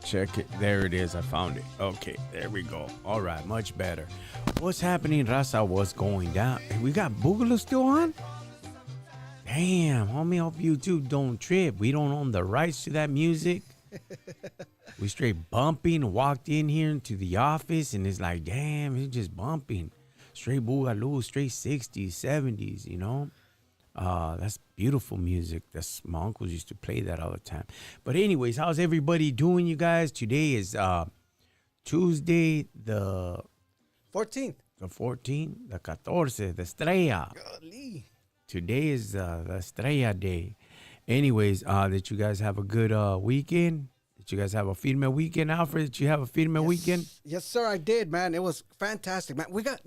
Check it. There it is. I found it. Okay, there we go. All right, much better. What's happening, Raza? What's going down? Hey, we got Boogaloo still on? Damn, homie, hope you two don't trip. We don't own the rights to that music. We straight bumping, walked in here into the office, and it's like, damn, it's just bumping. Straight Boogaloo, straight 60s, 70s, you know? That's beautiful music. That's my uncles used to play that all the time. But anyways, how's everybody doing, you guys? Today is Tuesday, the 14th. The 14th, the 14, the Estrella. Golly. Today is the Estrella Day. Anyways, did you guys have a good weekend? Did you guys have a firme weekend, Alfred? Did you have a firme weekend? Yes, sir, I did, man. It was fantastic, man. We got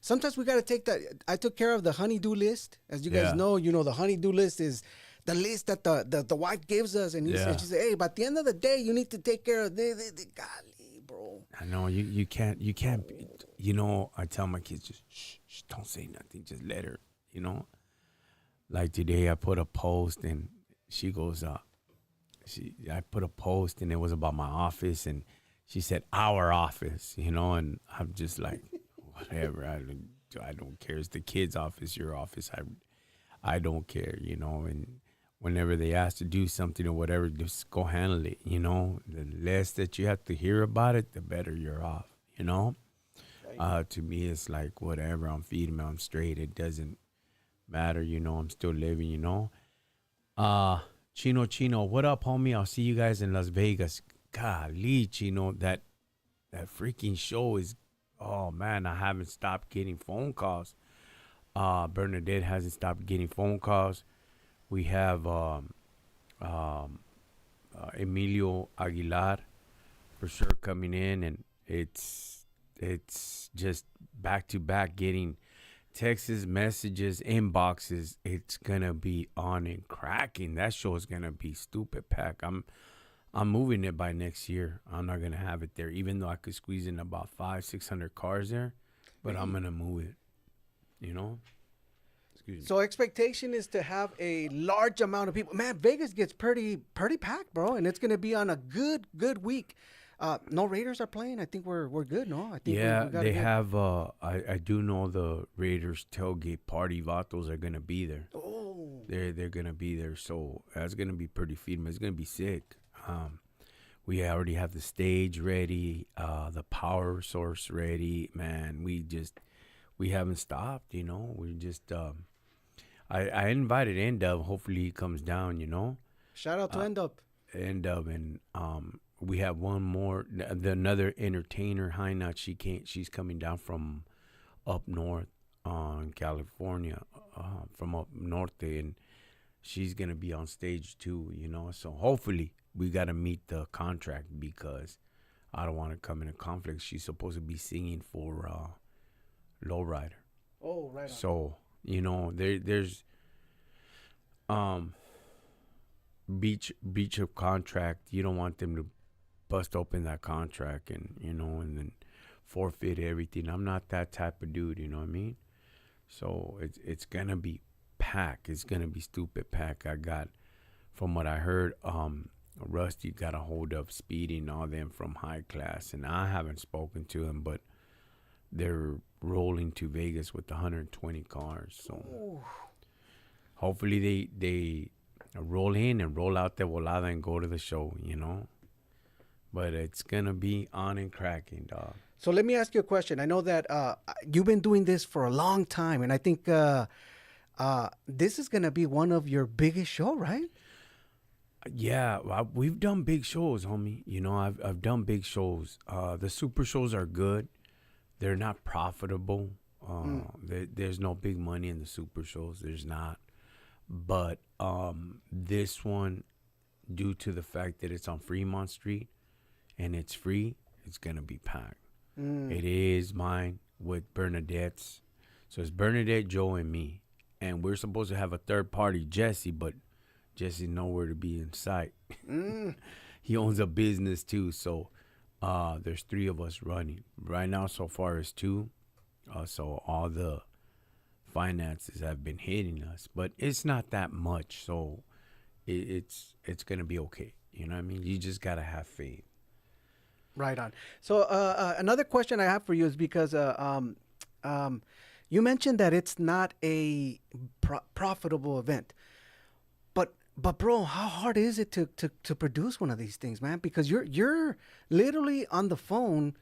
sometimes we got to take that. I took care of the honeydew list. As you guys know, the honeydew list is the list that the wife gives us. And she said, hey, but at the end of the day, you need to take care of this. Golly, bro. I know, you can't, I tell my kids, just shh, don't say nothing. Just let her, Like today, I put a post and she goes, I put a post and it was about my office and she said, our office, and I'm just like, whatever, I don't care. It's the kid's office, your office. I don't care, and whenever they ask to do something or whatever, just go handle it, The less that you have to hear about it, the better you're off, To me, it's like, whatever, I'm feeding, I'm straight. It doesn't matter, I'm still living, Chino, what up, homie? I'll see you guys in Las Vegas. Golly, Chino, that freaking show is, oh, man, I haven't stopped getting phone calls. Bernadette hasn't stopped getting phone calls. We have Emilio Aguilar for sure coming in, and it's just back-to-back getting texts, messages, inboxes. It's gonna be on and cracking. That show is gonna be stupid pack. I'm moving it by next year. I'm not gonna have it there, even though I could squeeze in about 500-600 cars there. But I'm gonna move it. Excuse me. So expectation is to have a large amount of people. Man, Vegas gets pretty packed, bro, and it's gonna be on a good week. No Raiders are playing. I think we're good, no? I think they have. I do know the Raiders tailgate party vatos are gonna be there. Oh, they're gonna be there, so that's gonna be pretty feeding. It's gonna be sick. We already have the stage ready, the power source ready. Man, we haven't stopped. We just. I invited Endub. Hopefully he comes down. Shout out to Endub. Endub and we have one more, another entertainer, Haina. She's coming down from up north in California, from up north, and she's going to be on stage too, So hopefully we got to meet the contract because I don't want to come in a conflict. She's supposed to be singing for Lowrider. Oh, right on. So, there's breach of contract. You don't want them to bust open that contract and and then forfeit everything. I'm not that type of dude, you know what I mean? So it's gonna be packed. It's gonna be stupid packed. I got, from what I heard, Rusty got a hold of Speedy and all them from High Class, and I haven't spoken to him, but they're rolling to Vegas with 120 cars. So hopefully they roll in and roll out the volada and go to the show, But it's going to be on and cracking, dog. So let me ask you a question. I know that you've been doing this for a long time, and I think this is going to be one of your biggest shows, right? Yeah, we've done big shows, homie. I've done big shows. The super shows are good. They're not profitable. There's no big money in the super shows. There's not. But this one, due to the fact that it's on Fremont Street, and it's free, it's going to be packed. It is mine with Bernadette's. So it's Bernadette, Joe, and me. And we're supposed to have a third party, Jesse, but Jesse's nowhere to be in sight. He owns a business too, so there's 3 of us running. Right now, so far, it's 2. So all the finances have been hitting us. But it's not that much, so it's going to be okay. You know what I mean? You just gotta have faith. Right on. So another question I have for you is because you mentioned that it's not a profitable event. But bro, how hard is it to produce one of these things, man? Because you're literally on the phone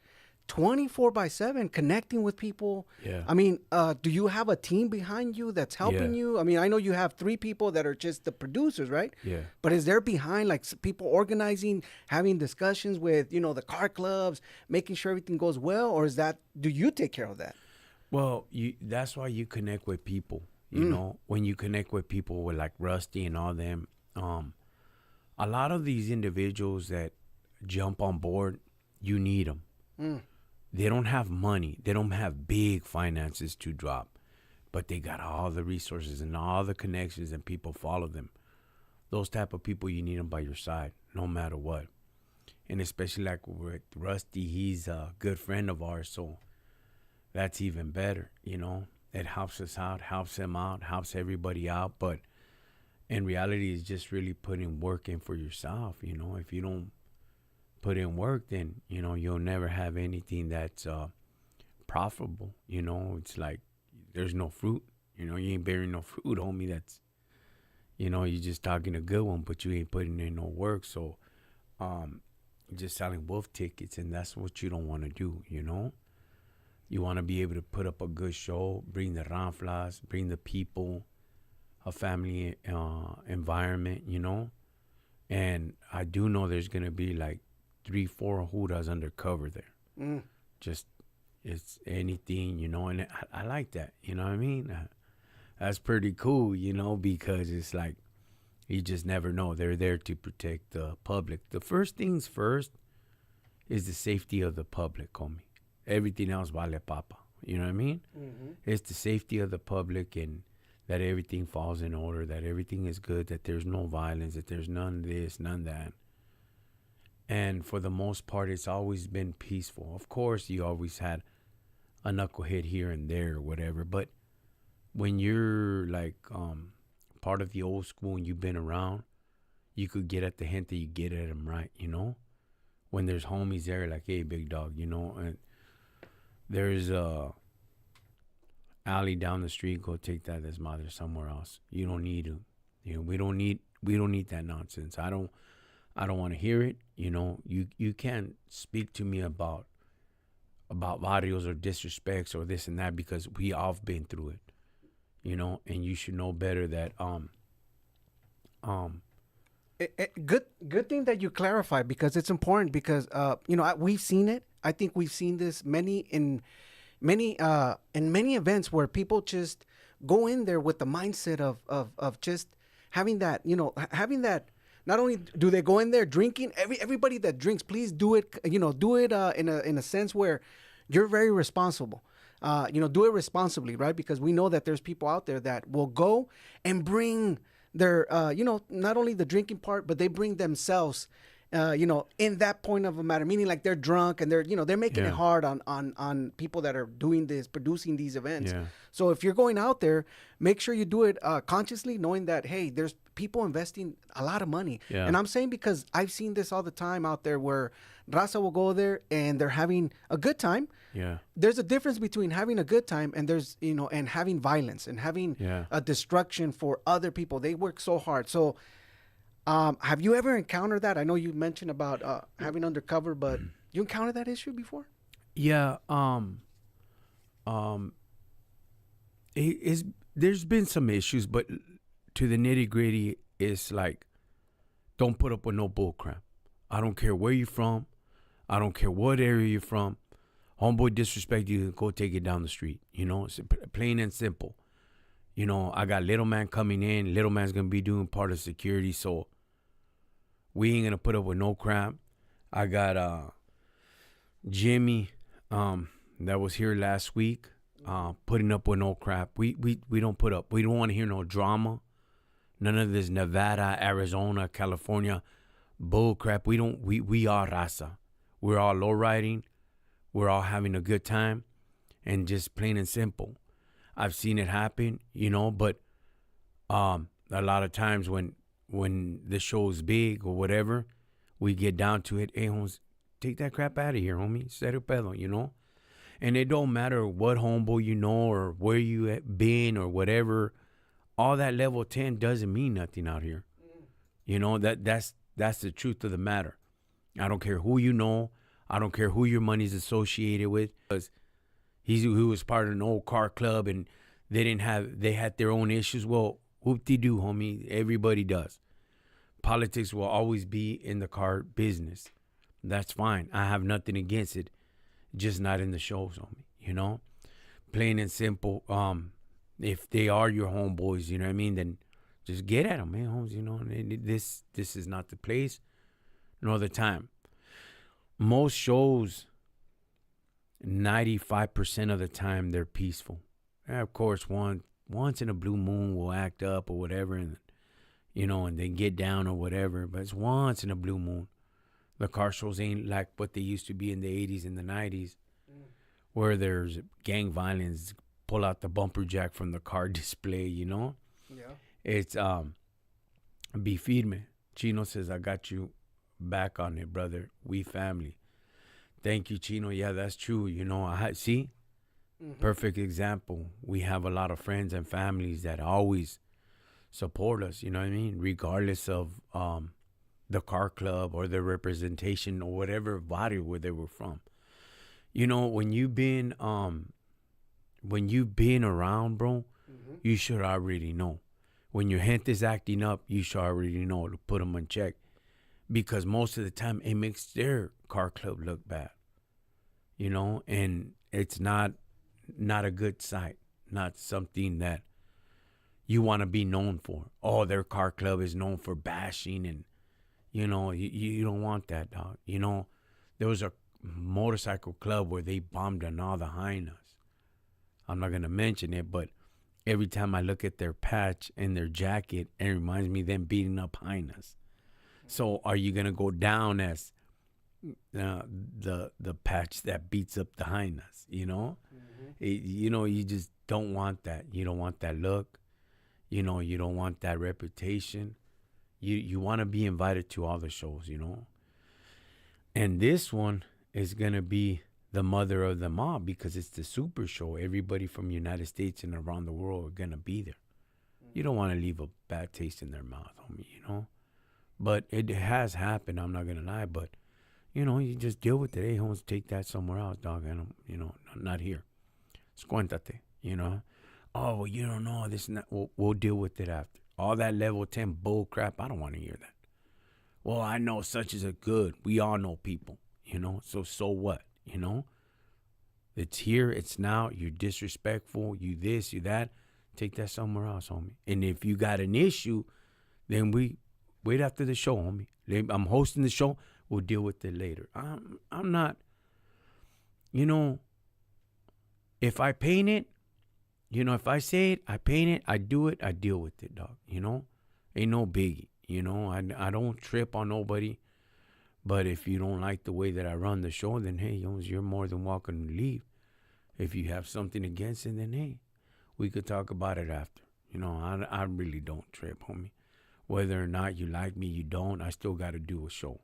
24/7 connecting with people. Yeah. I mean, do you have a team behind you that's helping Yeah. you? I mean, I know you have 3 people that are just the producers, right? Yeah. But is there behind like people organizing, having discussions with, the car clubs, making sure everything goes well? Or do you take care of that? Well, that's why you connect with people. You know, when you connect with people with like Rusty and all them, a lot of these individuals that jump on board, you need them. They don't have money. They don't have big finances to drop, but they got all the resources and all the connections, and people follow them. Those type of people, you need them by your side, no matter what. And especially like with Rusty, he's a good friend of ours, so that's even better. It helps us out, helps him out, helps everybody out. But in reality, it's just really putting work in for yourself. If you don't put in work, then you'll never have anything that's profitable. It's like there's no fruit. You ain't bearing no fruit, homie. That's you're just talking a good one, but you ain't putting in no work. So you're just selling wolf tickets, and that's what you don't want to do. You want to be able to put up a good show, bring the ranflas, bring the people, a family environment, And I do know there's going to be like 3-4 hudas undercover there. Just, it's anything, and I like that, you know what I mean? That's pretty cool, because it's like, you just never know. They're there to protect the public. The first things first is the safety of the public, homie. Everything else vale papa. You know what I mean? It's the safety of the public, and that everything falls in order, that everything is good, that there's no violence, that there's none of this, none of that. And for the most part, it's always been peaceful. Of course, you always had a knucklehead here and there or whatever. But when you're like part of the old school and you've been around, you could get at the hint that you get at them right, When there's homies there like, hey, big dog, and there's a alley down the street. Go take that as mother somewhere else. You don't need to. We don't need that nonsense. I don't want to hear it. You can't speak to me about barrios or disrespects or this and that, because we all have been through it. And you should know better that Good thing that you clarify, because it's important, because we've seen it. I think we've seen this in many events where people just go in there with the mindset of just having that, not only do they go in there drinking, everybody that drinks, please do it, in a sense where you're very responsible. Do it responsibly, right? Because we know that there's people out there that will go and bring their, not only the drinking part, but they bring themselves, in that point of a matter, meaning like they're drunk and they're making it hard on people that are doing this, producing these events. Yeah. So if you're going out there, make sure you do it consciously, knowing that, hey, there's people investing a lot of money. Yeah. And I'm saying, because I've seen this all the time out there, where Raza will go there and they're having a good time. Yeah. There's a difference between having a good time and and having violence and having a destruction for other people. They work so hard. So have you ever encountered that? I know you mentioned about having undercover, but you encountered that issue before? Yeah. There's been some issues, but to the nitty gritty, it's like, don't put up with no bull crap. I don't care where you're from. I don't care what area you're from. Homeboy disrespect you, go take it down the street. It's plain and simple. I got little man coming in. Little man's going to be doing part of security, so we ain't going to put up with no crap. I got Jimmy that was here last week, putting up with no crap. We don't put up. We don't want to hear no drama. None of this Nevada, Arizona, California bull crap. We are raza. We're all low riding. We're all having a good time, and just plain and simple. I've seen it happen, but a lot of times when the show's big or whatever, we get down to it. Hey, homes, take that crap out of here, homie. Cero pedo, you know? And it don't matter what homeboy you know or where you have been or whatever. All that level 10 doesn't mean nothing out here. You know, that's the truth of the matter. I don't care who you know. I don't care who your money's associated with. Because he was part of an old car club and they had their own issues. Well, whoop-de-doo, homie. Everybody does. Politics will always be in the car business. That's fine. I have nothing against it. Just not in the shows, homie. You know? Plain and simple. If they are your homeboys, you know what I mean, then just get at them, man, homes, you know. This is not the place nor the time. Most shows, 95% of the time, they're peaceful. And of course, once in a blue moon, we'll act up or whatever, and you know, and then get down or whatever. But it's once in a blue moon. The car shows ain't like what they used to be in the 80s and the 90s, where there's gang violence, pull out the bumper jack from the car display, you know? Yeah. It's, be firme. Chino says, I got you back on it, brother. We family. Thank you, Chino. Yeah, that's true. You know, see? Perfect example. We have a lot of friends and families that always support us, you know what I mean? Regardless of the car club or the representation or whatever body where they were from. You know, when you've been around, bro, you should already know. When your gente is acting up, you should already know to put them in check. Because most of the time, it makes their car club look bad. You know, and it's not a good sight. Not something that you want to be known for. Oh, their car club is known for bashing and, you know, you don't want that, dog. You know, there was a motorcycle club where they bombed on all the hyenas. I'm not going to mention it, but every time I look at their patch and their jacket, it reminds me of them beating up hyenas. So are you going to go down as the patch that beats up the hyenas, you know? You know, you just don't want that. You don't want that look. You know, you don't want that reputation. You want to be invited to all the shows, you know? And this one is going to be the mother of them all because it's the super show. Everybody from the United States and around the world are going to be there. You don't want to leave a bad taste in their mouth, homie, you know? But it has happened, I'm not going to lie. But, you know, you just deal with it. Hey, homes, take that somewhere else, dog. I don't, you know, not here. Scuéntate, you know? Oh, well, you don't know this and that. We'll deal with it after. All that level 10 bull crap, I don't want to hear that. Well, I know such as a good. We all know people, you know? So what, you know? It's here, it's now. You're disrespectful. You this, you that. Take that somewhere else, homie. And if you got an issue, then we wait after the show, homie. I'm hosting the show. We'll deal with it later. I'm not, you know, if I paint it, you know, if I say it, I paint it, I do it, I deal with it, dog. You know, ain't no biggie. You know, I don't trip on nobody. But if you don't like the way that I run the show, then hey, you're more than welcome to leave. If you have something against it, then hey, we could talk about it after. You know, I really don't trip, homie. Whether or not you like me, you don't, I still got to do a show.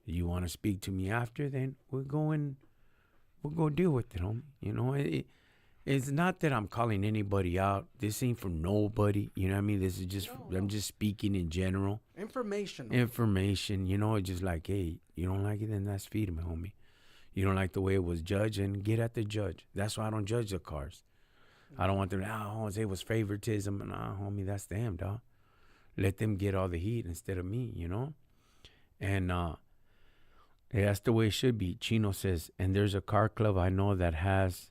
You want to speak to me after, then we'll go deal with it, homie. You know, it's not that I'm calling anybody out. This ain't for nobody. You know what I mean? This is just, I'm just speaking in general. Information, you know, just like, hey, you don't like it, then that's feed me, homie. You don't like the way it was judged, and get at the judge. That's why I don't judge the cars. I don't want them, Jose was favoritism. Nah, homie, that's them, dog. Let them get all the heat instead of me, you know? And that's the way it should be. Chino says, and there's a car club I know that has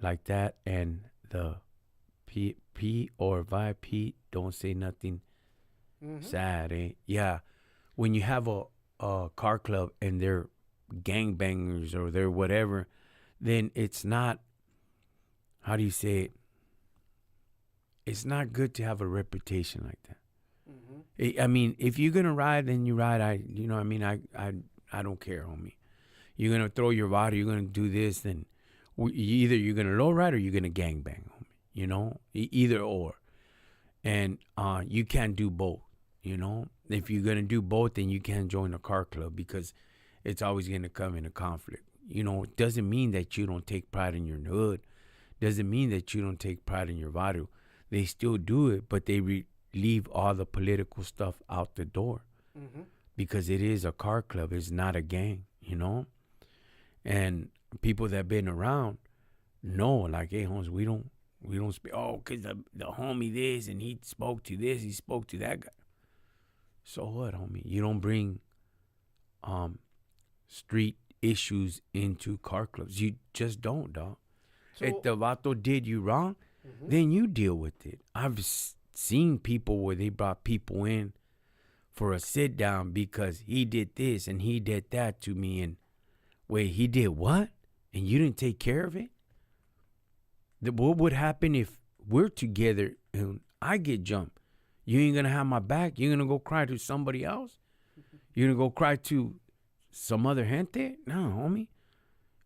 like that, and the P or VIP don't say nothing sad, eh? Yeah. When you have a car club and they're gangbangers or they're whatever, then it's not, how do you say it? It's not good to have a reputation like that. I mean, if you're gonna ride, then you ride. I don't care, homie. You're gonna throw your body. You're gonna do this. Then either you're gonna low ride or you're gonna gangbang, homie. You know, either or, and you can't do both. You know, if you're gonna do both, then you can't join a car club because it's always gonna come in a conflict. You know, it doesn't mean that you don't take pride in your hood. Doesn't mean that you don't take pride in your barrio. They still do it, but they leave all the political stuff out the door because it is a car club. It's not a gang, you know. And people that been around know, like, hey, Holmes, we don't speak. Oh, cause the homie this and he spoke to this, he spoke to that guy. So what, homie? You don't bring street issues into car clubs. You just don't, dog. So, if the vato did you wrong, then you deal with it. I've seen people where they brought people in for a sit down because he did this and he did that to me. And wait, he did what? And you didn't take care of it? What would happen if we're together and I get jumped? You ain't going to have my back? You're going to go cry to somebody else? You're going to go cry to some other gente? No, homie.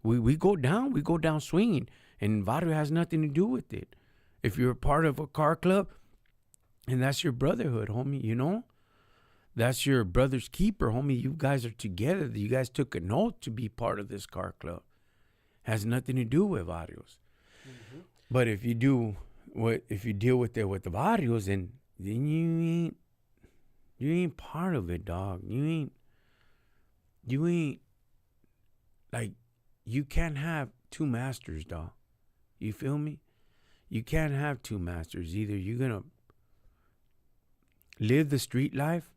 We go down swinging. And Vario has nothing to do with it. If you're a part of a car club, and that's your brotherhood, homie, you know? That's your brother's keeper, homie. You guys are together. You guys took an oath to be part of this car club. Has nothing to do with Varios. But if you deal with it with the Varios, then you ain't part of it, dog. You ain't like, you can't have two masters, dog. You feel me? You can't have two masters. Either you're gonna live the street life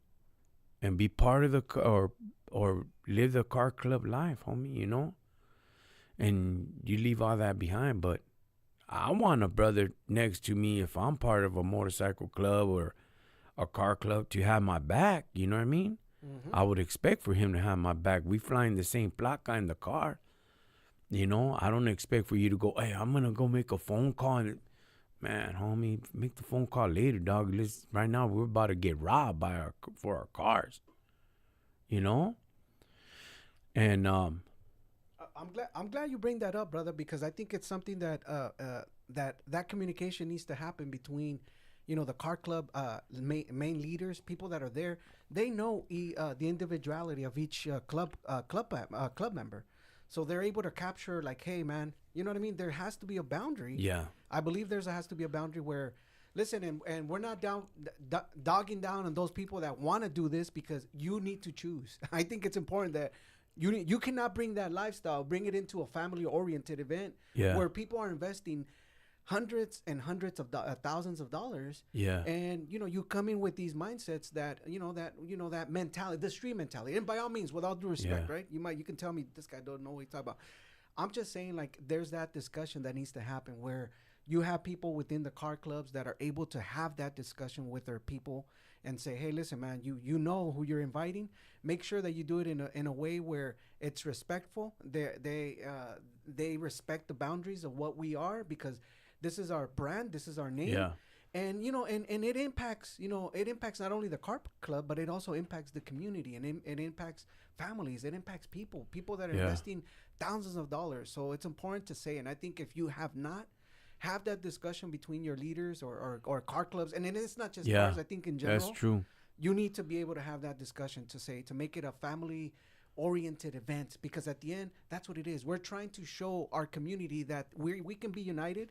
and be part of the or live the car club life, homie, you know? And you leave all that behind. But I want a brother next to me if I'm part of a motorcycle club or a car club to have my back, you know what I mean? I would expect for him to have my back. We flying the same placa in the car. You know, I don't expect for you to go, hey, I'm going to go make a phone call. And, man, homie, make the phone call later, dog. Right now, we're about to get robbed for our cars. You know? And I'm glad you bring that up, brother, because I think it's something that that communication needs to happen between, you know, the car club main leaders, people that are there. They know the individuality of each club member. So they're able to capture, like, hey, man, you know what I mean? There has to be a boundary. Yeah. I believe has to be a boundary where, listen, and we're not dogging down on those people that want to do this because you need to choose. I think it's important that you cannot bring that lifestyle, bring it into a family-oriented event where people are investing hundreds and hundreds of thousands of dollars. Yeah. And, you know, you come in with these mindsets that mentality, the street mentality. And by all means, with all due respect, right? You can tell me this guy don't know what he's talking about. I'm just saying, like, there's that discussion that needs to happen where you have people within the car clubs that are able to have that discussion with their people and say, hey, listen, man, you know who you're inviting. Make sure that you do it in a way where it's respectful. They respect the boundaries of what we are, because this is our brand. This is our name. Yeah. And, you know, and it impacts, not only the car club, but it also impacts the community, and it impacts families. It impacts people that are investing thousands of dollars. So it's important to say, and I think if you have that discussion between your leaders or car clubs, and it's not just cars, I think in general. That's true. You need to be able to have that discussion to make it a family oriented event, because at the end, that's what it is. We're trying to show our community that we can be united.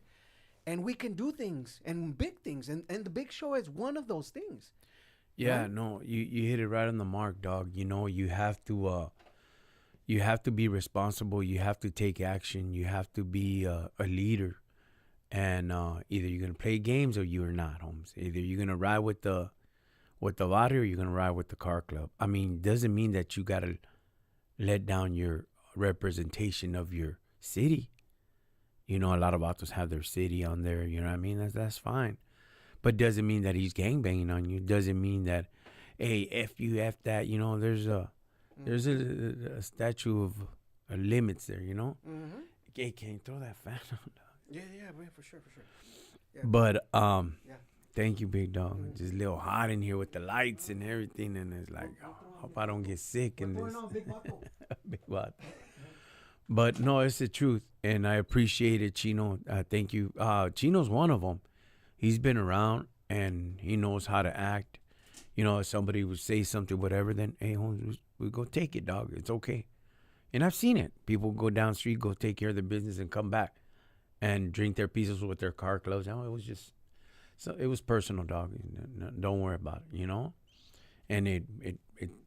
And we can do things, and big things, and the big show is one of those things. Yeah, right? no, you hit it right on the mark, dog. You know, you have to be responsible. You have to take action. You have to be a leader, and either you're gonna play games or you're not, Holmes. Either you're gonna ride with the barrio or you're gonna ride with the car club. I mean, doesn't mean that you gotta let down your representation of your city. You know, a lot of autos have their city on there. You know what I mean? That's fine. But doesn't mean that he's gangbanging on you. Doesn't mean that, hey, F you, F that. You know, there's a statute of limits there, you know? Mm-hmm. Hey, can you throw that fan on? Yeah, for sure. Yeah. But, thank you, big dog. Mm-hmm. Just a little hot in here with the lights and everything. And it's like, hope I don't get sick in this. On, Big Vato? Big Vato. But no, it's the truth, and I appreciate it, Chino. Thank you. Chino's one of them. He's been around, and he knows how to act. you know, if somebody would say something, whatever, then hey, Holmes, we go take it, dog. It's okay. And I've seen it. People go down the street, go take care of their business, and come back and drink their pieces with their car closed. No, it was just so it was personal, dog. Don't worry about it, you know. And it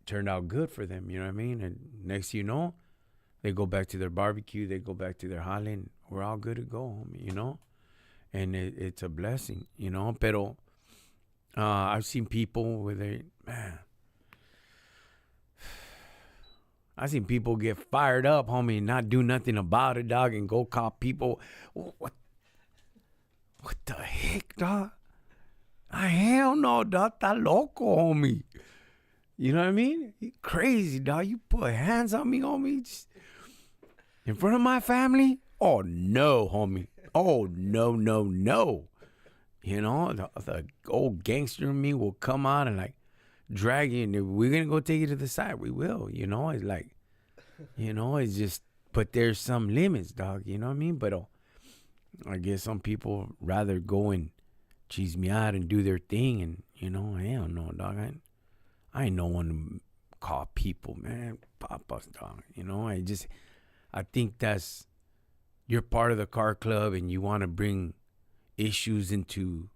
turned out good for them, you know what I mean. And next, you know, they go back to their barbecue, they go back to their jale, and we're all good to go, homie, you know. And it's a blessing, you know. Pero I've seen people where they, man, I've seen people get fired up, homie, and not do nothing about it, dog, and go call people. What the heck, dog? Hell no, dog. Está loco, homie. You know what I mean? You crazy, dog. You put hands on me, homie, just in front of my family? Oh, no, homie. Oh, no, no, no. You know, the old gangster in me will come out and like drag you. And if we're going to go take you to the side, we will. You know, it's like, you know, it's just, but there's some limits, dog. You know what I mean? But I guess some people rather go and cheese me out and do their thing. And, you know, hell no, dog. I ain't no one to call people, man. Papas, dog. You know, I think that's, you're part of the car club and you want to bring issues into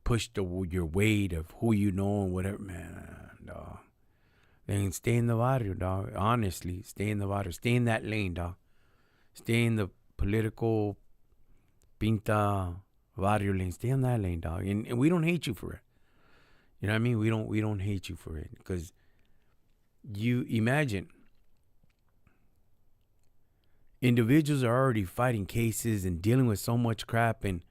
push your weight of who you know and whatever, man, dog. Then stay in the barrio, dog. Honestly, stay in the barrio. Stay in that lane, dog. Stay in the political pinta barrio lane. Stay in that lane, dog. And we don't hate you for it. You know what I mean? We don't hate you for it because you imagine individuals are already fighting cases and dealing with so much crap, and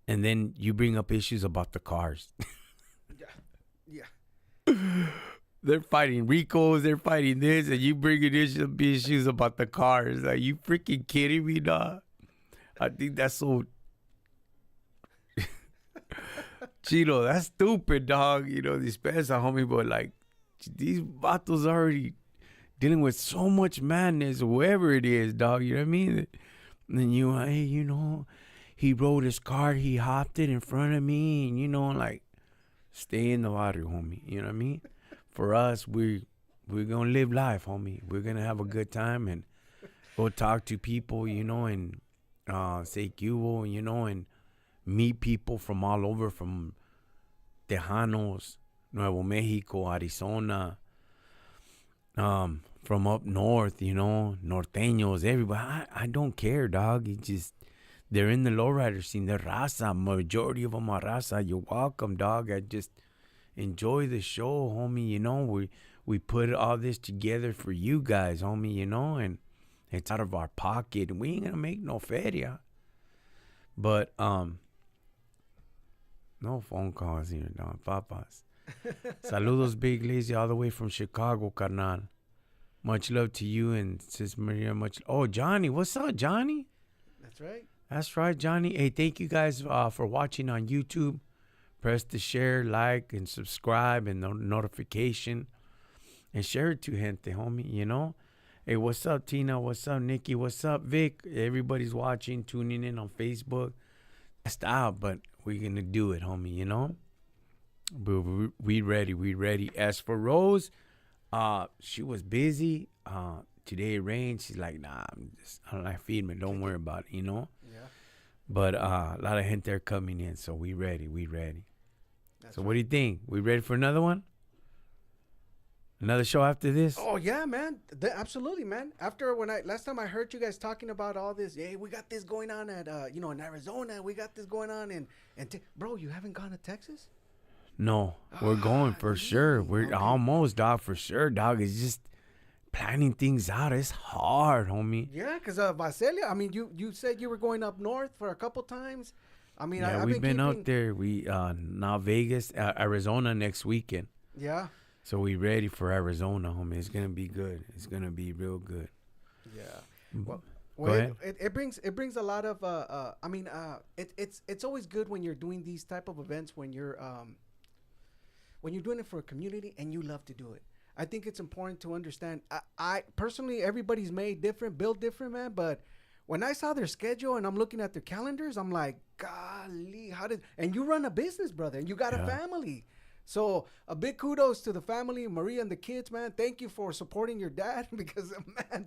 then you bring up issues about the cars. Yeah. They're fighting Ricos, they're fighting this, and you bringing issues about the cars. Are you freaking kidding me, dog? I think that's so Chino, that's stupid, dog. You know, dispensa, homie, but like these vatos already dealing with so much madness, whoever it is, dog. You know what I mean? And then hey, you know, he rode his car, he hopped it in front of me, and you know, like, stay in the barrio, homie. You know what I mean? For us, we're gonna live life, homie. We're gonna have a good time and go talk to people, you know, and say cubo, you know, and meet people from all over, from Tejanos, Nuevo Mexico, Arizona, from up north, you know, norteños, everybody. I don't care, dog. It just, they're in the lowrider scene. They're raza. Majority of them are raza. You're welcome, dog. I just enjoy the show, homie. You know, we put all this together for you guys, homie, you know, and it's out of our pocket. We ain't gonna make no feria. But, no phone calls here, dog. Papas. Saludos, Big Lazy, all the way from Chicago, carnal. Much love to you and Sis Maria. Oh, Johnny. What's up, Johnny? That's right. That's right, Johnny. Hey, thank you guys for watching on YouTube. Press the share, like, and subscribe, and the notification. And share it to gente, homie, you know? Hey, what's up, Tina? What's up, Nikki? What's up, Vic? Everybody's watching, tuning in on Facebook. That's out, but we're going to do it, homie, you know? We ready. As for Rose, she was busy. Today it rained. She's like, nah, I don't like feeding me. Don't worry about it, you know? Yeah. But a lot of gente are coming in, so we ready. That's so right. What do you think? We ready for another one? Another show after this? Oh yeah, man. Absolutely, man. After last time I heard you guys talking about all this, hey, we got this going on at in Arizona. We got this going on bro, you haven't gone to Texas? No, we're going for sure. We're almost, dog, for sure, dog. It's just planning things out. It's hard, homie. Yeah, because Visalia, I mean, you said you were going up north for a couple times. I mean, yeah, we've been out there. We now Vegas, Arizona next weekend. Yeah. So we ready for Arizona, homie. It's gonna be good. It's gonna be real good. Yeah. Well, it brings a lot of I mean, it's always good when you're doing these type of events when you're doing it for a community and you love to do it. I think it's important to understand. I personally, everybody's made different, built different, man. But when I saw their schedule and I'm looking at their calendars, I'm like, golly, and you run a business, brother, and you got a family. So a big kudos to the family, Maria and the kids, man. Thank you for supporting your dad because man,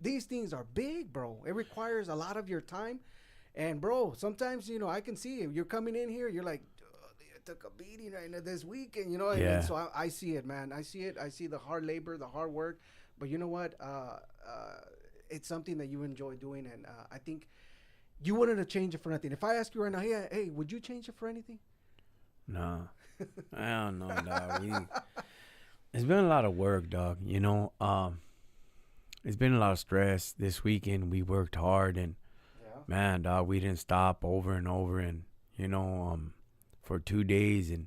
these things are big, bro. It requires a lot of your time. And bro, sometimes I can see it. You're coming in here, you're like, I took a beating right now this week, and and Yeah. so I see it, man. I see it. I see the hard labor, the hard work. But you know what? It's something that you enjoy doing, and I think you wouldn't have changed it for nothing. If I ask you right now, hey, would you change it for anything? No. I don't know, dog. It's been a lot of work, dog. It's been a lot of stress this weekend. We worked hard, and Yeah. man, dog, we didn't stop over and over, and for 2 days, and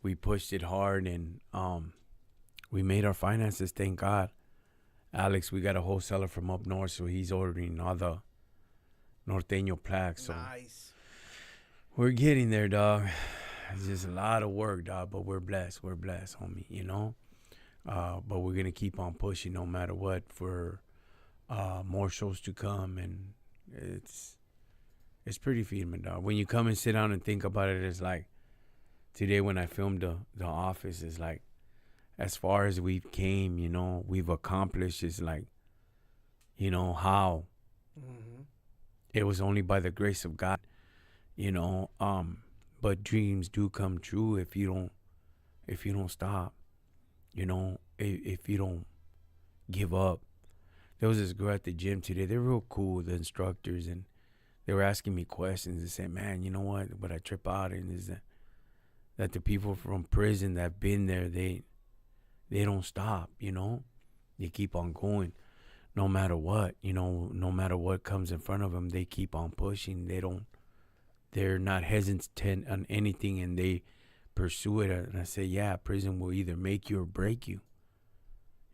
we pushed it hard, and we made our finances. Thank God, Alex. We got a wholesaler from up north, so he's ordering all the norteño plaques. So Nice. we're getting there, dog. It's just a lot of work, dog, but we're blessed. We're blessed, homie, But we're going to keep on pushing no matter what for more shows to come. And it's pretty feeding, dog. When you come and sit down and think about it, it's like today when I filmed the Office, it's like as far as we've came, we've accomplished, it's like, how Mm-hmm. it was only by the grace of God, you know. But dreams do come true if you don't stop, if you don't give up. There was this girl at the gym today. They're real cool, the instructors, and they were asking me questions and saying, man, you know what I trip out in is that the people from prison that have been there, they don't stop, they keep on going no matter what, no matter what comes in front of them, they keep on pushing. They're not hesitant on anything, and they pursue it. And I say, yeah, prison will either make you or break you,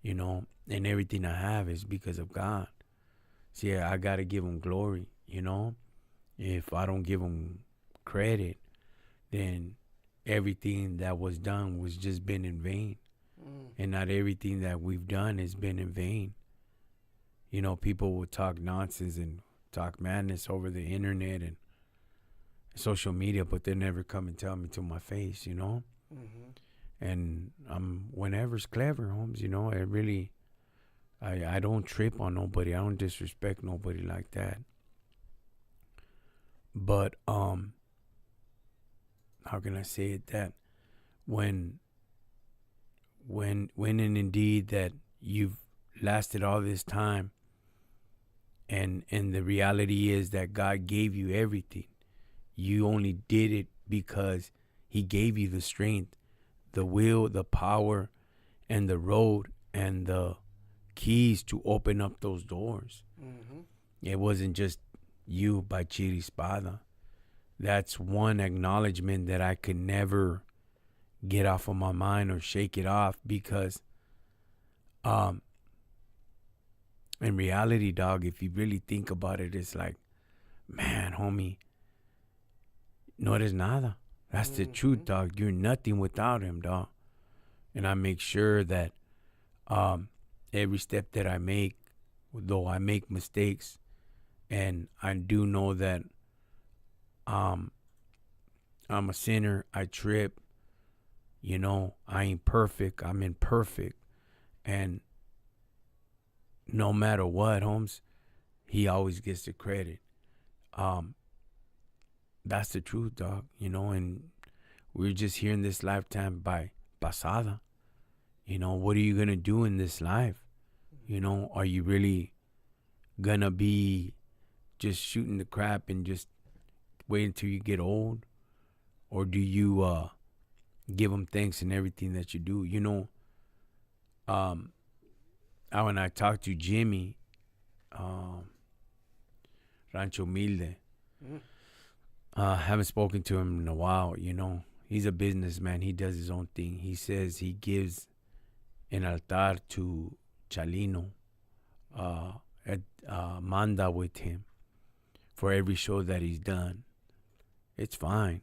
and everything I have is because of God. So yeah, I got to give him glory, If I don't give him credit, then everything that was done was just been in vain. And not everything that we've done has been in vain. People will talk nonsense and talk madness over the internet and social media, but they never come and tell me to my face, Mm-hmm. And whenever's clever, Holmes, it really, I don't trip on nobody. I don't disrespect nobody like that. But how can I say it, that when and indeed that you've lasted all this time, and the reality is that God gave you everything. You only did it because he gave you the strength, the will, the power, and the road, and the keys to open up those doors. Mm-hmm. It wasn't just you by Chirispada. That's one acknowledgement that I could never get off of my mind or shake it off, because in reality, dog, if you really think about it, it's like, man, homie, no eres nada. That's the truth, dog. You're nothing without him, dog. And I make sure that every step that I make, though I make mistakes, and I do know that I'm a sinner, I trip, I ain't perfect, I'm imperfect. And no matter what, Holmes, he always gets the credit. That's the truth, dog, and we're just here in this lifetime by pasada. What are you going to do in this life? Are you really going to be just shooting the crap and just wait until you get old? Or do you give him thanks in everything that you do? When I talked to Jimmy, Rancho Humilde, haven't spoken to him in a while, He's a businessman. He does his own thing. He says he gives an altar to Chalino, at Manda with him for every show that he's done. It's fine.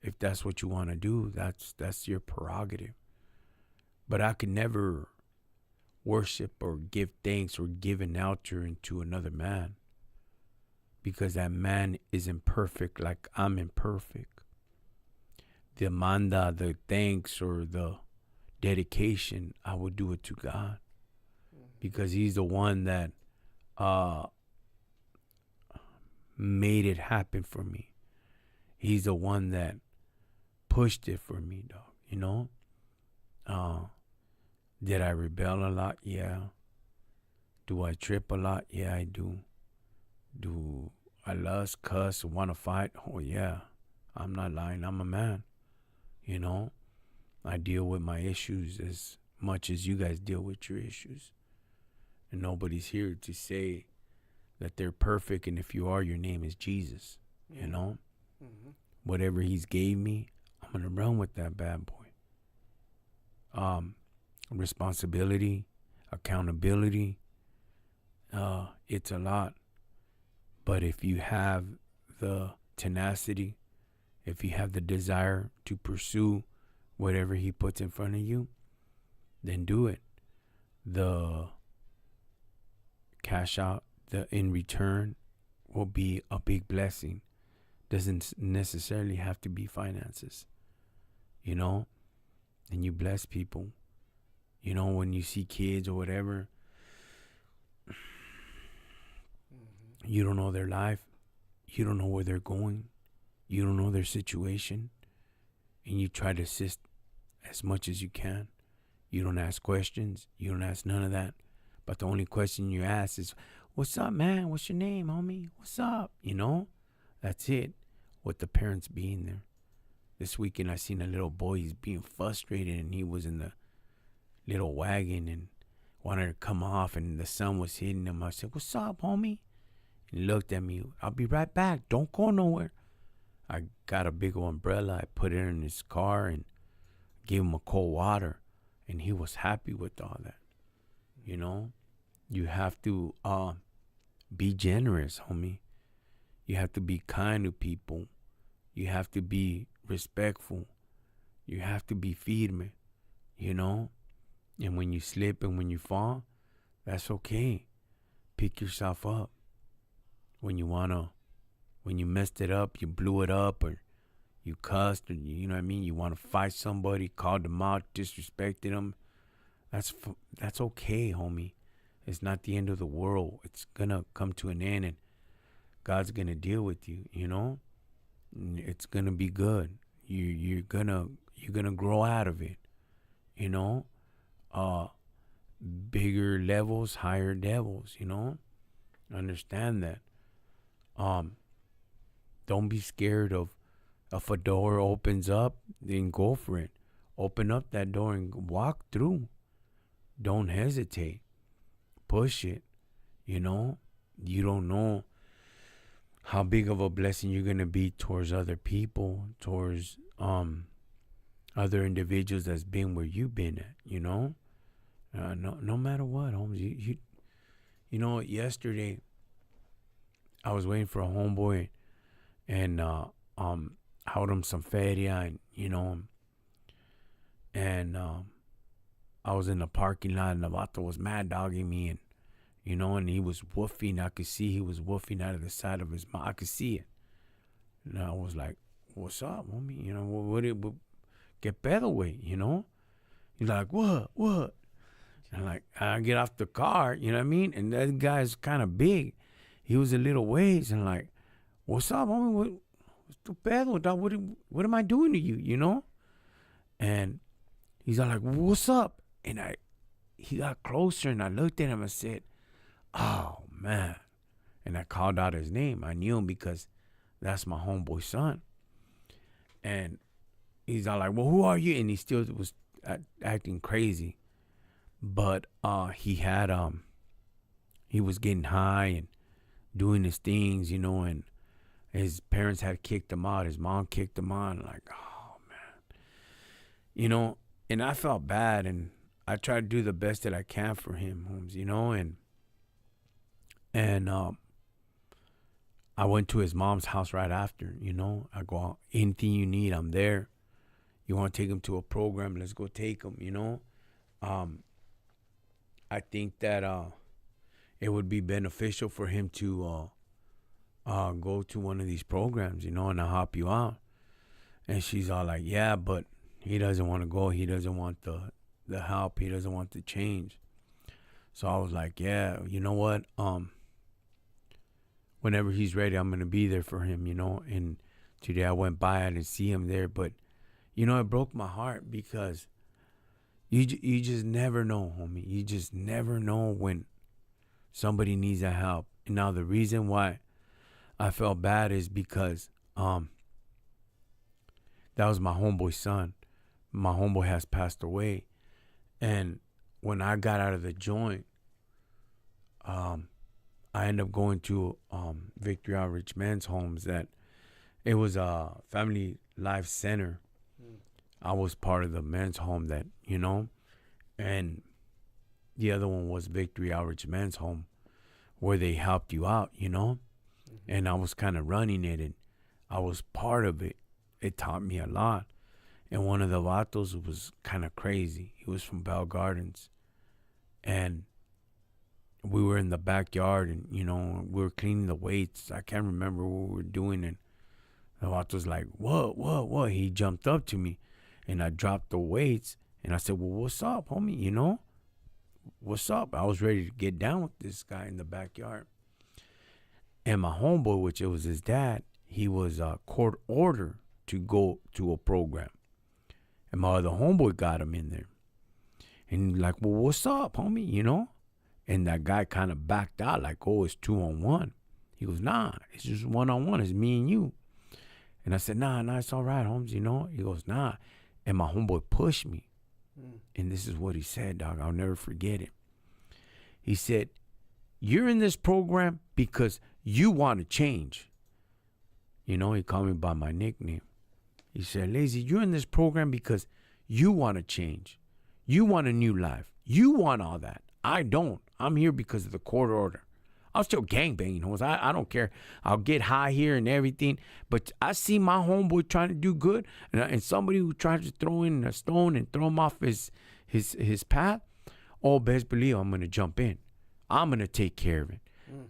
If that's what you want to do, that's your prerogative. But I could never worship or give thanks or give an altar to another man, because that man is imperfect like I'm imperfect. demanda, the thanks, or the dedication, I would do it to God, because He's the one that uh, made it happen for me. He's the one that pushed it for me, dog. You know? Did I rebel a lot? Yeah. Do I trip a lot? Yeah, I do. Do I lust, cuss, want to fight? Oh, yeah. I'm not lying. I'm a man. You know? I deal with my issues as much as you guys deal with your issues. And nobody's here to say that they're perfect. And if you are, your name is Jesus. You know? Mm-hmm. Whatever He's gave me, I'm going to run with that bad boy. Responsibility, accountability, it's a lot. But if you have the tenacity, if you have the desire to pursue whatever He puts in front of you, then do it. The cash out, the in return, will be a big blessing. Doesn't necessarily have to be finances, you know? And you bless people. You know, when you see kids or whatever, you don't know their life. You don't know where they're going. You don't know their situation. And you try to assist as much as you can. You don't ask questions. You don't ask none of that. But the only question you ask is, what's up, man? What's your name, homie? What's up? You know? That's it. With the parents being there. This weekend I seen a little boy. He's being frustrated, and he was in the little wagon and wanted to come off, and the sun was hitting him. I said, what's up, homie? And he looked at me. I'll be right back. Don't go nowhere. I got a big old umbrella. I put it in his car and gave him a cold water, and he was happy with all that. You know, you have to be generous, homie. You have to be kind to people. You have to be respectful. You have to be firme, you know? And when you slip and when you fall, that's okay. Pick yourself up. When you messed it up, you blew it up, or you cussed, or you know what I mean? You want to fight somebody, called them out, disrespected them. That's okay, homie. It's not the end of the world. It's going to come to an end, and God's going to deal with you, you know? It's gonna be good. You're gonna grow out of it, you know. Bigger levels, higher devils, you know. Understand that. Don't be scared of if a door opens up, then go for it. Open up that door and walk through. Don't hesitate. Push it. You know. You don't know how big of a blessing you're going to be towards other people, towards other individuals that's been where you've been at, you know? No matter what, Holmes. You know, yesterday I was waiting for a homeboy, and I owed him some feria, and, you know, and I was in the parking lot, and the vato was mad dogging me, and you know, and he was woofing. I could see he was woofing out of the side of his mouth. I could see it. And I was like, what's up, homie? You know, what get better way, you know? He's like, what? And like, I get off the car, you know what I mean? And that guy's kind of big. He was a little ways, and like, what's up, homie? What's the pedo, dog? What am I doing to you, you know? And he's like, what's up? And he got closer, and I looked at him and said, oh, man. And I called out his name. I knew him because that's my homeboy son. And he's all like, well, who are you? And he still was acting crazy. But he was getting high and doing his things, you know, and his parents had kicked him out. His mom kicked him out. And like, oh, man. You know, and I felt bad, and I tried to do the best that I can for him, Holmes, you know, and I went to his mom's house right after, you know. I go, anything you need, I'm there. You want to take him to a program, let's go take him, you know. I think that it would be beneficial for him to go to one of these programs, you know, and I'll help you out. And she's all like, yeah, but he doesn't want to go. He doesn't want the help. He doesn't want the change. So I was like, yeah, you know what? Whenever he's ready, I'm going to be there for him, you know. And today I went by, I didn't see him there. But, you know, it broke my heart because you just never know, homie. You just never know when somebody needs that help. And now the reason why I felt bad is because that was my homeboy's son. My homeboy has passed away. And when I got out of the joint, I ended up going to Victory Outreach Men's Homes. That it was a family life center. I was part of the men's home that, you know, and the other one was Victory Outreach Men's Home, where they helped you out, you know. And I was kind of running it, and I was part of it. It taught me a lot. And one of the vatos was kind of crazy. He was from Bell Gardens. And we were in the backyard, and, you know, we were cleaning the weights. I can't remember what we were doing. And the vato's like, what? He jumped up to me, and I dropped the weights. And I said, well, what's up, homie? You know, what's up? I was ready to get down with this guy in the backyard. And my homeboy, which it was his dad, he was court ordered to go to a program. And my other homeboy got him in there. And he's like, well, what's up, homie? You know? And that guy kind of backed out like, oh, it's 2-on-1. He goes, nah, it's just 1-on-1. It's me and you. And I said, nah, it's all right, Holmes, you know? He goes, nah. And my homeboy pushed me. And this is what he said, dog. I'll never forget it. He said, you're in this program because you want to change. You know, he called me by my nickname. He said, Lazy, you're in this program because you want to change. You want a new life. You want all that. I don't. I'm here because of the court order. I'll still gangbanging, hoes. I don't care. I'll get high here and everything. But I see my homeboy trying to do good, and somebody who tries to throw in a stone and throw him off his path, oh, best believe I'm going to jump in. I'm going to take care of it.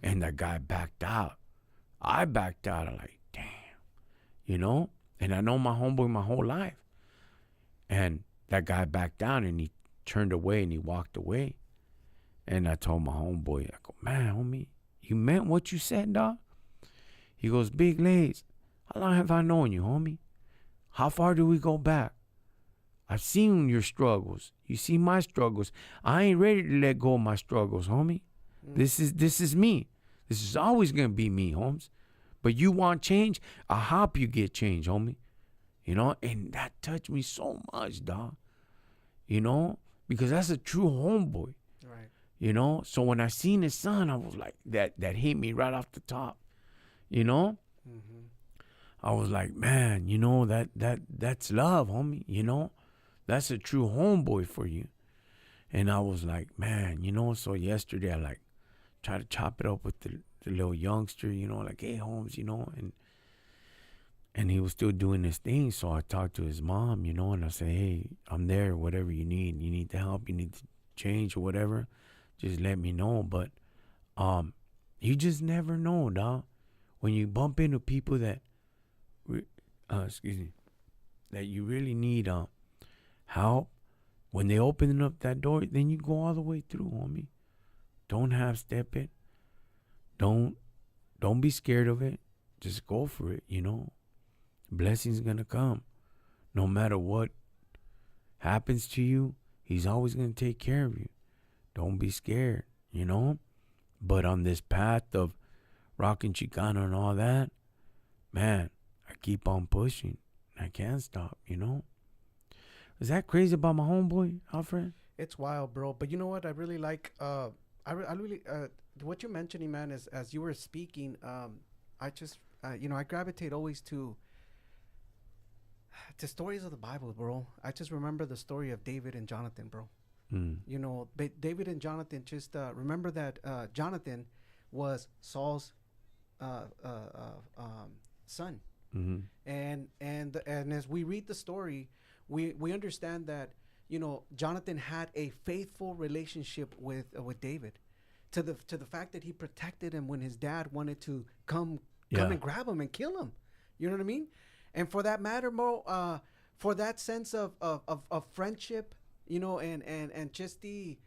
And that guy backed out. I backed out. I'm like, damn. You know? And I know my homeboy my whole life. And that guy backed down, and he turned away, and he walked away. And I told my homeboy, I go, man, homie, you meant what you said, dog? He goes, Big Lays, how long have I known you, homie? How far do we go back? I've seen your struggles. You see my struggles. I ain't ready to let go of my struggles, homie. This is me. This is always going to be me, Holmes. But you want change? I'll help you get change, homie. You know, and that touched me so much, dog. You know, because that's a true homeboy. Right. You know, so when I seen his son, I was like, that hit me right off the top. You know, I was like, man, you know, that's love, homie. You know, that's a true homeboy for you. And I was like, man, you know, so yesterday I like tried to chop it up with the little youngster, you know, like, hey, Holmes, you know, and he was still doing his thing. So I talked to his mom, you know, and I said, hey, I'm there, whatever you need the help, you need to change or whatever, just let me know. But you just never know, dog. When you bump into people that, that you really need help, when they open up that door, then you go all the way through, homie. Don't half step it. Don't be scared of it. Just go for it, you know. Blessings gonna come. No matter what happens to you, he's always gonna take care of you. Don't be scared, you know. But on this path of Rockin Chicano and all that, man, I keep on pushing. I can't stop, you know. Is that crazy about my homeboy, Alfred? It's wild, bro. But you know what? I really like. I really what you're mentioning, man, is as you were speaking. I just, you know, I gravitate always to stories of the Bible, bro. I just remember the story of David and Jonathan, bro. You know, David and Jonathan. Just remember that Jonathan was Saul's son, and as we read the story, we understand that, you know, Jonathan had a faithful relationship with David, to the fact that he protected him when his dad wanted to come and grab him and kill him. You know what I mean? And for that matter, Mo, for that sense of friendship, you know, and just the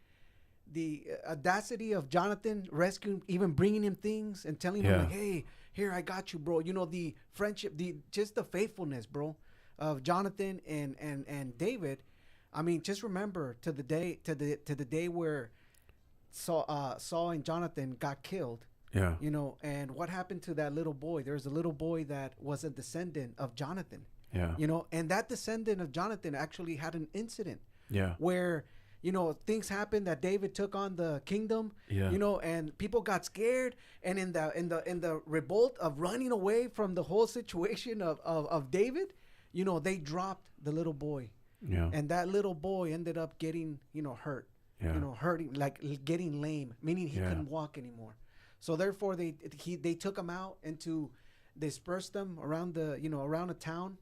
audacity of Jonathan rescuing, even bringing him things and telling him Yeah. like, "Hey, here I got you, bro." You know, the friendship, the faithfulness, bro, of Jonathan and David. I mean, just remember to the day where Saul and Jonathan got killed. Yeah. You know, and what happened to that little boy? There's a little boy that was a descendant of Jonathan. Yeah. You know, and that descendant of Jonathan actually had an incident Yeah. where, you know, things happened that David took on the kingdom. Yeah. You know, and people got scared, and in the revolt of running away from the whole situation of David, you know, they dropped the little boy. Yeah. And that little boy ended up getting, you know, hurt. Yeah. You know, hurting, like getting lame, meaning he Yeah. couldn't walk anymore. So therefore they took him out and dispersed them around around the town.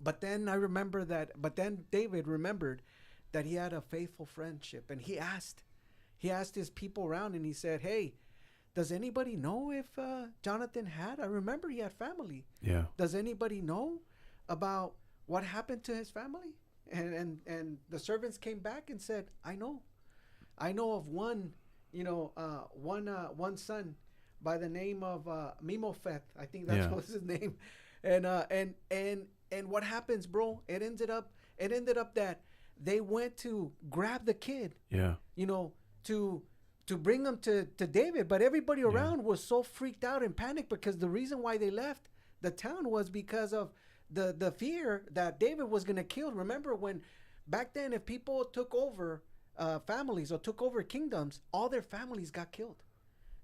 But then David remembered that he had a faithful friendship, and he asked his people around, and he said, "Hey, does anybody know if Jonathan had? I remember he had family. Yeah. Does anybody know about what happened to his family?" And the servants came back and said, "I know of one, one son by the name of Mimopheth. I think that's Yeah. what's his name." And what happens, bro? It ended up that they went to grab the kid, Yeah. you know, to bring him to David, but everybody around was so freaked out and panicked because the reason why they left the town was because of the fear that David was going to kill. Remember when back then, if people took over families or took over kingdoms, all their families got killed.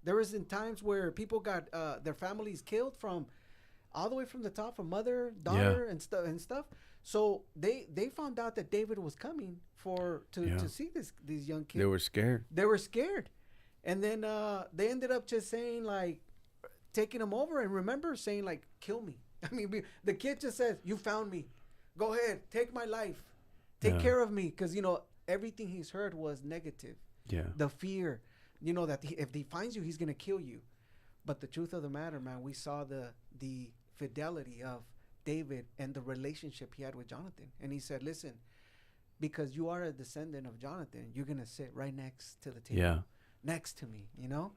There was in times where people got their families killed from all the way from the top, from mother, daughter, and stuff. So they found out that David was coming to see these young kids. They were scared. They were scared, and then they ended up just saying like, taking him over, and remember saying like, "Kill me." I mean, the kid just says, "You found me. Go ahead, take my life, take care of me," because you know everything he's heard was negative. Yeah. The fear, you know, that if he finds you, he's gonna kill you. But the truth of the matter, man, we saw the fidelity of David and the relationship he had with Jonathan. And he said, "Listen, because you are a descendant of Jonathan, you're gonna sit right next to the table, next to me," you know.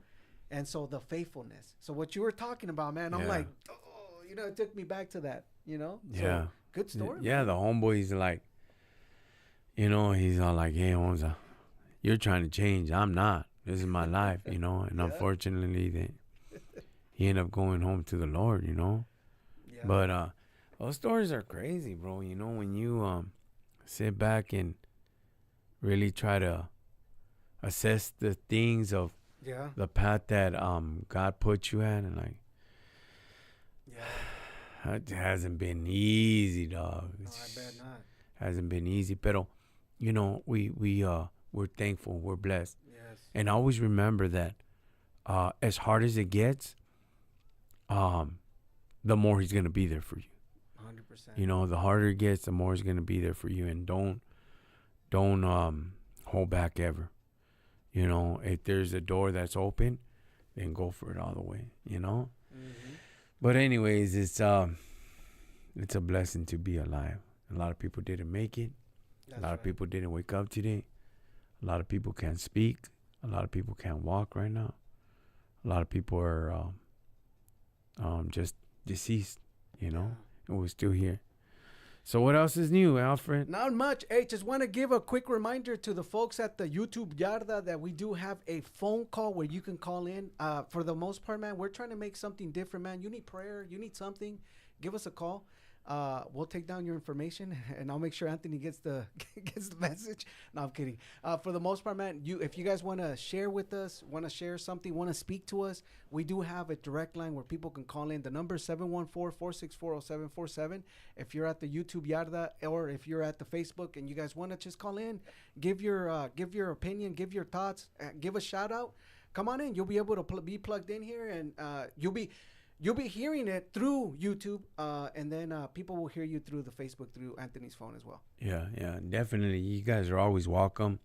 And so the faithfulness. So what you were talking about, man, I'm like, oh, you know, it took me back to that, you know. Yeah. So, good story. Yeah, the homeboy's like, you know, he's all like, "Hey, Honza, you're trying to change. I'm not. This is my life, you know." And unfortunately, he ended up going home to the Lord, you know. Yeah. But those stories are crazy, bro. You know, when you sit back and really try to assess the things of the path that God put you at, and like, it hasn't been easy, dog. No, I bet not. Hasn't been easy, pero you know, we're thankful, we're blessed, Yes. and always remember that as hard as it gets, the more He's gonna be there for you. 100%. You know, the harder it gets, the more He's gonna be there for you, and don't hold back ever. You know, if there's a door that's open, then go for it all the way. You know. Mm-hmm. But anyways, it's a blessing to be alive. A lot of people didn't make it. A lot of people didn't wake up today. A lot of people can't speak. A lot of people can't walk right now. A lot of people are just deceased, you know, and we're still here. So what else is new, Alfred? Not much. Hey, just want to give a quick reminder to the folks at the YouTube Yarda that we do have a phone call where you can call in. For the most part, man, we're trying to make something different, man. You need prayer. You need something. Give us a call. We'll take down your information, and I'll make sure Anthony gets the message. No, I'm kidding. For the most part, man, if you guys want to share with us, want to share something, want to speak to us, we do have a direct line where people can call in. The number is 714-464-0747. If you're at the YouTube Yarda, or if you're at the Facebook and you guys want to just call in, give your opinion, give your thoughts, give a shout out. Come on in. You'll be able to be plugged in here, and you'll be hearing it through YouTube, and then people will hear you through the Facebook, through Anthony's phone as well. Yeah, definitely. You guys are always welcome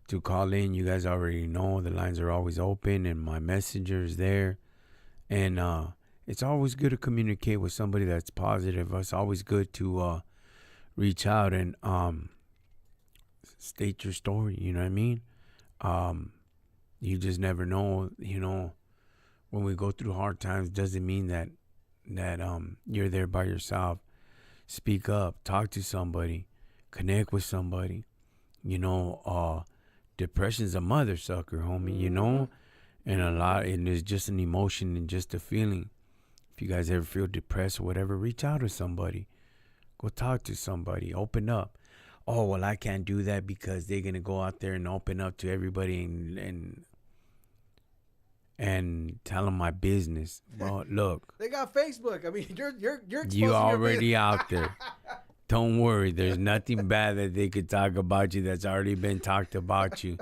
to call in. You guys already know the lines are always open, and my messenger is there. And it's always good to communicate with somebody that's positive. It's always good to reach out and state your story. You know what I mean? You just never know. When we go through hard times, doesn't mean that you're there by yourself. Speak up, talk to somebody, connect with somebody. Depression's a mother sucker, homie. And it's just an emotion and just a feeling. If you guys ever feel depressed or whatever, reach out to somebody. Go talk to somebody. Open up. Oh, well, I can't do that because they're gonna go out there and open up to everybody and tell them my business. Well, look, They got Facebook. I mean, you're exposing you your already business. out there. Don't worry. There's nothing bad that they could talk about you that's already been talked about you.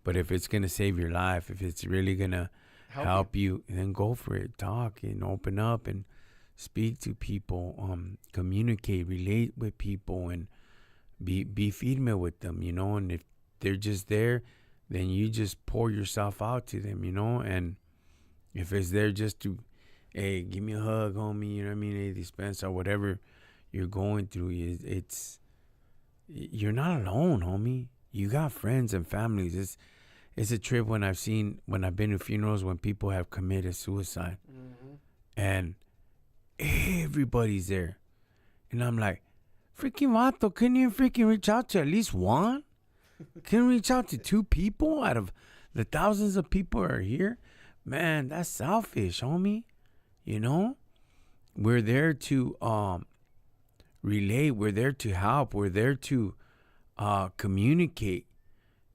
But if it's gonna save your life, if it's really gonna help you, then go for it. Talk and open up and speak to people. Communicate, relate with people, and be firme with them. And if they're just there, then you just pour yourself out to them. And if it's there just to, hey, give me a hug, homie. You know what I mean? Hey, dispense or whatever you're going through. You're not alone, homie. You got friends and families. It's a trip when I've been to funerals when people have committed suicide, and everybody's there, and I'm like, freaking vato, can you freaking reach out to at least one? Can you reach out to two people out of the thousands of people who are here? Man, that's selfish, homie. We're there to relate. We're there to help. We're there to communicate.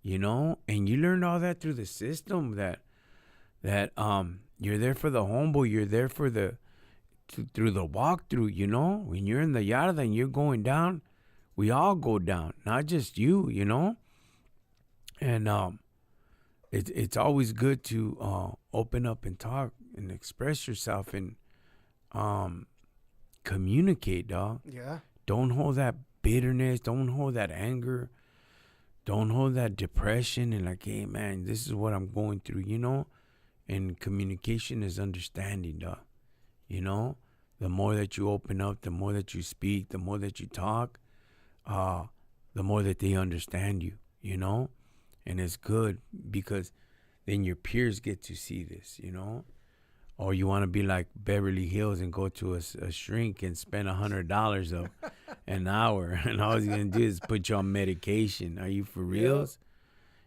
And you learn all that through the system. That you're there for the homeboy. You're there for through the walkthrough. When you're in the yard and you're going down, we all go down, not just you. And it's always good to open up and talk and express yourself and communicate, dog. Yeah. Don't hold that bitterness. Don't hold that anger. Don't hold that depression and like, hey, man, this is what I'm going through, And communication is understanding, dog. The more that you open up, the more that you speak, the more that you talk, the more that they understand you, And it's good because then your peers get to see this, Or you want to be like Beverly Hills and go to a shrink and spend $100 an hour, and all he's gonna do is put you on medication. Are you for reals?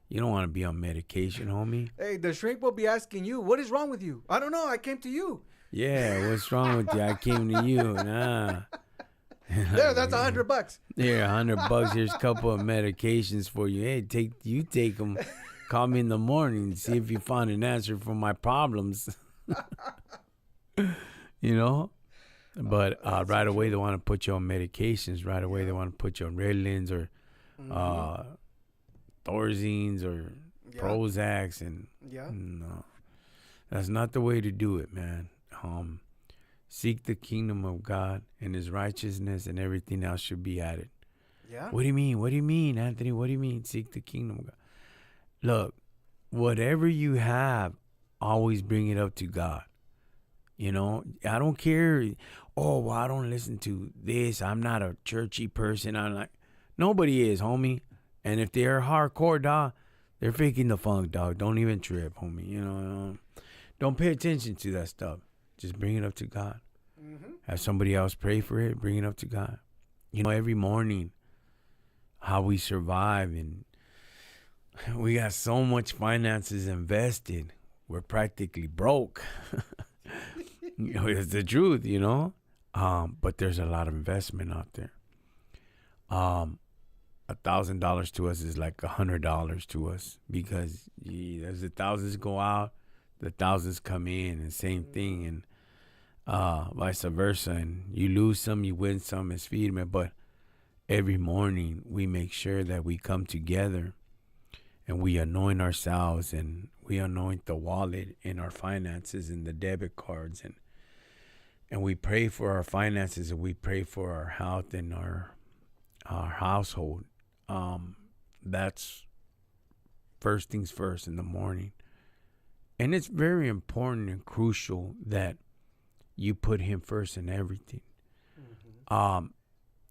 You don't want to be on medication, homie. Hey, the shrink will be asking you, what is wrong with you? I don't know. I came to you. Yeah, what's wrong with you? I came to you. Nah. There, that's $100. Here, $100. Here's a couple of medications for you. Hey, take them. Call me in the morning. See if you found an answer for my problems. But right away they want to put you on medications. Right away they want to put you on Ritalins or Thorazines or Prozacs, and no, that's not the way to do it, man. Seek the kingdom of God and His righteousness, and everything else should be added. Yeah. What do you mean? What do you mean, Anthony? What do you mean? Seek the kingdom of God. Look, whatever you have, always bring it up to God. I don't care. Oh, well, I don't listen to this. I'm not a churchy person. I'm like, nobody is, homie. And if they're hardcore, dog, they're faking the funk, dog. Don't even trip, homie. Don't pay attention to that stuff. Just bring it up to God. Have somebody else pray for it. Bring it up to God. Every morning, how we survive, and we got so much finances invested. We're practically broke. It's the truth, but there's a lot of investment out there. $1,000 to us is like $100 to us, because as the thousands go out, the thousands come in, and same thing, and vice versa. And you lose some, you win some. It's firme. But every morning we make sure that we come together and we anoint ourselves, and we anoint the wallet and our finances and the debit cards, and we pray for our finances, and we pray for our health and our household. That's first things first in the morning. And it's very important and crucial that you put him first in everything.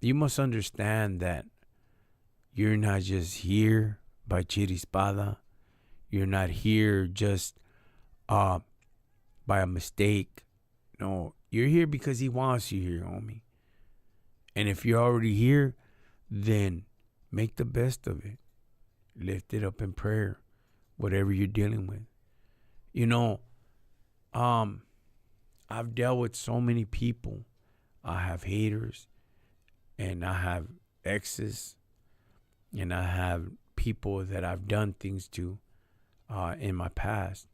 You must understand that you're not just here by chirispada. You're not here just by a mistake. No, you're here because he wants you here, homie. And if you're already here, then make the best of it. Lift it up in prayer, whatever you're dealing with. You know, I've dealt with so many people. I have haters, and I have exes, and I have people that I've done things to in my past.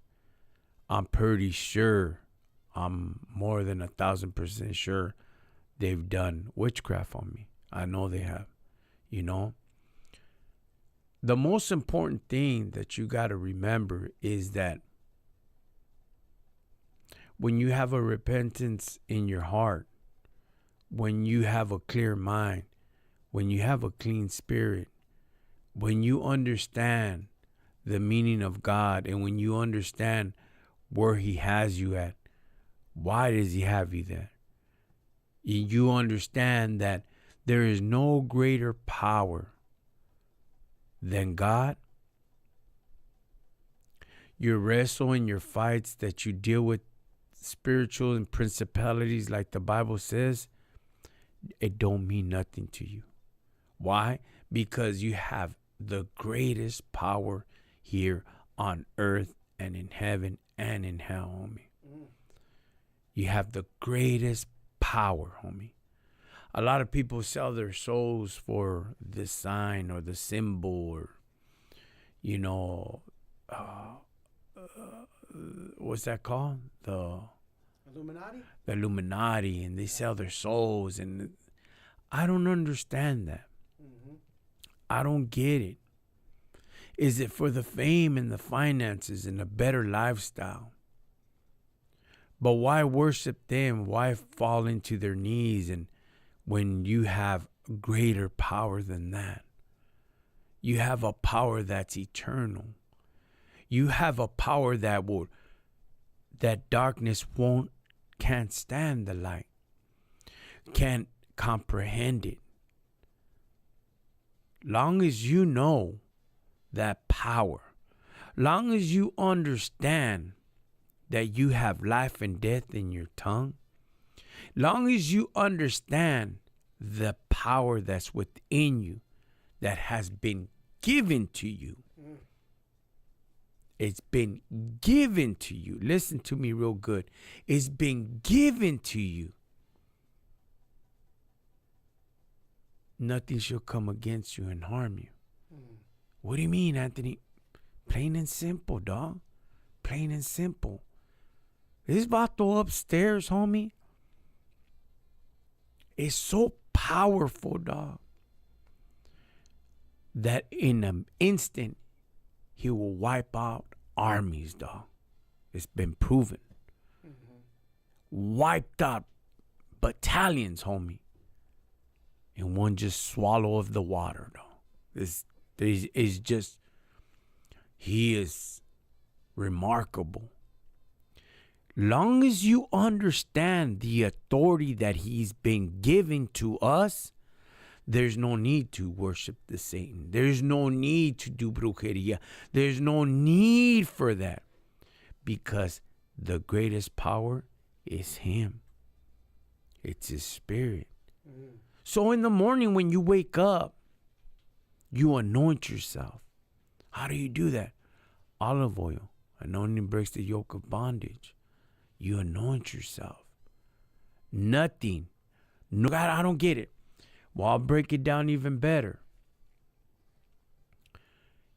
I'm pretty sure, I'm more than 1,000% sure they've done witchcraft on me. I know they have, you know. The most important thing that you got to remember is that when you have a repentance in your heart, when you have a clear mind, when you have a clean spirit, when you understand the meaning of God, and when you understand where he has you at, why does he have you there? You understand that there is no greater power than God. Your wrestle and your fights that you deal with spiritual and principalities, like the Bible says, it don't mean nothing to you. Why? Because you have the greatest power here on earth and in heaven and in hell, homie. You have the greatest power, homie. A lot of people sell their souls for the sign or the symbol, or, you know, what's that called? The Illuminati? The Illuminati, and they sell their souls, and I don't understand that. I don't get it. Is it for the fame and the finances and a better lifestyle? But why worship them? Why fall into their knees, and when you have greater power than that? You have a power that's eternal. You have a power that darkness can't stand the light, can't comprehend it. Long as you know that power, long as you understand that you have life and death in your tongue, long as you understand the power that's within you, that has been given to you. It's been given to you. Listen to me real good. It's been given to you. Nothing shall come against you and harm you. What do you mean, Anthony? Plain and simple, dog. Plain and simple. This vato upstairs, homie, is so powerful, dog, that in an instant, he will wipe out armies, dog. It's been proven. Wiped out battalions, homie, in one just swallow of the water, dog. He is remarkable. Long as you understand the authority that he's been given to us, there's no need to worship the Satan. There's no need to do brujeria. There's no need for that, because the greatest power is him. It's his spirit. So in the morning when you wake up, you anoint yourself. How do you do that? Olive oil. Anointing breaks the yoke of bondage. You anoint yourself. Nothing. No, God, I don't get it. Well, I'll break it down even better.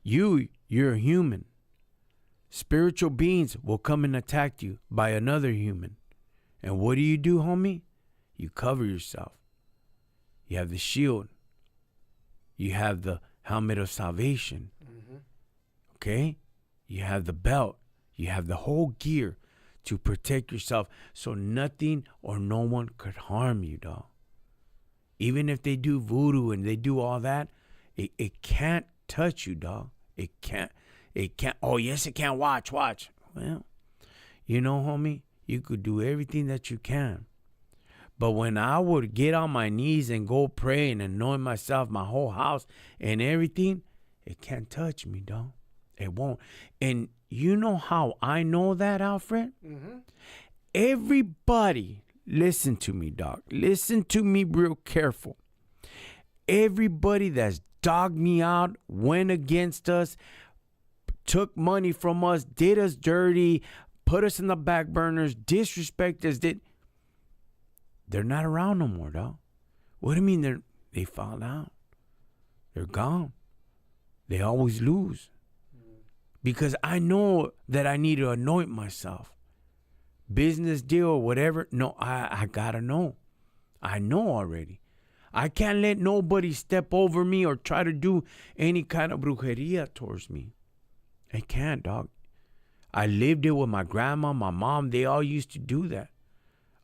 You're a human. Spiritual beings will come and attack you by another human. And what do, homie? You cover yourself. You have the shield. You have the helmet of salvation. Okay? You have the belt. You have the whole gear to protect yourself, so nothing or no one could harm you, dog. Even if they do voodoo and they do all that, it can't touch you, dog. It can't. Oh, yes, it can. Watch. Well, you know, homie, You could do everything that you can. But when I would get on my knees and go pray and anoint myself, my whole house and everything, it can't touch me, dog. It won't. And you know how I know that, Alfred? Mm-hmm. Everybody, listen to me, dog. Listen to me real careful. Everybody that's dogged me out, went against us, took money from us, did us dirty, put us in the back burners, disrespect us, they're not around no more, dog. What do you mean they fall out? They're gone. They always lose. Because I know that I need to anoint myself. Business deal or whatever. No, I gotta know. I know already. I can't let nobody step over me or try to do any kind of brujeria towards me. I can't, dog. I lived it with my grandma, my mom. They all used to do that.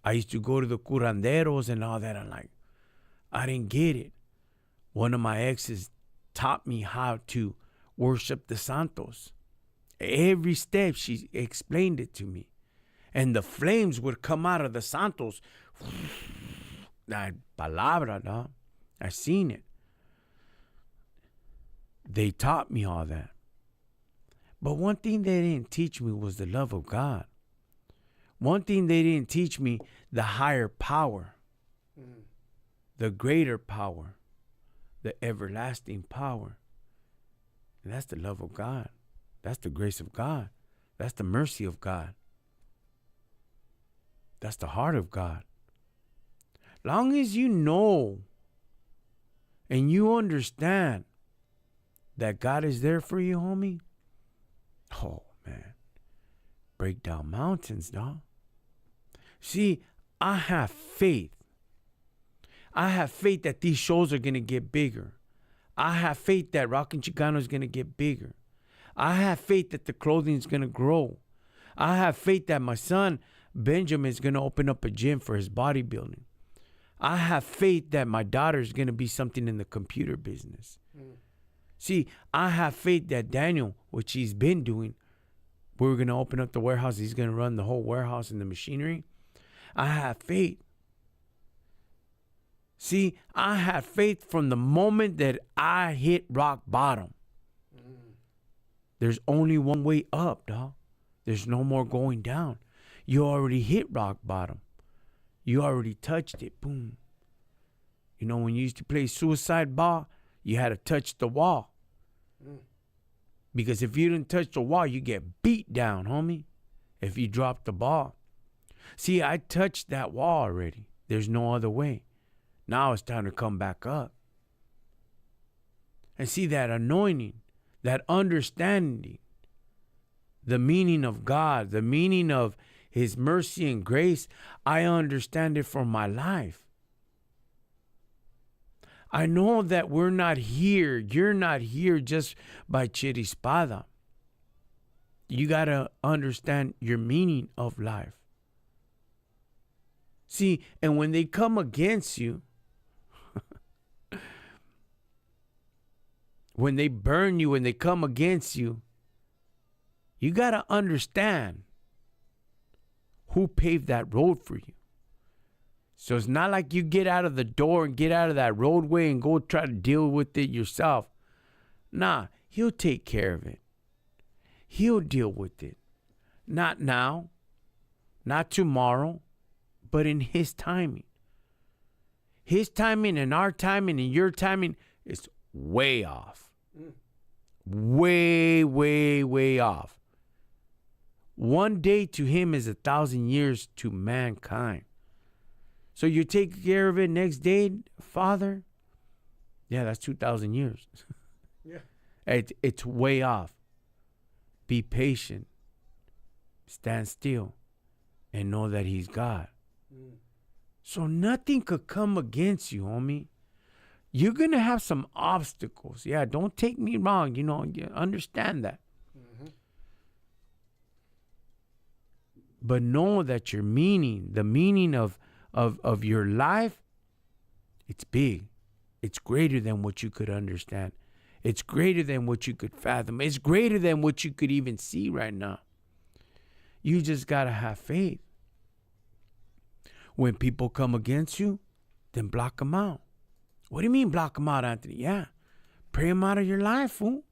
I used to go to the curanderos and all that. I'm like, I didn't get it. One of my exes taught me how to worship the Santos. Every step, she explained it to me. And the flames would come out of the Santos. That palabra, dog. I seen it. They taught me all that. But one thing they didn't teach me was the love of God. One thing they didn't teach me, the higher power, the greater power, the everlasting power. And that's the love of God. That's the grace of God. That's the mercy of God. That's the heart of God. Long as you know and you understand that God is there for you, homie. Oh, man. Break down mountains, dog. See, I have faith. I have faith that these shows are going to get bigger. I have faith that Rockin Chicano is going to get bigger. I have faith that the clothing is going to grow. I have faith that my son, Benjamin, is going to open up a gym for his bodybuilding. I have faith that my daughter is going to be something in the computer business. See, I have faith that Daniel, which he's been doing, we're going to open up the warehouse. He's going to run the whole warehouse and the machinery. I have faith. See, I have faith from the moment that I hit rock bottom. There's only one way up, dog. There's no more going down. You already hit rock bottom. You already touched it. Boom. You know, when you used to play suicide ball, you had to touch the wall. Because if you didn't touch the wall, you get beat down, homie, if you drop the ball. See, I touched that wall already. There's no other way. Now it's time to come back up. And see, that anointing, that understanding, the meaning of God, the meaning of His mercy and grace, I understand it from my life. I know that we're not here. You're not here just by chirispada. You got to understand your meaning of life. See, and when they come against you, when they burn you, when they come against you, you got to understand who paved that road for you. So it's not like you get out of the door and get out of that roadway and go try to deal with it yourself. Nah, He'll take care of it. He'll deal with it. Not now, not tomorrow, but in His timing. His timing and our timing and your timing is way off. Way, way, way off. One day to Him is 1,000 years to mankind. So you take care of it next day, Father? Yeah, that's 2,000 years. Yeah. It's way off. Be patient. Stand still. And know that He's God. So nothing could come against you, homie. You're going to have some obstacles. Yeah, don't take me wrong. You know, understand that. But know that your meaning, the meaning of your life, it's big. It's greater than what you could understand. It's greater than what you could fathom. It's greater than what you could even see right now. You just got to have faith. When people come against you, then block them out. What do you mean block them out, Anthony? Yeah. Pray them out of your life, fool.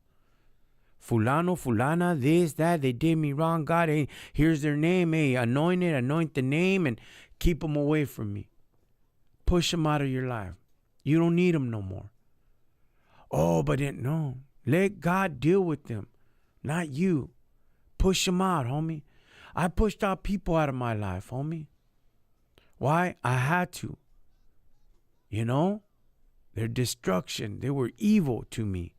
Fulano, fulana, this, that, they did me wrong. God, hey, here's their name. Hey, anoint the name and keep them away from me. Push them out of your life. You don't need them no more. Oh, but no. Let God deal with them, not you. Push them out, homie. I pushed out people out of my life, homie. Why? I had to. You know? Their destruction. They were evil to me.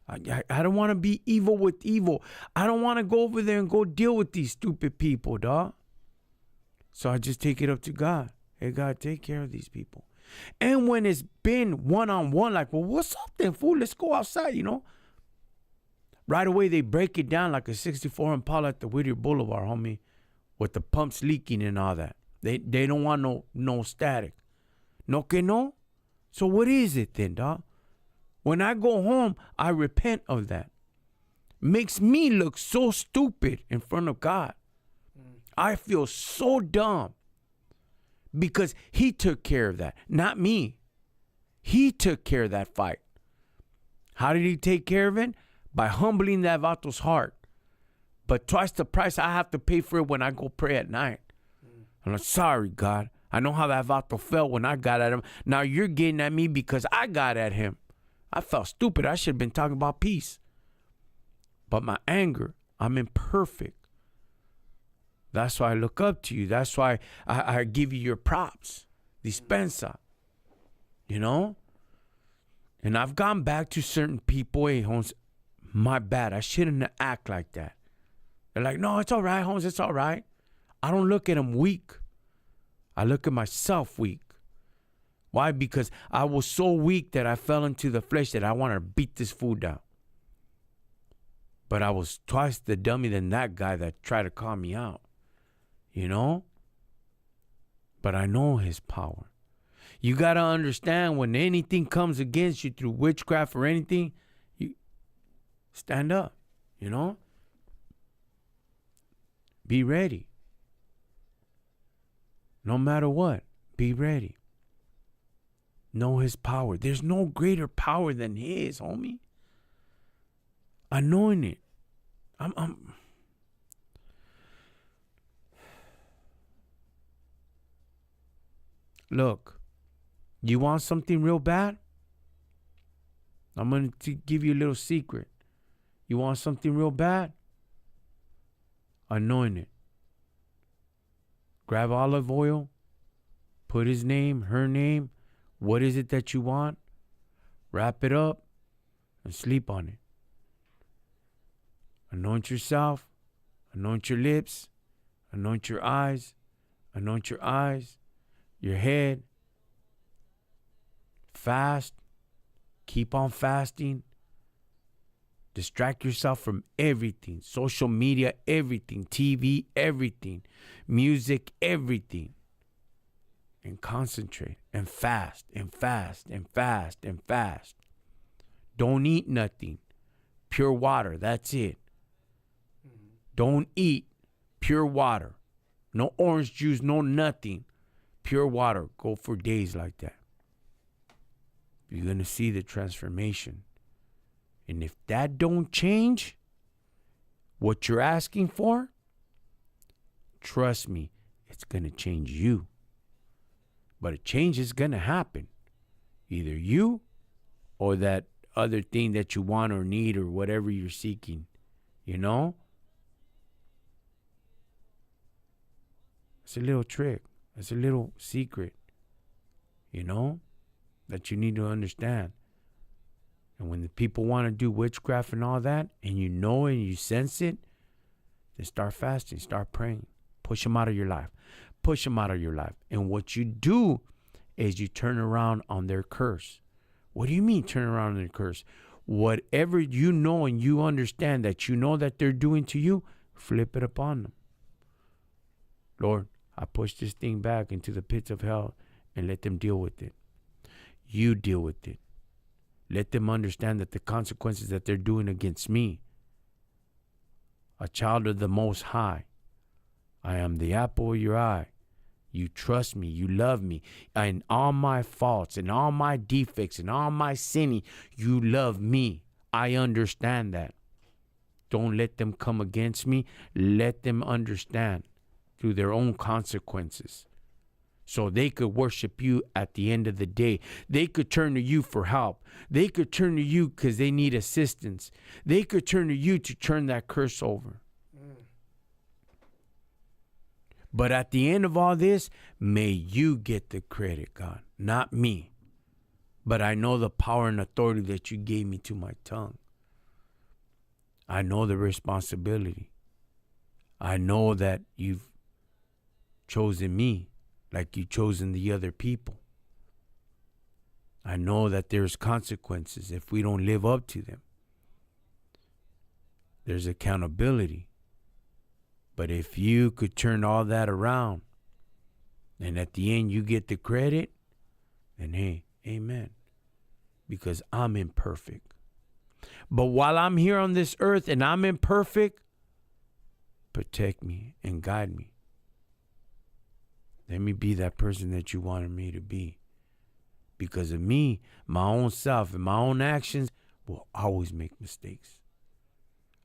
I don't want to be evil with evil. I don't want to go over there and go deal with these stupid people, dog. So I just take it up to God. Hey, God, take care of these people. And when it's been one-on-one, like, well, what's up then, fool? Let's go outside, you know? Right away, they break it down like a 64 Impala at the Whittier Boulevard, homie, with the pumps leaking and all that. They don't want no static. No que no? So what is it then, dog? When I go home, I repent of that. Makes me look so stupid in front of God. I feel so dumb because he took care of that, not me. He took care of that fight. How did he take care of it? By humbling that vato's heart. But twice the price I have to pay for it when I go pray at night. I'm like, sorry, God. I know how that vato felt when I got at him. Now you're getting at me because I got at him. I felt stupid. I should have been talking about peace. But my anger, I'm imperfect. That's why I look up to you. That's why I give you your props. Dispensa. You know? And I've gone back to certain people. Hey, Holmes, my bad. I shouldn't act like that. They're like, no, it's all right, Holmes. It's all right. I don't look at them weak. I look at myself weak. Why? Because I was so weak that I fell into the flesh that I wanted to beat this fool down. But I was twice the dummy than that guy that tried to call me out. You know? But I know his power. You got to understand when anything comes against you through witchcraft or anything, you stand up, you know? Be ready. No matter what, be ready. Know his power. There's no greater power than his, homie. Anointed. Look, you want something real bad? I'm going to give you a little secret. You want something real bad? Anoint it. Grab olive oil. Put his name, her name. What is it that you want? Wrap it up and sleep on it. Anoint yourself. Anoint your lips. Anoint your eyes. Anoint your eyes. Your head. Fast. Keep on fasting. Distract yourself from everything. Social media, everything. TV, everything. Music, everything. And concentrate and fast and fast and fast and fast. Don't eat nothing. Pure water, that's it. Don't eat. Pure water. No orange juice, no nothing. Pure water. Go for days like that. You're going to see the transformation. And if that don't change what you're asking for, trust me, it's going to change you. But a change is going to happen. Either you or that other thing that you want or need or whatever you're seeking. You know? It's a little trick. It's a little secret. You know? That you need to understand. And when the people want to do witchcraft and all that, and you know it and you sense it, then start fasting, start praying. Push them out of your life. Push them out of your life. And what you do is you turn around on their curse. What do you mean turn around on their curse? Whatever you know and you understand that you know that they're doing to you, flip it upon them. Lord, I push this thing back into the pits of hell and let them deal with it. You deal with it. Let them understand that the consequences that they're doing against me, a child of the Most High, I am the apple of your eye. You trust me. You love me. And all my faults and all my defects and all my sinning, you love me. I understand that. Don't let them come against me. Let them understand through their own consequences. So they could worship you at the end of the day. They could turn to you for help. They could turn to you because they need assistance. They could turn to you to turn that curse over. But at the end of all this, may you get the credit, God, not me. But I know the power and authority that you gave me to my tongue. I know the responsibility. I know that you've chosen me like you've chosen the other people. I know that there's consequences if we don't live up to them. There's accountability. But if you could turn all that around and at the end you get the credit, then hey, amen. Because I'm imperfect. But while I'm here on this earth and I'm imperfect, protect me and guide me. Let me be that person that you wanted me to be. Because of me, my own self and my own actions will always make mistakes.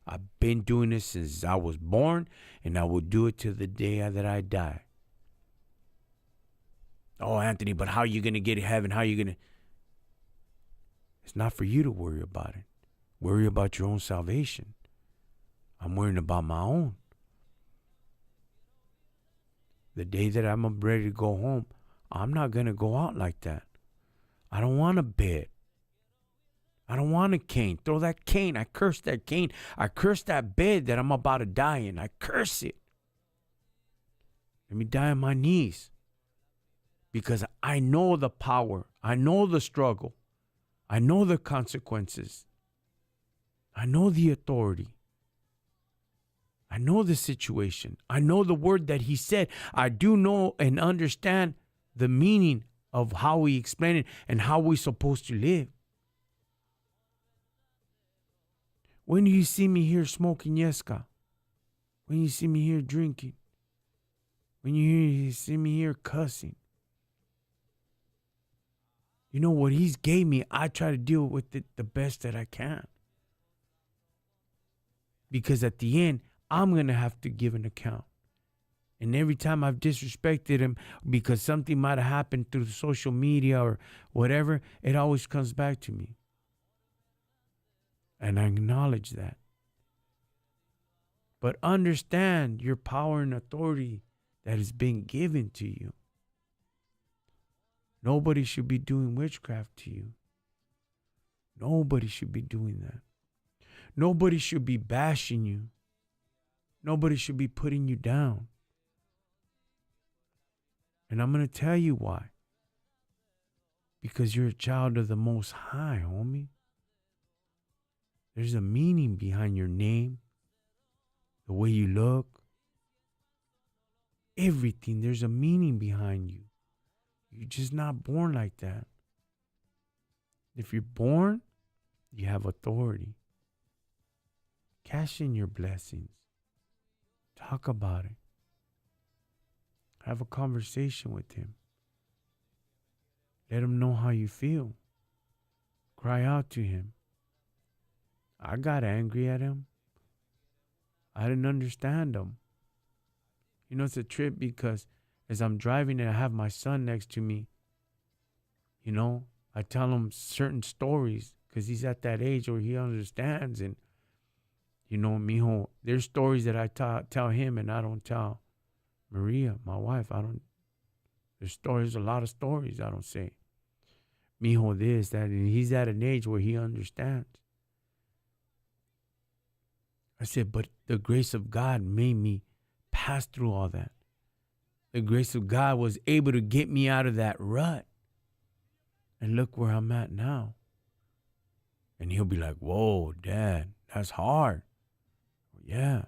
I've been doing this since I was born, and I will do it to the day that I die. Oh, Anthony, but how are you going to get to heaven? How are you going to? It's not for you to worry about it. Worry about your own salvation. I'm worrying about my own. The day that I'm ready to go home, I'm not going to go out like that. I don't want a bed. I don't want a cane. Throw that cane. I curse that cane. I curse that bed that I'm about to die in. I curse it. Let me die on my knees. Because I know the power. I know the struggle. I know the consequences. I know the authority. I know the situation. I know the word that he said. I do know and understand the meaning of how he explained it and how we're supposed to live. When do you see me here smoking Yeska? When you see me here drinking? When you see me here cussing? You know what he's gave me, I try to deal with it the best that I can. Because at the end, I'm going to have to give an account. And every time I've disrespected him because something might have happened through social media or whatever, it always comes back to me. And I acknowledge that. But understand your power and authority that has been given to you. Nobody should be doing witchcraft to you. Nobody should be doing that. Nobody should be bashing you. Nobody should be putting you down. And I'm going to tell you why. Because you're a child of the Most High, homie. There's a meaning behind your name, the way you look, everything. There's a meaning behind you. You're just not born like that. If you're born, you have authority. Cash in your blessings. Talk about it. Have a conversation with him. Let him know how you feel. Cry out to him. I got angry at him. I didn't understand him. You know, it's a trip because as I'm driving and I have my son next to me, you know, I tell him certain stories because he's at that age where he understands. And, you know, mijo, there's stories that I tell him and I don't tell Maria, my wife. There's a lot of stories I don't say. Mijo, this, that, and he's at an age where he understands. I said, but the grace of God made me pass through all that. The grace of God was able to get me out of that rut. And look where I'm at now. And he'll be like, whoa, Dad, that's hard. Yeah.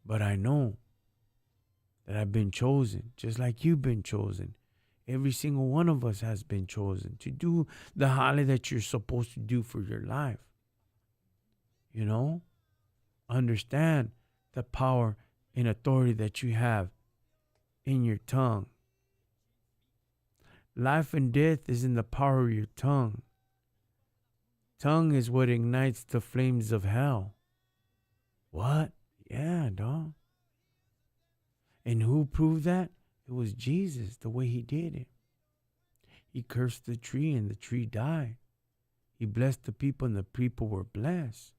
But I know that I've been chosen, just like you've been chosen. Every single one of us has been chosen to do the holly that you're supposed to do for your life. You know, understand the power and authority that you have in your tongue. Life and death is in the power of your tongue. Tongue is what ignites the flames of hell. What? Yeah, dog. And who proved that? It was Jesus, the way he did it. He cursed the tree and the tree died. He blessed the people and the people were blessed.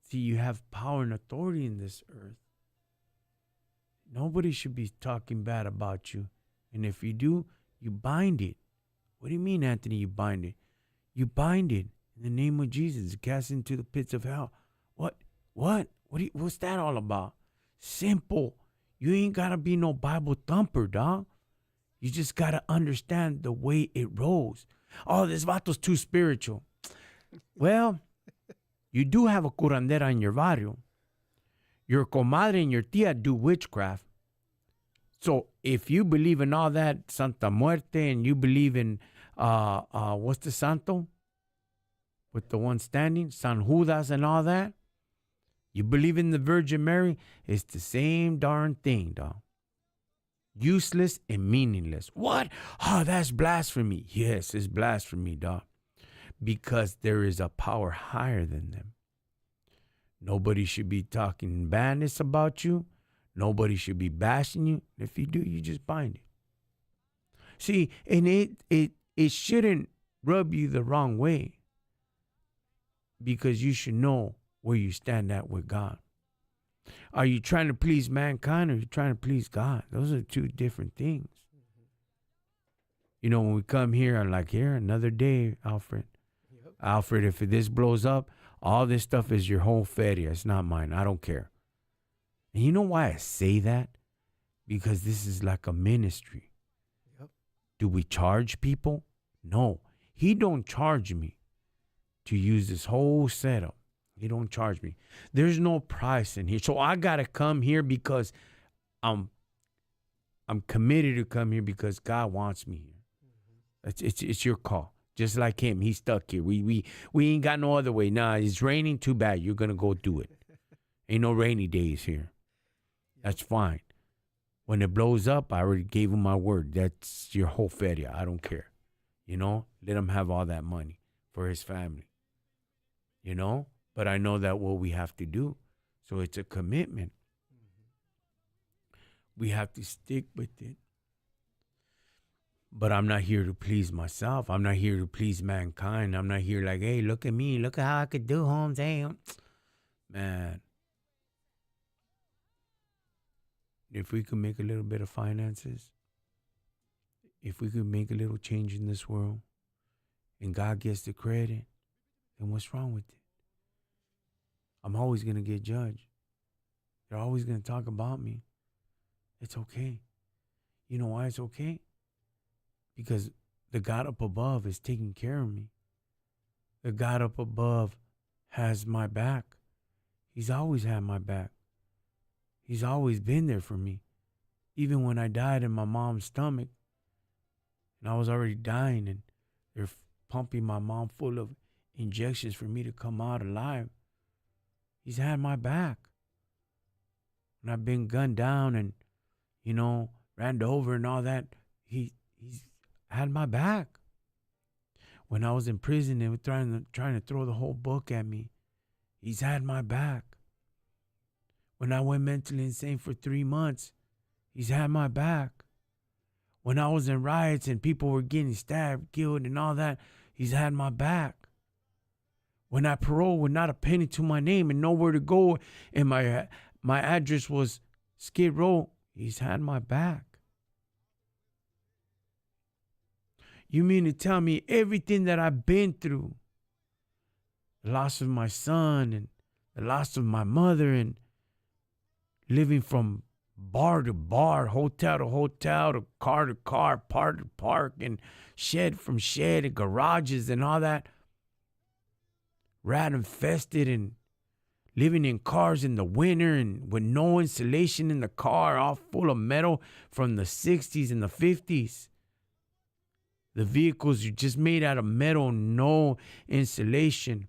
See, you have power and authority in this earth. Nobody should be talking bad about you. And if you do, you bind it. What do you mean, Anthony, you bind it? You bind it in the name of Jesus, cast into the pits of hell. What? What's that all about? Simple. You ain't got to be no Bible thumper, dog. You just got to understand the way it rolls. Oh, this vato's too spiritual. Well, you do have a curandera in your barrio. Your comadre and your tia do witchcraft. So if you believe in all that Santa Muerte and you believe in, what's the santo? With the one standing, San Judas and all that. You believe in the Virgin Mary, it's the same darn thing, dog. Useless and meaningless. What? Oh, that's blasphemy. Yes, it's blasphemy, dog. Because there is a power higher than them. Nobody should be talking badness about you. Nobody should be bashing you. If you do, you just bind it. See, and it shouldn't rub you the wrong way. Because you should know where you stand at with God. Are you trying to please mankind or are you trying to please God? Those are two different things. You know, when we come here, I'm like, here, another day, Alfred. Yep. Alfred, if this blows up, all this stuff is your whole feria. It's not mine. I don't care. And you know why I say that? Because this is like a ministry. Yep. Do we charge people? No. He don't charge me to use this whole setup. He don't charge me. There's no price in here. So I got to come here because I'm committed to come here because God wants me here. Mm-hmm. It's your call. Just like him. He's stuck here. We ain't got no other way. Nah, it's raining. Too bad. You're going to go do it. Ain't no rainy days here. That's fine. When it blows up, I already gave him my word. That's your whole feria. I don't care. You know, let him have all that money for his family. You know? But I know that what we have to do. So it's a commitment. Mm-hmm. We have to stick with it. But I'm not here to please myself. I'm not here to please mankind. I'm not here like, hey, look at me. Look at how I could do, Holmes. Hey, man. If we could make a little bit of finances, if we could make a little change in this world, and God gets the credit, then what's wrong with it? I'm always going to get judged. They're always going to talk about me. It's okay. You know why it's okay? Because the God up above is taking care of me. The God up above has my back. He's always had my back. He's always been there for me. Even when I died in my mom's stomach, and I was already dying, and they're pumping my mom full of injections for me to come out alive. He's had my back. When I've been gunned down and, you know, ran over and all that, he's had my back. When I was in prison, they were trying to throw the whole book at me. He's had my back. When I went mentally insane for 3 months, he's had my back. When I was in riots and people were getting stabbed, killed, and all that, he's had my back. When I paroled with not a penny to my name and nowhere to go, and my address was Skid Row, he's had my back. You mean to tell me everything that I've been through, the loss of my son and the loss of my mother and living from bar to bar, hotel to hotel, to car, park to park, and shed from shed and garages and all that, rat infested and living in cars in the winter and with no insulation in the car, all full of metal from the 60s and the 50s. The vehicles are just made out of metal, no insulation.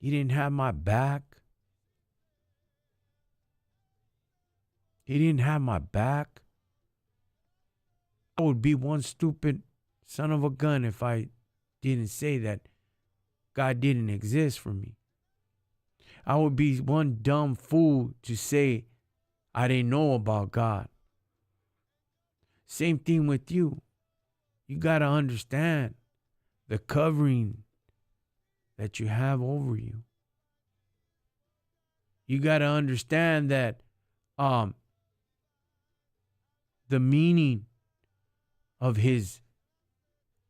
He didn't have my back. He didn't have my back. I would be one stupid son of a gun if I didn't say that God didn't exist for me. I would be one dumb fool to say I didn't know about God. Same thing with you. You got to understand the covering that you have over you. You got to understand that the meaning of his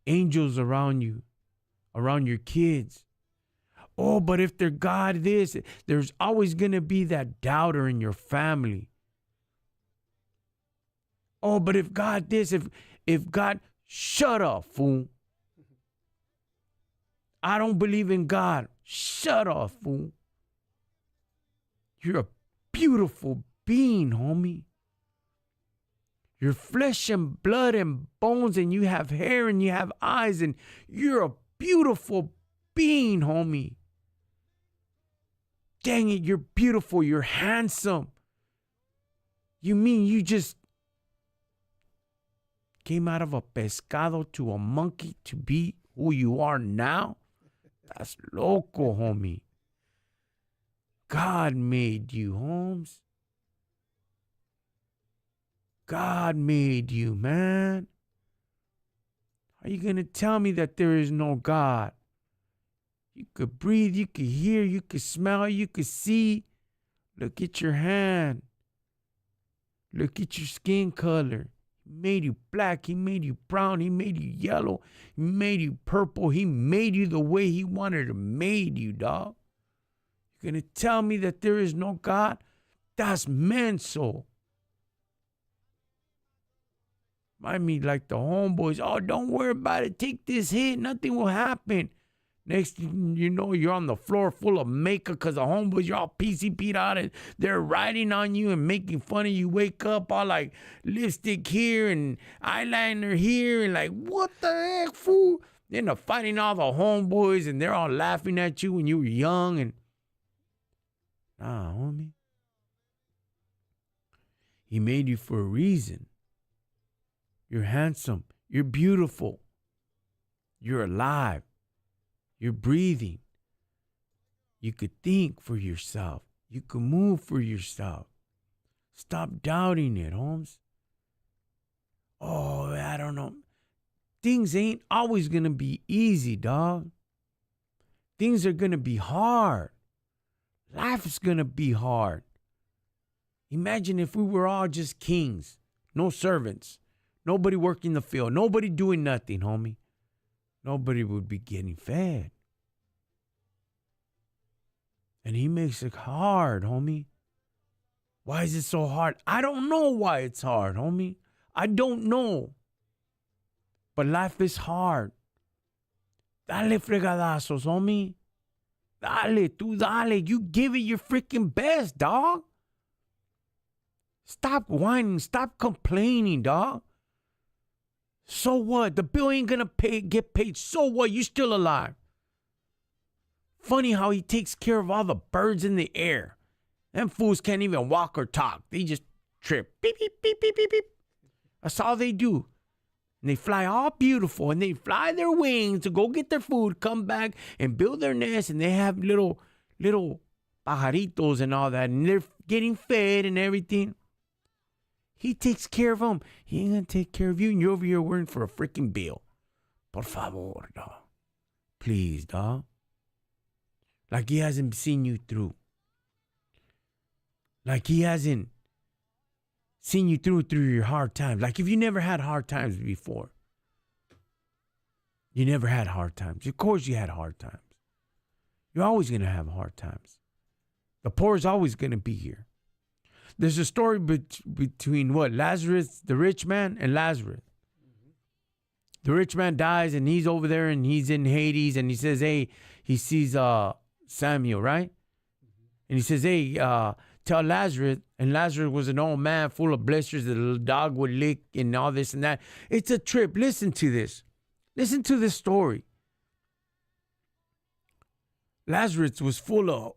angels around you, around your kids. Oh, but if they're God this, there's always going to be that doubter in your family. Oh, but if God this, if God, shut up, fool. I don't believe in God. Shut up, fool. You're a beautiful being, homie. You're flesh and blood and bones, and you have hair and you have eyes, and you're a beautiful being, homie. Dang it, you're beautiful. You're handsome. You mean you just came out of a pescado to a monkey to be who you are now? That's loco, homie. God made you, Holmes. God made you, man. Are you going to tell me that there is no God? You could breathe, you could hear, you could smell, you could see. Look at your hand. Look at your skin color. He made you black. He made you brown. He made you yellow. He made you purple. He made you the way he wanted to make you, dog. You're going to tell me that there is no God? That's mental. I mean, like the homeboys, oh, don't worry about it. Take this hit. Nothing will happen. Next thing you know, you're on the floor full of makeup because the homeboys, you're all PCP'd out and they're riding on you and making fun of you. Wake up all like lipstick here and eyeliner here and like, what the heck, fool? Then they're fighting all the homeboys and they're all laughing at you when you were young. And nah, homie. He made you for a reason. You're handsome. You're beautiful. You're alive. You're breathing. You could think for yourself. You could move for yourself. Stop doubting it, Holmes. Oh, I don't know. Things ain't always going to be easy, dog. Things are going to be hard. Life is going to be hard. Imagine if we were all just kings, no servants. Nobody working the field. Nobody doing nothing, homie. Nobody would be getting fed. And he makes it hard, homie. Why is it so hard? I don't know why it's hard, homie. I don't know. But life is hard. Dale fregadazos, homie. Dale, tú dale. You give it your freaking best, dog. Stop whining. Stop complaining, dog. So what? The bill ain't gonna get paid. So what? You still alive. Funny how he takes care of all the birds in the air. Them fools can't even walk or talk. They just trip. Beep, beep, beep, beep, beep, beep. That's all they do. And they fly all beautiful. And they fly their wings to go get their food, come back and build their nest. And they have little pajaritos and all that. And they're getting fed and everything. He takes care of them. He ain't going to take care of you. And you're over here working for a freaking bill. Por favor, dog. Please, dog. Like he hasn't seen you through. Like he hasn't seen you through your hard times. Like if you never had hard times before. You never had hard times. Of course you had hard times. You're always going to have hard times. The poor is always going to be here. There's a story between what? Lazarus, the rich man, and Lazarus. Mm-hmm. The rich man dies and he's over there and he's in Hades and he says, hey, he sees Samuel, right? Mm-hmm. And he says, hey, tell Lazarus. And Lazarus was an old man full of blisters that the dog would lick and all this and that. It's a trip. Listen to this. Listen to this story. Lazarus was full of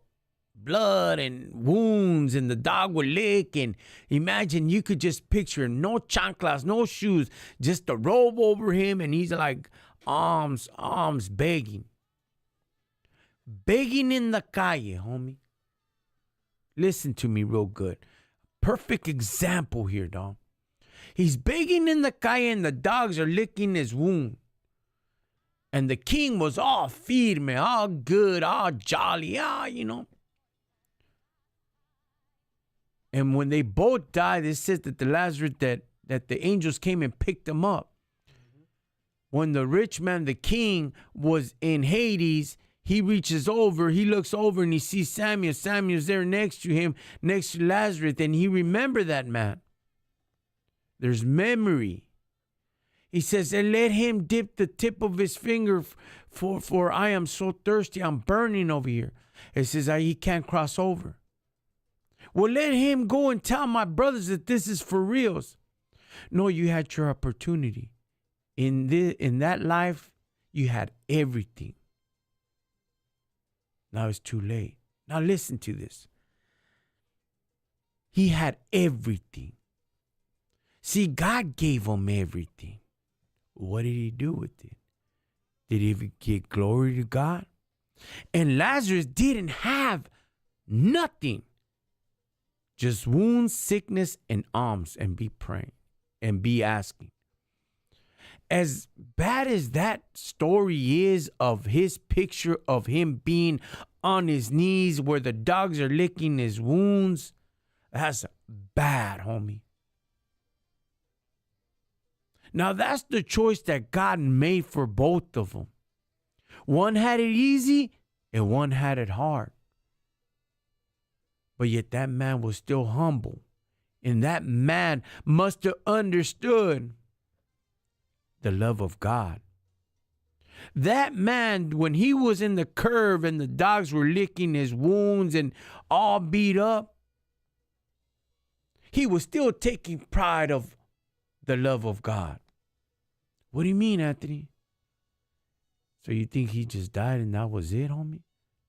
blood and wounds, and the dog would lick. And imagine, you could just picture no chanclas, no shoes, just a robe over him, and he's like arms, begging in the calle, homie. Listen to me real good. Perfect example here, dog. He's begging in the calle, and the dogs are licking his wound. And the king was all firme, all good, all jolly, And when they both died, it says that the Lazarus, that the angels came and picked him up. When the rich man, the king, was in Hades, he reaches over, he looks over, and he sees Samuel. Samuel's there next to him, next to Lazarus, and he remembered that man. There's memory. He says, and let him dip the tip of his finger, for I am so thirsty, I'm burning over here. It says, he can't cross over. Well, let him go and tell my brothers that this is for reals. No, you had your opportunity. In that life, you had everything. Now it's too late. Now listen to this. He had everything. See, God gave him everything. What did he do with it? Did he get glory to God? And Lazarus didn't have nothing. Just wounds, sickness, and alms, and be praying and be asking. As bad as that story is of his picture of him being on his knees where the dogs are licking his wounds, that's bad, homie. Now that's the choice that God made for both of them. One had it easy and one had it hard. But yet that man was still humble. And that man must have understood the love of God. That man, when he was in the curve and the dogs were licking his wounds and all beat up, he was still taking pride of the love of God. What do you mean, Anthony? So you think he just died and that was it, homie?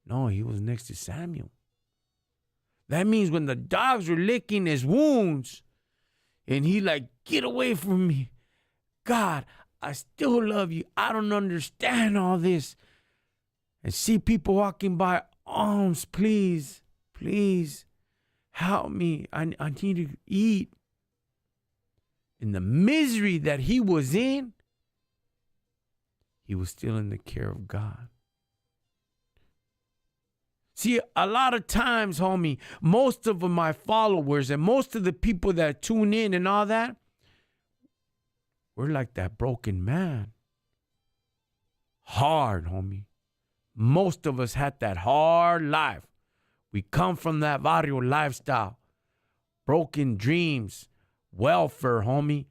No, he was next to Samuel. That means when the dogs were licking his wounds and he like, get away from me. God, I still love you. I don't understand all this. And see people walking by, alms, please, please help me. I need to eat. In the misery that he was in, he was still in the care of God. See, a lot of times, homie, most of my followers and most of the people that tune in and all that, we're like that broken man. Hard, homie. Most of us had that hard life. We come from that barrio lifestyle. Broken dreams, welfare, homie.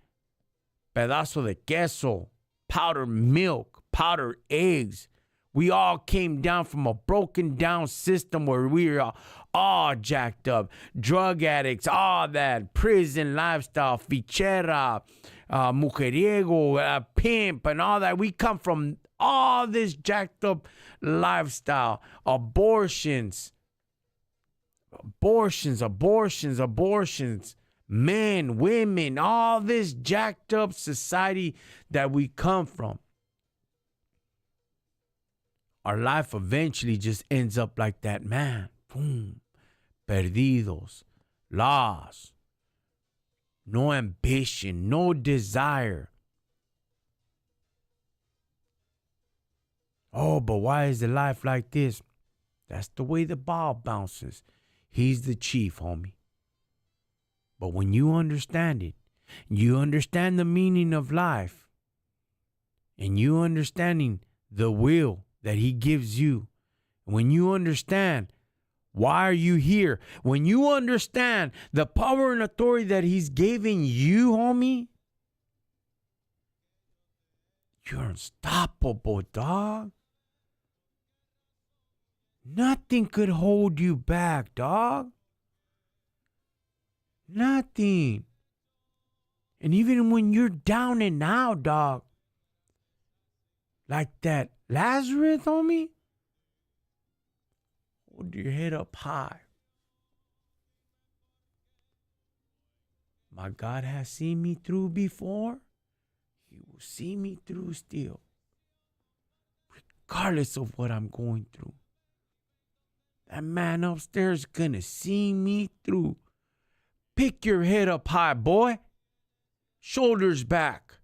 Pedazo de queso, powdered milk, powdered eggs. We all came down from a broken down system where we were all jacked up. Drug addicts, all that. Prison lifestyle, fichera, mujeriego, pimp, and all that. We come from all this jacked up lifestyle. Abortions. Men, women, all this jacked up society that we come from. Our life eventually just ends up like that man. Boom. Perdidos. Lost. No ambition. No desire. Oh, but why is the life like this? That's the way the ball bounces. He's the chief, homie. But when you understand it, you understand the meaning of life, and you understanding the will that he gives you, when you understand why are you here, when you understand the power and authority that he's giving you, homie, you're unstoppable, dog. Nothing could hold you back, dog. Nothing. And even when you're down and out, dog, like that Lazarus, homie, Hold your head up high. My God has seen me through before. He will see me through still. Regardless of what I'm going through. That man upstairs is gonna see me through. Pick your head up high, boy. Shoulders back.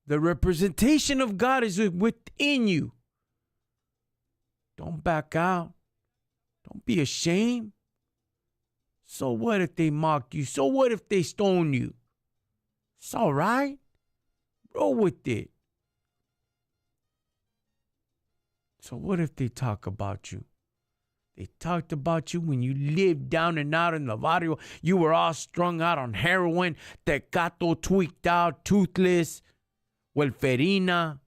The representation of God is within you. Don't back out. Don't be ashamed. So what if they mock you? So what if they stone you? It's all right. Roll with it. So what if they talk about you? They talked about you when you lived down and out in the barrio. You were all strung out on heroin, tecato, tweaked out, toothless, welferina,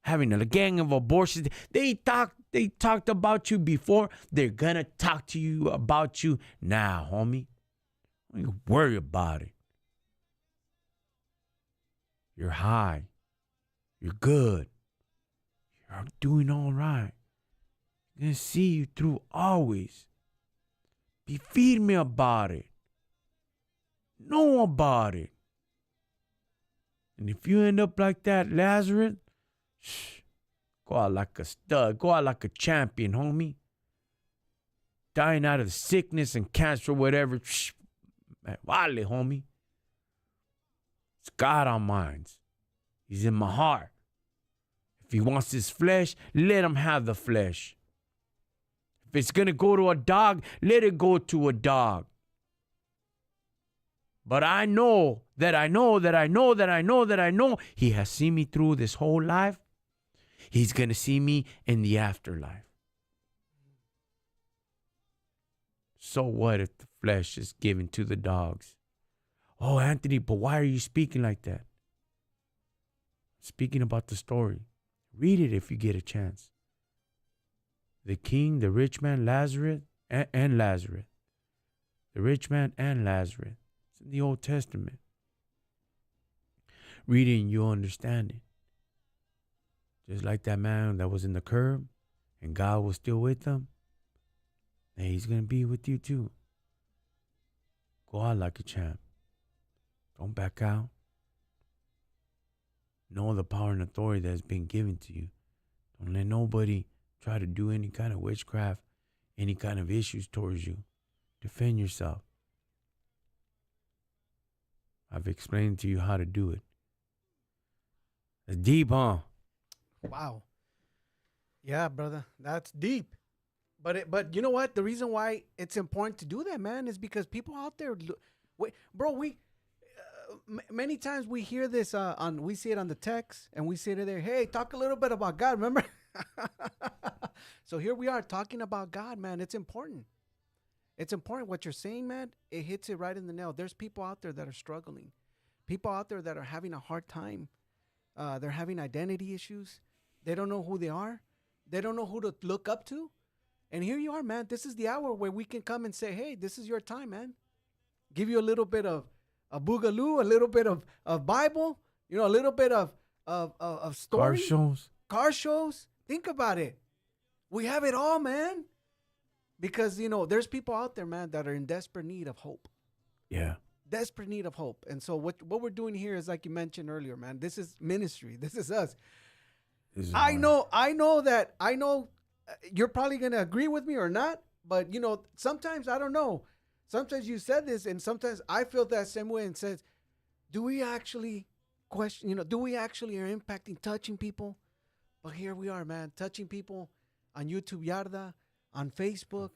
having a gang of abortions. They talked about you before. They're going to talk to you about you now, homie. Don't you worry about it. You're high. You're good. You're doing all right. I'm going to see you through always. Be firme about it. Know about it. And if you end up like that, Lazarus, go out like a stud. Go out like a champion, homie. Dying out of sickness and cancer, whatever. Vale, homie. It's God on minds. He's in my heart. If he wants his flesh, let him have the flesh. If it's going to go to a dog, let it go to a dog. But I know that I know that I know that I know that I know he has seen me through this whole life. He's going to see me in the afterlife. So what if the flesh is given to the dogs? Oh, Anthony, but why are you speaking like that? Speaking about the story. Read it if you get a chance. The king, the rich man, Lazarus, and Lazarus. The rich man and Lazarus. It's in the Old Testament. Read it and you'll understand it. Just like that man that was in the curb and God was still with him. And he's going to be with you too. Go out like a champ. Don't back out. Know the power and authority that has been given to you. Don't let nobody try to do any kind of witchcraft, any kind of issues towards you. Defend yourself. I've explained to you how to do it. It's deep, huh? Wow. Yeah, brother, that's deep. But you know what? The reason why it's important to do that, man, is because people out there, many times we hear this we see it on the text, and we say to there, hey, talk a little bit about God, remember? So here we are talking about God, man. It's important. It's important what you're saying, man. It hits it right in the nail. There's people out there that are struggling. People out there that are having a hard time. They're having identity issues. They don't know who they are. They don't know who to look up to. And here you are, man. This is the hour where we can come and say, hey, this is your time, man. Give you a little bit of a boogaloo, a little bit of Bible, a little bit of story. Car shows. Think about it. We have it all, man. Because, there's people out there, man, that are in desperate need of hope. Yeah. Desperate need of hope. And so what we're doing here is, like you mentioned earlier, man, this is ministry. This is us. I know you're probably going to agree with me or not, but, sometimes I don't know. Sometimes you said this, and sometimes I feel that same way and says, do we actually question, do we actually are impacting, touching people? But here we are, man, touching people on YouTube Yarda, on Facebook.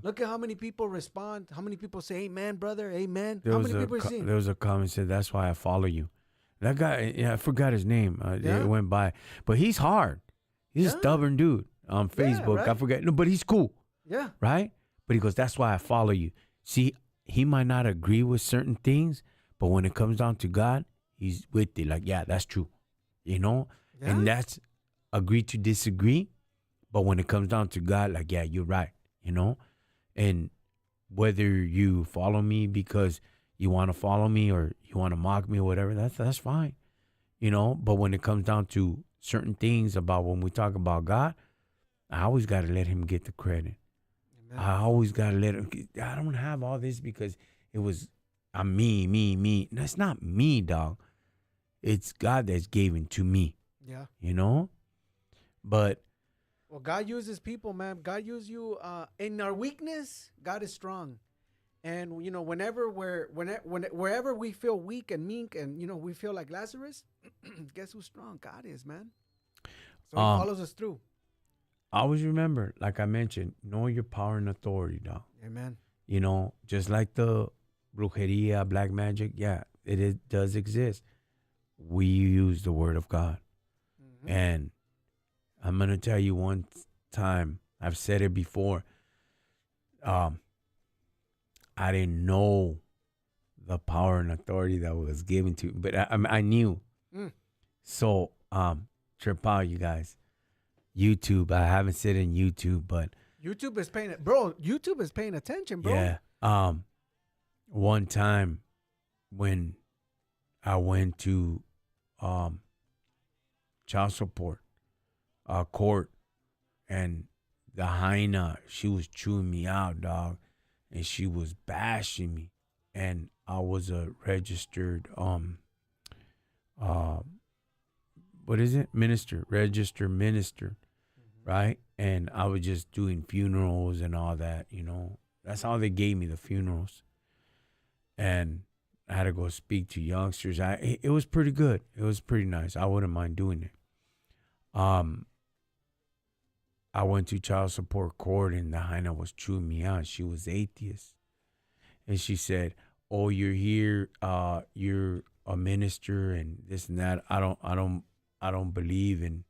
Look at how many people respond. How many people say, amen, brother, amen. How many people are seeing? There was a comment that said, that's why I follow you. That guy, I forgot his name. It went by. But he's hard. He's a stubborn dude on Facebook. Right? I forget. No, but he's cool. Yeah. Right? But he goes, that's why I follow you. See, he might not agree with certain things, but when it comes down to God, he's with it. Like, yeah, that's true. Yeah. And that's agree to disagree. But when it comes down to God, like, yeah, you're right. And whether you follow me because you want to follow me or you want to mock me or whatever, that's fine. But when it comes down to certain things about when we talk about God, I always got to let him get the credit. I always gotta let him. I don't have all this because it was I'm me. That's not me, dog. It's God that's given to me. Yeah. You know? But Well, God uses people, man. God uses you in our weakness. God is strong, and you know, wherever we feel weak and meek, and you know, we feel like Lazarus. Guess who's strong? God is, man. So He follows us through. always remember, like I mentioned, know your power and authority, dog. Amen. You know, just like the brujeria, black magic, yeah, it does exist. We use the word of God. Mm-hmm. And I'm going to tell you one time, I've said it before, I didn't know the power and authority that was given to me, but I knew. So, trip out, you guys. YouTube, I haven't said in YouTube, but YouTube is paying it, bro. YouTube is paying attention, bro. yeah. One time when I went to child support court, and the hyena, she was chewing me out, dog, and she was bashing me, and I was a registered what is it, registered minister, right? And I was just doing funerals and all that, you know. That's how they gave me the funerals. And I had to go speak to youngsters. It was pretty good. It was pretty nice. I wouldn't mind doing it. I went to child support court, and the hyena was chewing me out. She was atheist. And she said, "Oh, you're here, you're a minister and this and that. I don't believe in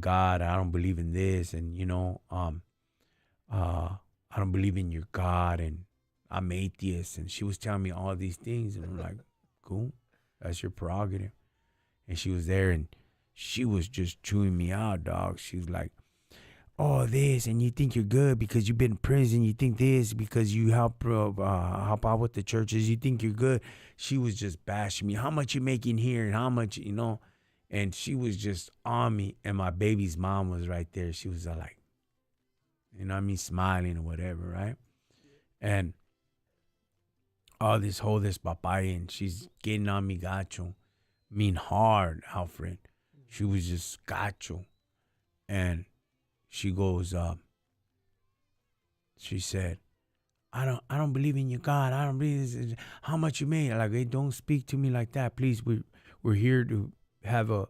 God. I don't believe in this, and you know, I don't believe in your God, and I'm atheist." And she was telling me all these things, and I'm like, cool, that's your prerogative. And she was there, and she was just chewing me out, dog. She was like, "Oh, this, and you think you're good because you've been in prison. You think this because you help out with the churches. You think you're good." She was just bashing me. How much you making here, and how much, you know? And she was just on me. And my baby's mom was right there. She was like, you know what I mean, smiling or whatever, right? And all this papaya, and she's getting on me, gacho. Mean hard, Alfred. She was just gacho. And she goes, she said, I don't believe in your God. I don't believe this. How much you made? Like, hey, don't speak to me like that, please. We're here to have a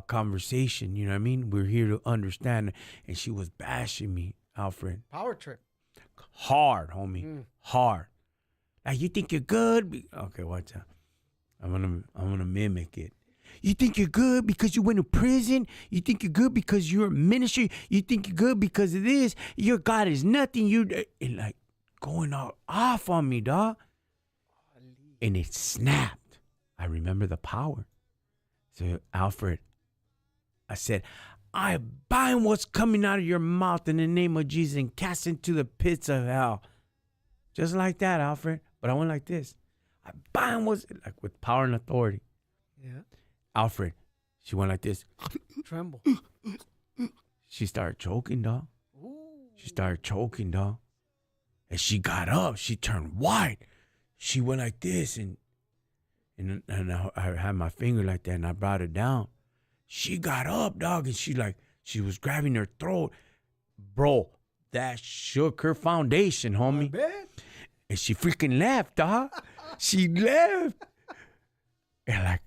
conversation. You know what I mean? We're here to understand. And she was bashing me, Alfred. Power trip. Hard, homie. Hard. Like, you think you're good? Okay, watch out. I'm gonna mimic it. You think you're good because you went to prison? You think you're good because you're a ministry? You think you're good because of this? Your God is nothing. And like going all off on me, dog. And it snapped. I remember the power. So, Alfred, I said, I bind what's coming out of your mouth in the name of Jesus and cast into the pits of hell. Just like that, Alfred. But I went like this. I bind what's, like, with power and authority. Yeah. Alfred, she went like this. Tremble. She started choking, dog. Ooh. She started choking, dog. And she got up. She turned white. She went like this, and I had my finger like that, and I brought her down. She got up, dog, and she was grabbing her throat. Bro, that shook her foundation, homie. I bet. And she freaking left, dog. She left. And like,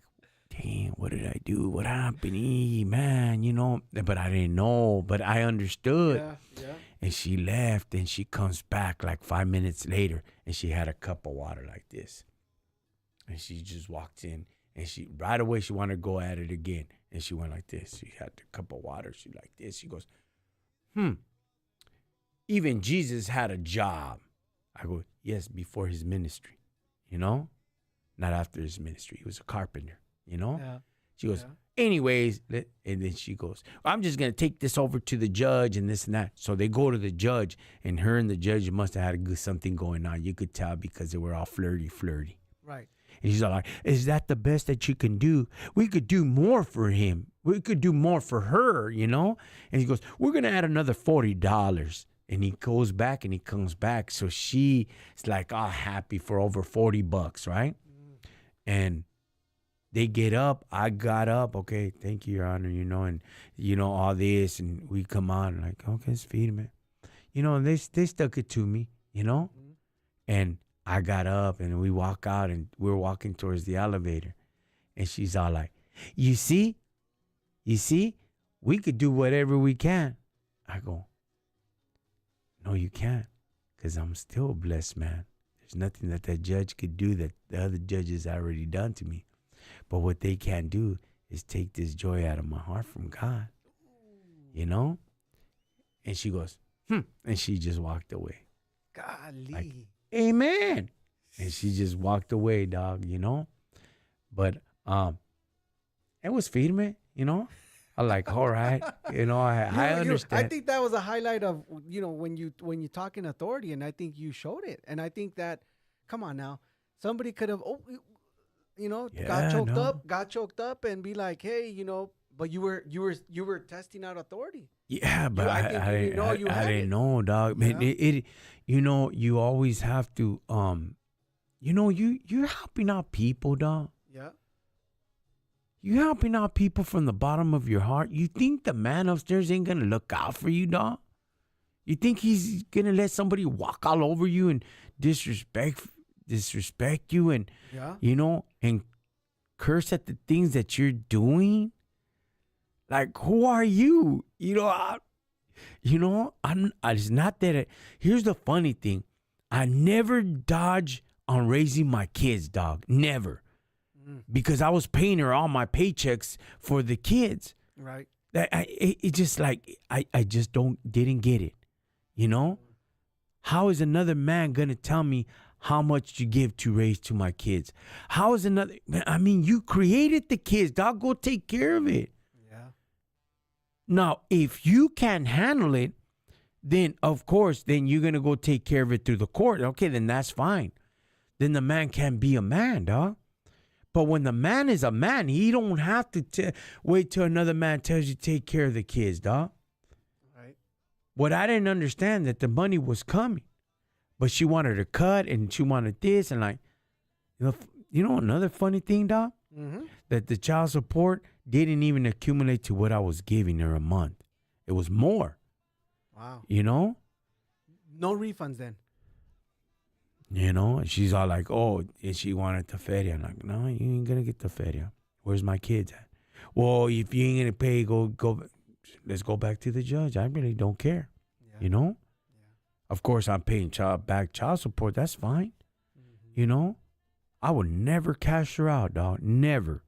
damn, what did I do? What happened? Man, you know. But I didn't know, but I understood. Yeah. And she left, and she comes back like 5 minutes later, and she had a cup of water like this. And she just walked in, and right away she wanted to go at it again. And she went like this. She had the cup of water. She like this. She goes, even Jesus had a job. I go, yes, before his ministry, you know? Not after his ministry. He was a carpenter, you know? Yeah. She goes, anyways, and then she goes, I'm just going to take this over to the judge and this and that. So they go to the judge, and her and the judge must have had something going on. You could tell because they were all flirty. Right. And she's all like, is that the best that you can do? We could do more for him. We could do more for her, you know? And he goes, we're going to add another $40. And he goes back and he comes back. So she is like all happy for over $40, right? And they get up. I got up. Okay, thank you, Your Honor. And all this, and we come on like, okay, let's feed him. And they stuck it to me. And I got up and we walk out and we're walking towards the elevator, and she's all like, you see, we could do whatever we can. I go, no, you can't, because I'm still a blessed man. There's nothing that judge could do that the other judges already done to me. But what they can't do is take this joy out of my heart from God. And she goes, and she just walked away. Golly. Like, amen. And she just walked away, dog, But it was feeding me. I'm like, all right, I understand. I think that was a highlight of when you talk in authority, and I think you showed it. And I think that, come on now, somebody could have got choked up and be like, hey, but you were testing out authauthority. Yeah, but I didn't know, dog. Yeah. Man, you always have to you're helping out people, dog. Yeah. You're helping out people from the bottom of your heart. You think the man upstairs ain't gonna look out for you, dog? You think he's gonna let somebody walk all over you and disrespect you and and curse at the things that you're doing? Like, who are you? It's not that. Here's the funny thing: I never dodge on raising my kids, dog. Never. Because I was paying her all my paychecks for the kids. Right. It just like I just didn't get it. How is another man gonna tell me how much to give to raise to my kids? How is another? I mean, you created the kids, dog. Go take care of it. Yeah. Now, if you can't handle it, then of course, then you're gonna go take care of it through the court. Okay, then that's fine. Then the man can be a man, dog. But when the man is a man, he don't have to wait till another man tells you to take care of the kids, dog. Right. What I didn't understand that the money was coming, but she wanted to cut and she wanted this and like, another funny thing, dog, that the child support didn't even accumulate to what I was giving her a month. It was more. Wow. No refunds then. And she's all like, oh, and she wanted the feria. I'm like, no, you ain't going to get the feria. Where's my kids at? Well, if you ain't going to pay, go, let's go back to the judge. I really don't care. Yeah. Yeah. Of course, I'm paying child support. That's fine. I would never cash her out, dog. Never.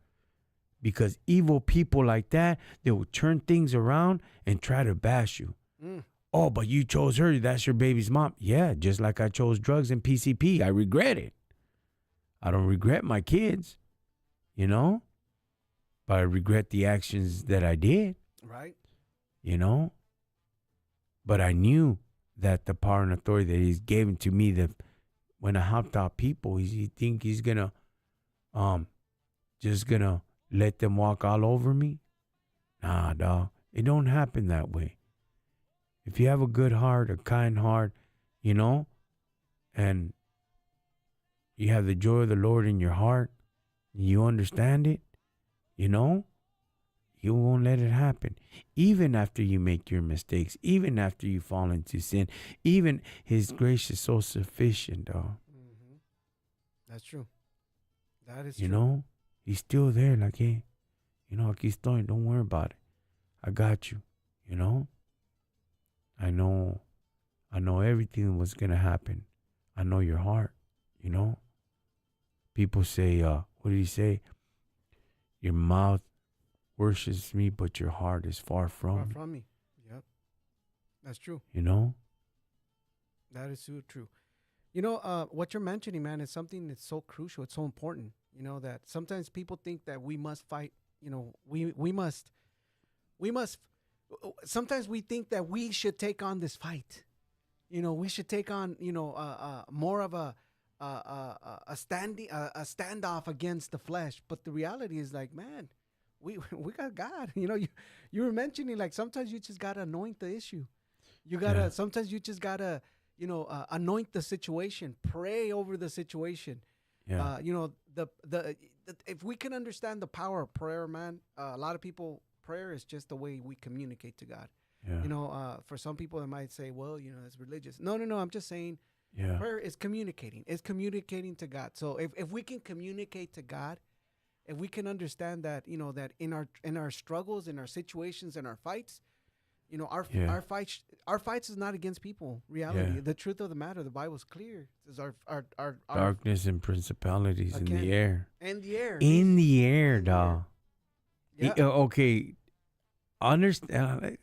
Because evil people like that, they will turn things around and try to bash you. Oh, but you chose her. That's your baby's mom. Yeah, just like I chose drugs and PCP. I regret it. I don't regret my kids, but I regret the actions that I did. Right. But I knew that the power and authority that he's given to me, that when I helped out people, he think he's going to just going to let them walk all over me? Nah, dog. It don't happen that way. If you have a good heart, a kind heart, and you have the joy of the Lord in your heart, and you understand it, you won't let it happen. Even after you make your mistakes, even after you fall into sin, even His grace is so sufficient, dog. Mm-hmm. That's true. That is true. He's still there, like, hey, aquí estoy, don't worry about it. I got you, I know everything was going to happen. I know your heart, People say, what did he say? Your mouth worships me, but your heart is far from me. Yep. That's true. That is so true. What you're mentioning, man, is something that's so crucial. It's so important, that sometimes people think that we must fight, we must sometimes we think that we should take on this fight. We should take on, more of a standoff against the flesh. But the reality is like, man, we got God. You were mentioning like sometimes you just gotta anoint the issue. You gotta sometimes you just gotta, anoint the situation, pray over the situation. Yeah. The if we can understand the power of prayer, man, a lot of people, prayer is just the way we communicate to God. Yeah. For some people that might say, well, it's religious. No, no, no. I'm just saying Yeah. prayer is communicating. It's communicating to God. So if we can communicate to God, if we can understand that, that in our struggles, in our situations, in our fights, our fights is not against people. Reality, Yeah. the truth of the matter, the Bible's clear. Is our Darkness and principalities in the air. and the air. In the air, dog. Yeah. Okay. Understand.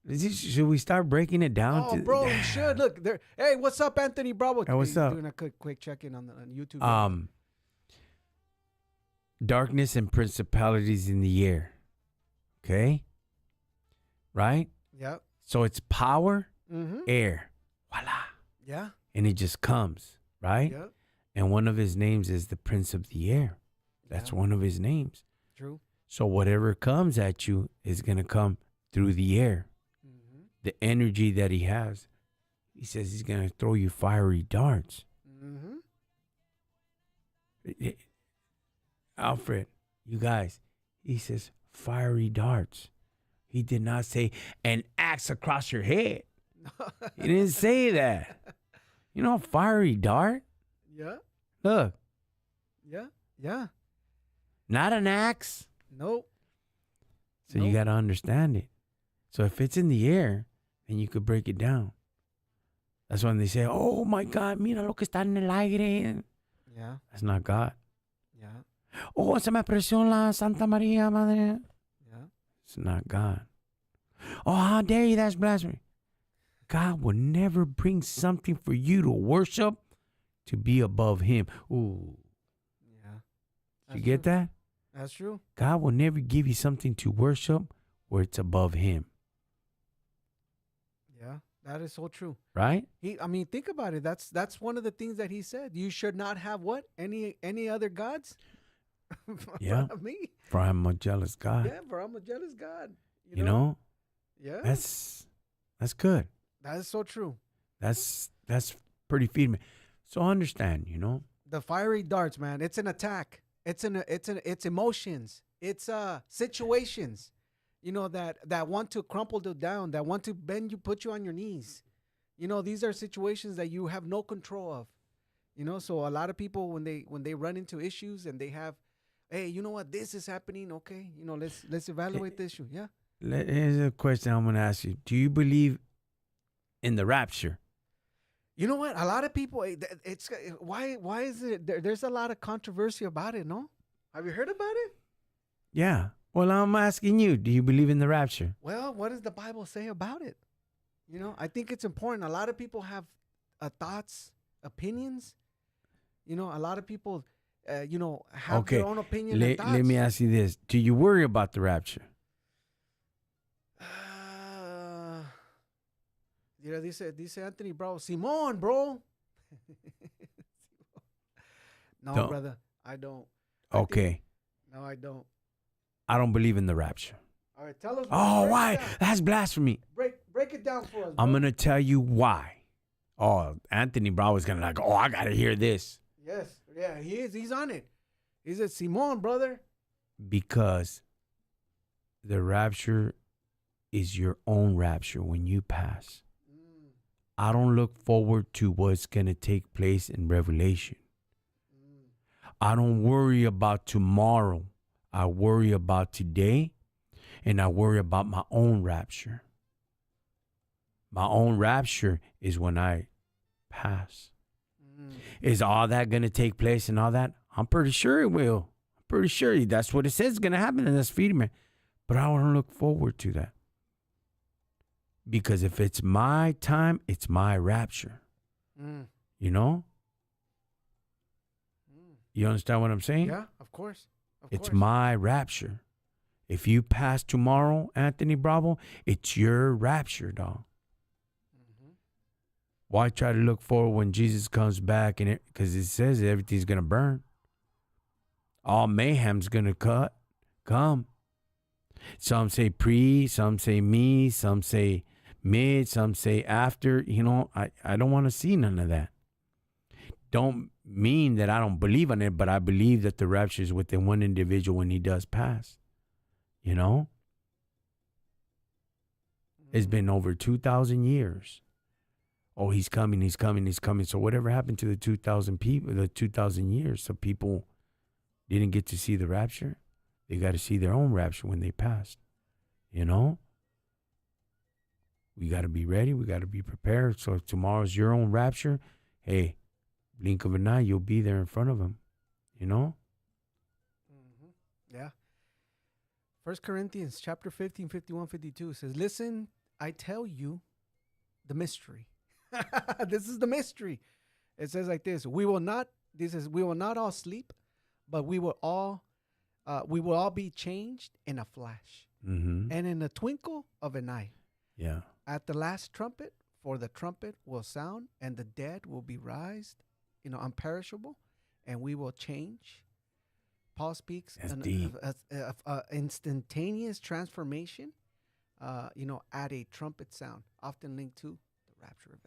Should we start breaking it down? Oh, bro, you should look there. Hey, what's up, Anthony Bravo? Hey, what's up? Doing a quick check in on YouTube. Darkness and principalities in the air. Okay. Right? Yeah. So it's power, Mm-hmm. air. Voila. Yeah. And it just comes, right? Yeah. And one of his names is the Prince of the Air. That's one of his names. True. So whatever comes at you is going to come through the air. Mm-hmm. The energy that he has. He says he's going to throw you fiery darts. Mm-hmm. Alfred, you guys, he says fiery darts. He did not say an axe across your head. He didn't say that. Fiery dart. Yeah. Look, Yeah. Yeah. not an axe. Nope. So you got to understand it. So if it's in the air, then you could break it down. That's when they say, oh my God, mira lo que está en el aire. Yeah. That's not God. Yeah. Oh, se me apreció la Santa María, madre. Yeah. It's not God. Oh, how dare you? That's blasphemy. God will never bring something for you to worship to be above him. Ooh. Yeah. You get that? That's true. God will never give you something to worship where it's above him. Yeah. That is so true. Right? Think about it. That's one of the things that he said. You should not have what? Any other gods? Yeah. Me. For I'm a jealous God. Yeah, for I'm a jealous God. You know? Yeah. That's good. That is so true. That's pretty feeding. So understand, The fiery darts, man. It's an attack. It's emotions. It's situations. That want to crumple you down, that want to bend you, put you on your knees. These are situations that you have no control of. So a lot of people when they run into issues and they have, hey, you know what, this is happening. Okay, let's evaluate the issue. Yeah. Here's a question I'm gonna ask you. Do you believe in the rapture? You know what? A lot of people. It's why is it? There's a lot of controversy about it. No, have you heard about it? Yeah. Well, I'm asking you. Do you believe in the rapture? Well, what does the Bible say about it? I think it's important. A lot of people have thoughts, opinions. A lot of people, have their own opinion and thoughts. Let me ask you this. Do you worry about the rapture? Dice Anthony Bravo, Simón, bro. No, Don't. brother, I don't. Okay. No, I don't. I don't believe in the rapture. All right, tell us. Oh, why? That's blasphemy. Break it down for us. I'm going to tell you why. Oh, Anthony Bravo is going to I got to hear this. Yes. Yeah, he is. He's on it. He's a Simón, brother. Because the rapture is your own rapture when you pass. I don't look forward to what's going to take place in Revelation. I don't worry about tomorrow. I worry about today, and I worry about my own rapture. My own rapture is when I pass. Is all that going to take place and all that? I'm pretty sure it will. I'm pretty sure that's what it says is going to happen, and that's feeding me. But I don't look forward to that. Because if it's my time, it's my rapture. You know? You understand what I'm saying? Yeah, of course. It's my rapture. If you pass tomorrow, Anthony Bravo, it's your rapture, dog. Why try to look forward when Jesus comes back? And because it says everything's going to burn. All mayhem's going to come. Some say pre, some say me, some say mid, some say after. I don't want to see none of that. Don't mean that I don't believe in it, but I believe that the rapture is within one individual when he does pass. It's been over 2,000 years. Oh, he's coming, he's coming, he's coming. So whatever happened to the 2,000 people, the 2,000 years? So people didn't get to see the rapture. They got to see their own rapture when they passed. We got to be ready. We got to be prepared. So if tomorrow's your own rapture, hey, blink of an eye, you'll be there in front of him. Mm-hmm. Yeah. 1 Corinthians chapter 15, 51, 52 says, listen, I tell you the mystery. This is the mystery. It says like this: we will not all sleep, but we will all be changed in a flash, and in the twinkle of an eye. Yeah. At the last trumpet, for the trumpet will sound, and the dead will be raised, unperishable, and we will change. Paul speaks instantaneous transformation, at a trumpet sound, often linked to the rapture event.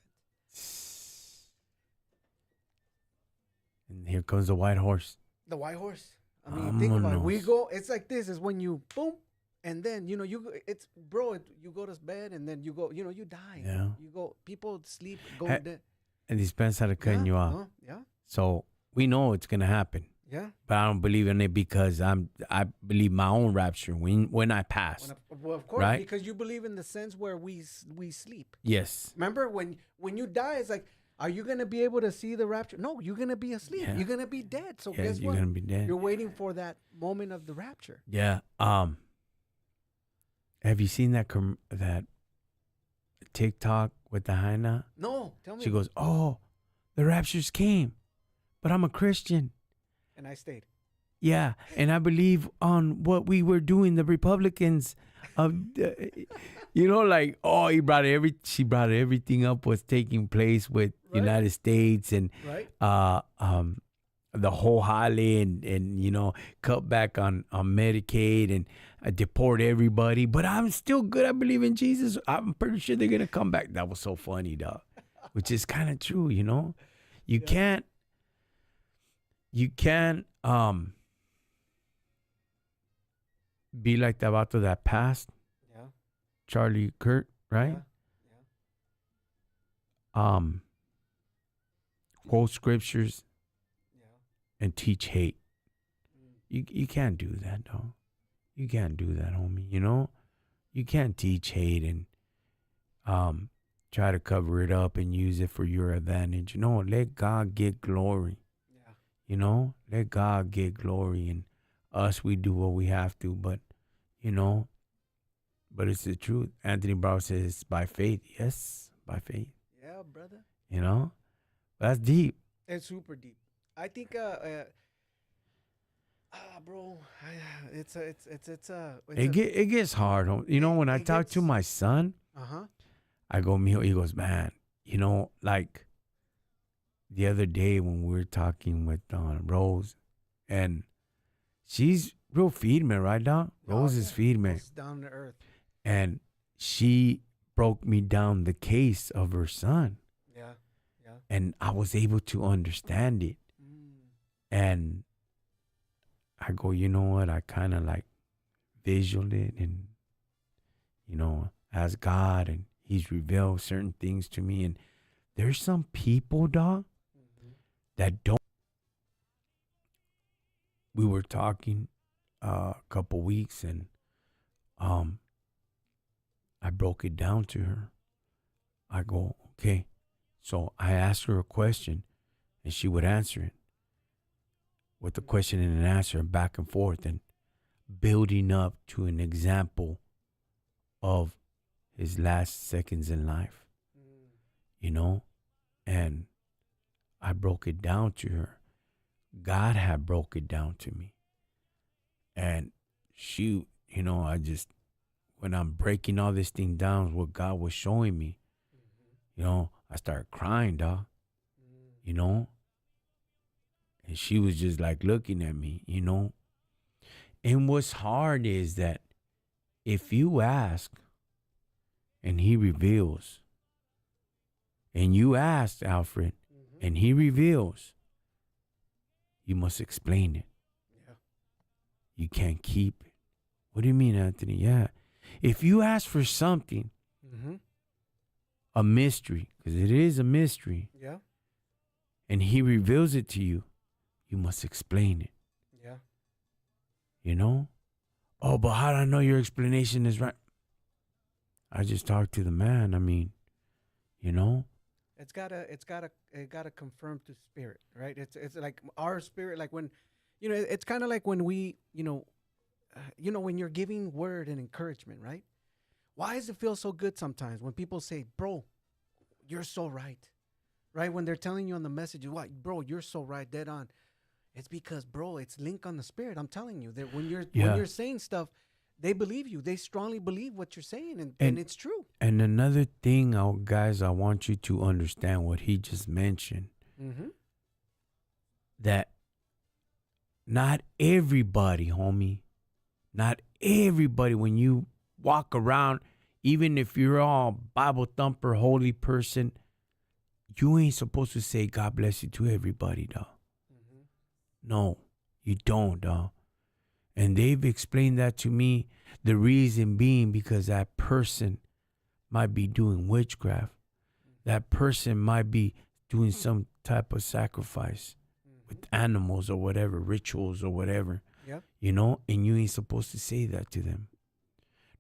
And here comes the white horse. The white horse. I mean, think about it. We go. It's like this. Is when you boom, and then you go to bed, and then you go. You die. Yeah. You go. People sleep. Go to bed. And these pens started cutting you off. Yeah. So we know it's gonna happen. Yeah. But I don't believe in it because I believe my own rapture when I pass. Well, of course, right? Because you believe in the sense where we sleep. Yes. Remember when you die, it's like, are you gonna be able to see the rapture? No, you're gonna be asleep. Yeah. You're gonna be dead. So guess what? You're gonna be dead. You're waiting for that moment of the rapture. Yeah. Have you seen that TikTok with the hyena? No, tell me. She goes, "Oh, the raptures came, but I'm a Christian." And I stayed. Yeah, and I believe on what we were doing, the Republicans, she brought everything up what's taking place with United States and the whole Holly and cut back on Medicaid and deport everybody. But I'm still good. I believe in Jesus. I'm pretty sure they're gonna come back. That was so funny, dog. Which is kind of true, You can't be like the vato that passed. Yeah. Charlie Kirk, right? Yeah. Quote scriptures. Yeah. And teach hate. You can't do that, dog. You can't do that, homie. You can't teach hate and try to cover it up and use it for your advantage. Let God get glory. Let God get glory, and us, we do what we have to, but it's the truth. Anthony Brown says it's by faith. Yes, by faith. Yeah, brother. That's deep. It's super deep. I think, bro, it gets hard. When I talk to my son, I go, Mijo, he goes, man, like the other day when we were talking with Rose, and she's real firme, right, Don? Rose is firme. Down to earth. And she broke me down the case of her son. Yeah. And I was able to understand it. And I go, you know what? I kind of like visual it and, ask God, and he's revealed certain things to me. And there's some people, dog, that don't. We were talking a couple weeks, and I broke it down to her. I go, okay. So I asked her a question, and she would answer it with a question and an answer, and back and forth, and building up to an example of his last seconds in life, and I broke it down to her. God had broke it down to me. And she, when I'm breaking all this thing down, what God was showing me, I started crying, dog, And she was just like looking at me, And what's hard is that if you ask and he reveals. And you asked, Alfred, and he reveals. You must explain it. Yeah. You can't keep it. What do you mean, Anthony? Yeah. If you ask for something, a mystery, because it is a mystery, Yeah. and he reveals it to you, you must explain it. Yeah. You know? Oh, but how do I know your explanation is right? I just talked to the man. I mean, you know? It gotta confirm to spirit, right? It's like our spirit, like when, it's kind of like when we, when you're giving word and encouragement, right? Why does it feel so good sometimes when people say, "Bro, you're so right," right? When they're telling you on the message, "What, bro, you're so right, dead on." It's because, bro, it's linked on the spirit. I'm telling you that when you're saying stuff, they believe you. They strongly believe what you're saying, and it's true. And another thing, guys, I want you to understand what he just mentioned. That not everybody, homie, not everybody, when you walk around, even if you're all Bible thumper, holy person, you ain't supposed to say God bless you to everybody, dog. No, you don't, dog. And they've explained that to me. The reason being because that person might be doing witchcraft. That person might be doing some type of sacrifice with animals or whatever, rituals or whatever. Yep. You know, and you ain't supposed to say that to them.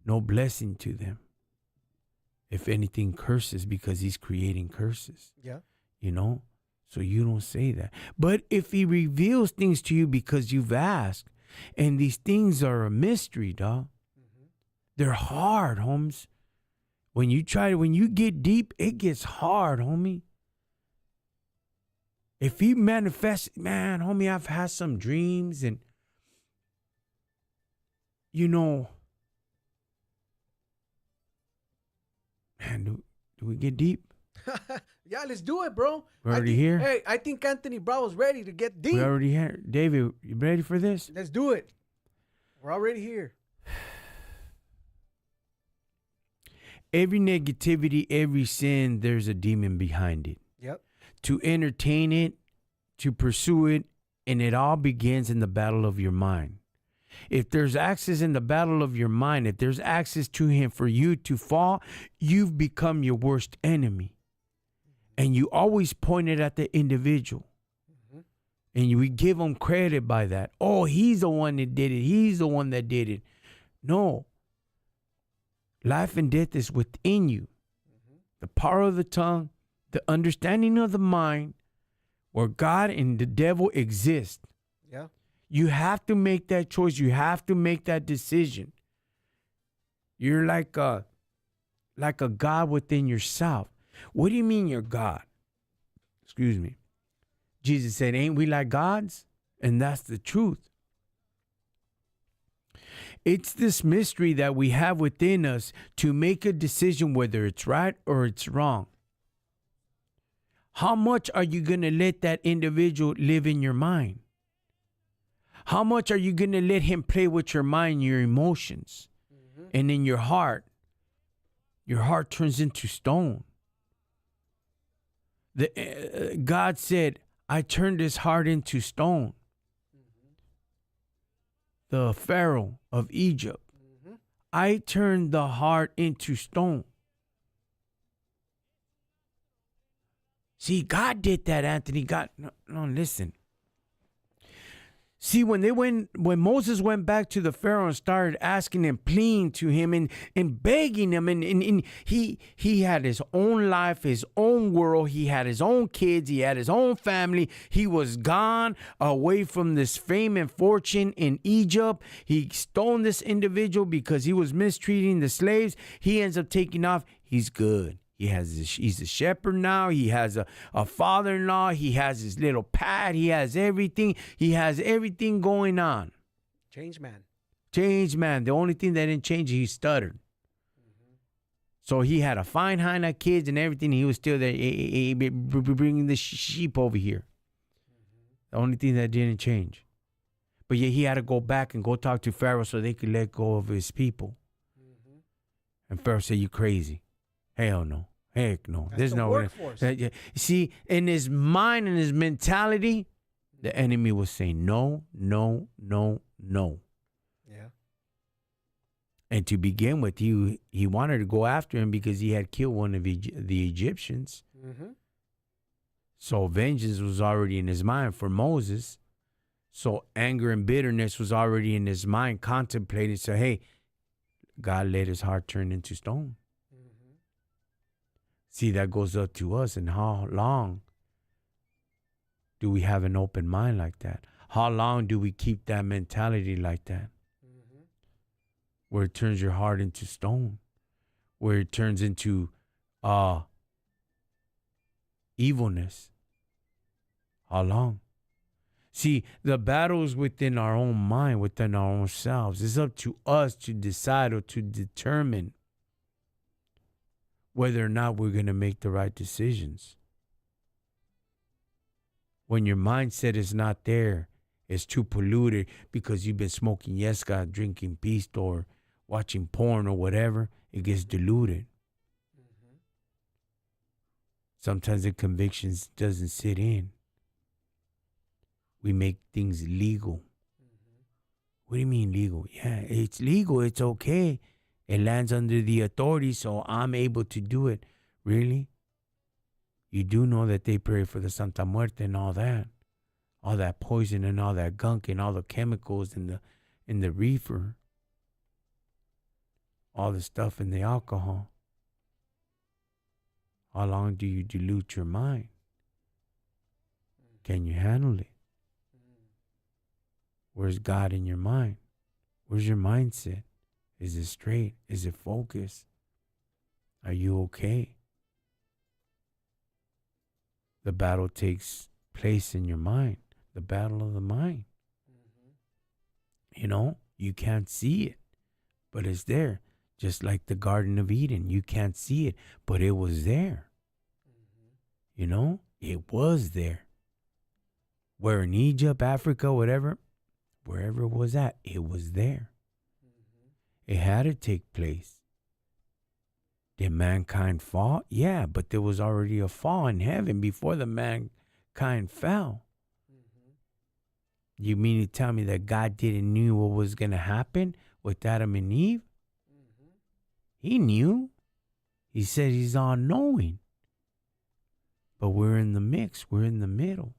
No blessing to them. If anything, curses, because he's creating curses. Yeah. You know? So you don't say that. But if he reveals things to you because you've asked, and these things are a mystery, dog. They're hard, homes. When you get deep, it gets hard, homie. If he manifests, man, homie, I've had some dreams, and man, do we get deep? Yeah, let's do it, bro. We're already here. Hey, I think Anthony Bravo's ready to get deep. We're already here. David, you ready for this? Let's do it. We're already here. Every negativity, every sin, there's a demon behind it. Yep. To entertain it, to pursue it, and it all begins in the battle of your mind. If there's access in the battle of your mind, if there's access to him for you to fall, you've become your worst enemy. And you always point it at the individual. And we give him credit by that. Oh, he's the one that did it. He's the one that did it. No. Life and death is within you. The power of the tongue, the understanding of the mind, where God and the devil exist. Yeah. You have to make that choice. You have to make that decision. You're like a God within yourself. What do you mean you're God? Excuse me. Jesus said, ain't we like gods? And that's the truth. It's this mystery that we have within us to make a decision whether it's right or it's wrong. How much are you going to let that individual live in your mind? How much are you going to let him play with your mind, your emotions, and in your heart? Your heart turns into stone. God said, I turned his heart into stone. The Pharaoh of Egypt. I turned the heart into stone. See, God did that, Anthony. God, no, listen. See, when Moses went back to the Pharaoh and started asking and pleading to him and begging him, and he had his own life, his own world, he had his own kids, he had his own family. He was gone away from this fame and fortune in Egypt. He stoned this individual because he was mistreating the slaves. He ends up taking off. He's good. He's a shepherd now. He has a father-in-law. He has his little pad. He has everything. He has everything going on. Change man. The only thing that didn't change, he stuttered. So he had a fine hind of kids and everything. He was still there bringing the sheep over here. The only thing that didn't change. But yet he had to go back and go talk to Pharaoh so they could let go of his people. And Pharaoh said, you crazy. Hell no. Heck no. That's There's the no workforce. See, in his mind and his mentality, the enemy was saying no, no, no, no. Yeah. And to begin with, he wanted to go after him because he had killed one of the Egyptians. Mm-hmm. So vengeance was already in his mind for Moses. So anger and bitterness was already in his mind, contemplating. So, hey, God let his heart turn into stone. Mm-hmm. See, that goes up to us. And how long do we have an open mind like that? How long do we keep that mentality like that? Mm-hmm. Where it turns your heart into stone, where it turns into evilness. How long? See, the battle is within our own mind, within our own selves. It's up to us to decide or to determine whether or not we're going to make the right decisions. When your mindset is not there, it's too polluted because you've been smoking yesca, drinking pisto, or watching porn or whatever, it gets diluted. Mm-hmm. Sometimes the convictions doesn't sit in. We make things legal. Mm-hmm. What do you mean legal? Yeah, it's legal. It's okay. It lands under the authority, so I'm able to do it. Really? You do know that they pray for the Santa Muerte and all that poison and all that gunk and all the chemicals in the reefer, all the stuff in the alcohol. How long do you dilute your mind? Can you handle it? Where's God in your mind? Where's your mindset? Is it straight? Is it focused? Are you okay? The battle takes place in your mind. The battle of the mind. Mm-hmm. You know, you can't see it, but it's there. Just like the Garden of Eden. You can't see it, but it was there. Mm-hmm. You know, it was there. Where in Egypt, Africa, whatever, wherever it was at, it was there. Mm-hmm. It had to take place. Did mankind fall? Yeah, but there was already a fall in heaven before the mankind fell. Mm-hmm. You mean to tell me that God didn't knew what was going to happen with Adam and Eve? Mm-hmm. He knew. He said he's all knowing. But we're in the mix. We're in the middle.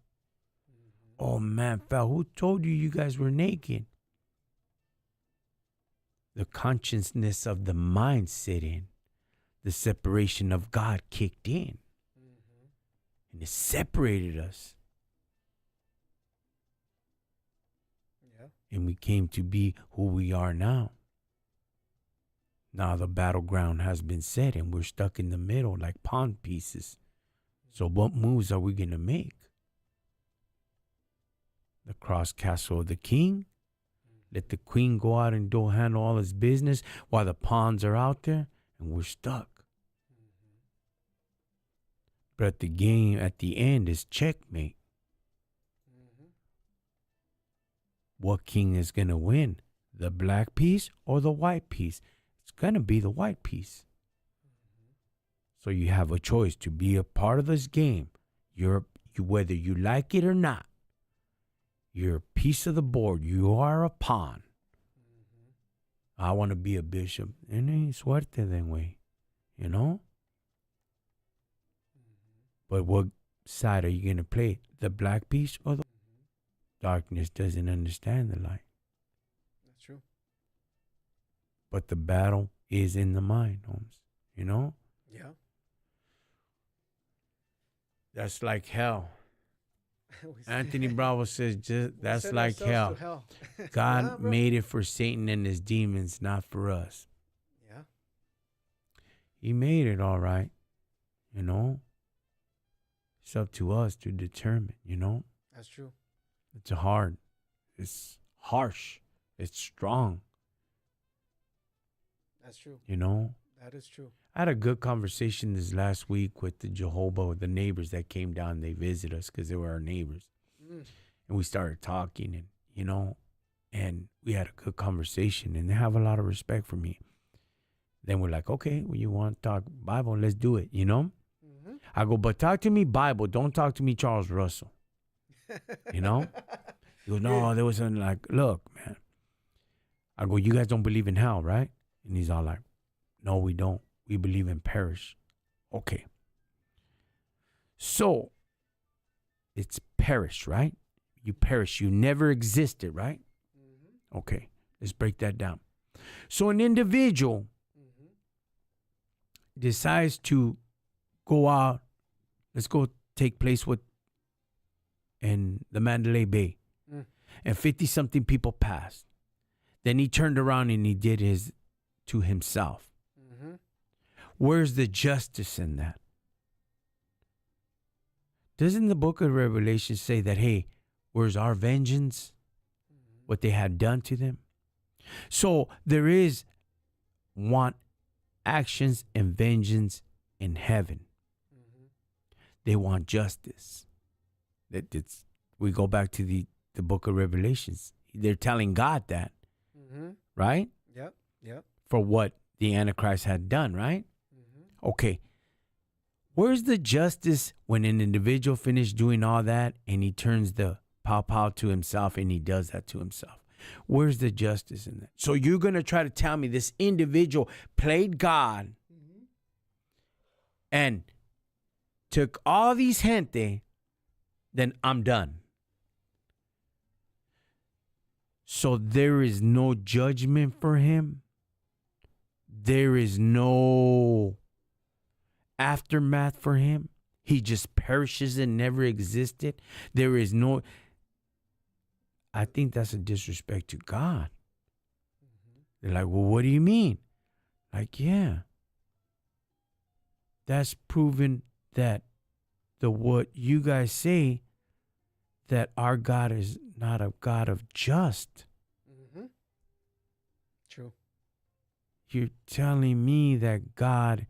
Mm-hmm. Oh man, fell. Who told you guys were naked? The consciousness of the mind set in. The separation of God kicked in. Mm-hmm. And it separated us. Yeah. And we came to be who we are now. Now the battleground has been set and we're stuck in the middle like pawn pieces. So what moves are we going to make? The cross castle of the king? Let the queen go out and go handle all his business while the pawns are out there and we're stuck. Mm-hmm. But the game at the end is checkmate. Mm-hmm. What king is going to win? The black piece or the white piece? It's going to be the white piece. So you have a choice to be a part of this game. Whether you like it or not. You're a piece of the board. You are a pawn. Mm-hmm. I want to be a bishop. And ain't suerte then way. You know? But what side are you going to play? The black piece or the darkness doesn't understand the light. That's true. But the battle is in the mind, Holmes. You know? Yeah. That's like hell. We Anthony Bravo says that's send like ourselves hell. to hell. God Yeah, bro. made it for Satan and his demons, not for us. Yeah. He made it all right. You know? It's up to us to determine, you know? That's true. It's hard. It's harsh. It's strong, That's true. you know? That is true. I had a good conversation this last week with the Jehovah, with the neighbors that came down. They visited us because they were our neighbors. Mm. And we started talking and, you know, and we had a good conversation and they have a lot of respect for me. Then we're like, okay, well, you want to talk Bible? Let's do it, Mm-hmm. I go, but talk to me Bible. Don't talk to me Charles Russell, you know? He goes, no, there was something like, look, man. I go, you guys don't believe in hell, right? And he's all like, no, we don't. We believe in perish. Okay. So, it's perish, right? You perish. You never existed, right? Mm-hmm. Okay. Let's break that down. So, an individual decides to go out. Let's go take place in the Mandalay Bay. Mm. And 50-something people passed. Then he turned around and he did his to himself. Mm-hmm. Where's the justice in that? Doesn't the book of Revelation say that, hey, where's our vengeance? What they had done to them? So there is actions and vengeance in heaven. Mm-hmm. They want justice. We go back to the book of Revelations. They're telling God that, right? Yep. For what the Antichrist had done, right? Mm-hmm. Okay. Where's the justice when an individual finished doing all that and he turns the pow to himself and he does that to himself? Where's the justice in that? So you're going to try to tell me this individual played God and took all these gente, then I'm done. So there is no judgment for him. There is no aftermath for him. He just perishes and never existed. There is no... I think that's a disrespect to God. They're like, well, what do you mean? Like, yeah. That's proven that what you guys say, that our God is not a God of just. Mm-hmm. True. You're telling me that God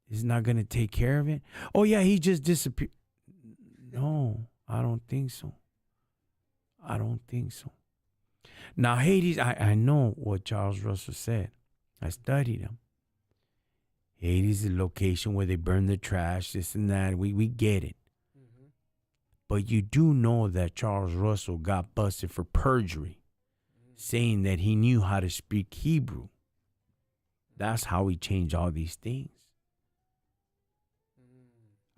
is not going to take care of it? Oh, yeah, he just disappeared. No, I don't think so. I don't think so. Now, Hades, I know what Charles Russell said. I studied him. Hades is a location where they burn the trash, this and that. We get it. Mm-hmm. But you do know that Charles Russell got busted for perjury, saying that he knew how to speak Hebrew. That's how he changed all these things.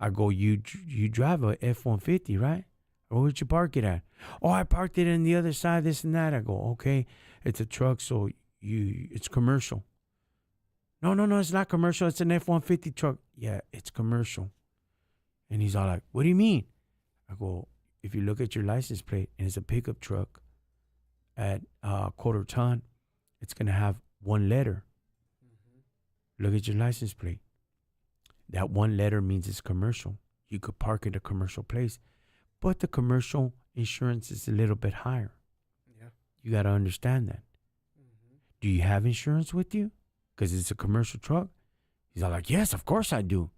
I go, you drive a F-150, right? Or where'd you park it at? Oh, I parked it on the other side, this and that. I go, okay, it's a truck, so it's commercial. No, it's not commercial. It's an F-150 truck. Yeah, it's commercial. And he's all like, what do you mean? I go, if you look at your license plate and it's a pickup truck at quarter ton, it's going to have one letter. Look at your license plate. That one letter means it's commercial. You could park in a commercial place. But the commercial insurance is a little bit higher. Yeah. You got to understand that. Mm-hmm. Do you have insurance with you? Because it's a commercial truck? He's all like, yes, of course I do.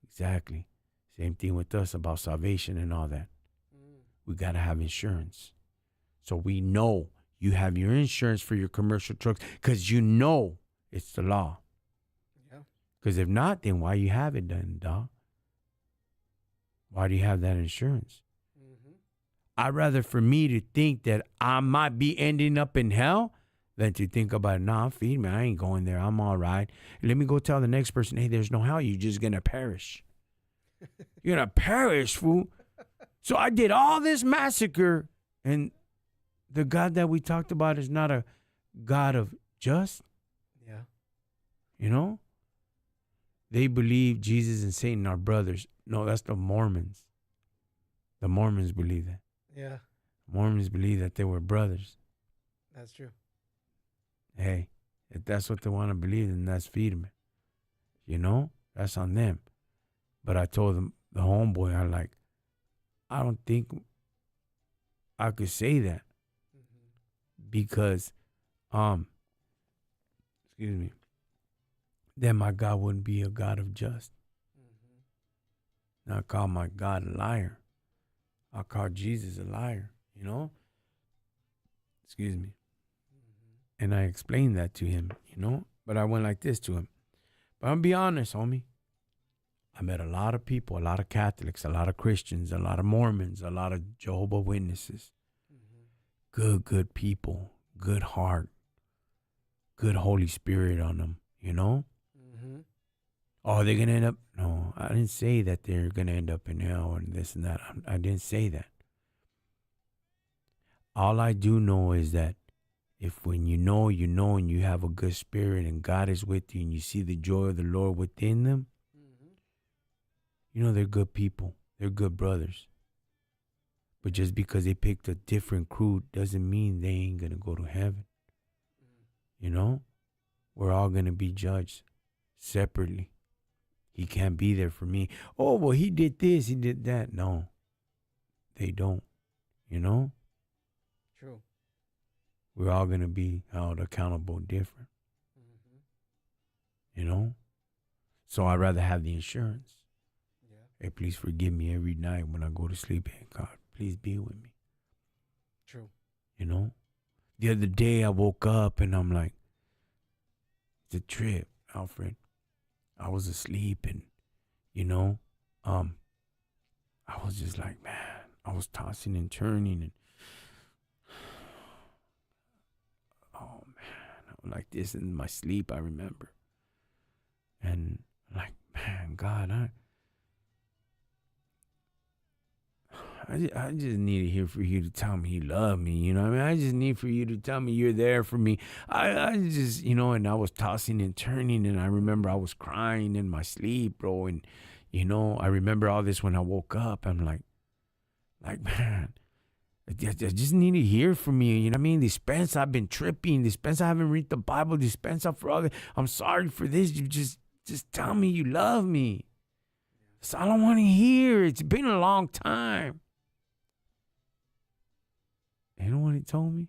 Exactly. Same thing with us about salvation and all that. We got to have insurance. So we know you have your insurance for your commercial trucks because you know it's the law. Yeah. Because if not, then why you have it done, dog? Why do you have that insurance? I'd rather for me to think that I might be ending up in hell than to think about, nah, feed me. I ain't going there. I'm all right. Let me go tell the next person, hey, there's no hell. You're just going to perish. You're going to perish, fool. So I did all this massacre, and the God that we talked about is not a God of just. Yeah. You know? They believe Jesus and Satan are brothers. No, that's the Mormons. The Mormons believe that. Yeah. Mormons believe that they were brothers. That's true. Hey, if that's what they want to believe, then that's feed them. You know? That's on them. But I told them, the homeboy, I don't think I could say that. Because, excuse me, then my God wouldn't be a God of just. I call my God a liar. I call Jesus a liar, you know? Excuse me. And I explained that to him, you know? But I went like this to him. But I'm gonna be honest, homie. I met a lot of people, a lot of Catholics, a lot of Christians, a lot of Mormons, a lot of Jehovah Witnesses. Good people, good heart, good Holy Spirit on them, you know? Oh, they're going to end up. No, I didn't say that they're going to end up in hell and this and that. I didn't say that. All I do know is that if when you know, and you have a good spirit and God is with you and you see the joy of the Lord within them, you know, they're good people. They're good brothers. But just because they picked a different crew doesn't mean they ain't going to go to heaven. You know? We're all going to be judged separately. He can't be there for me. Oh, well, he did this, he did that. No, they don't. You know? True. We're all going to be held accountable different. You know? So I'd rather have the insurance. Hey, please forgive me every night when I go to sleep. Hey, God, please be with me. True. You know? The other day I woke up and I'm like, it's a trip, Alfred. I was asleep and, you know, I was just like, man, I was tossing and turning and, oh, man, I was like this in my sleep, I remember. And like, man, God, I just need to hear for you to tell me you love me, you know what I mean? I just need for you to tell me you're there for me. I just, you know, and I was tossing and turning, and I remember I was crying in my sleep, bro, and, you know, I remember all this when I woke up. I'm like, man, I just need to hear from you, you know what I mean? Dispense, I've been tripping. Dispense, I haven't read the Bible. Dispense, for all this. I'm sorry for this. You just tell me you love me. That's all I want to hear. It's been a long time. You know what he told me?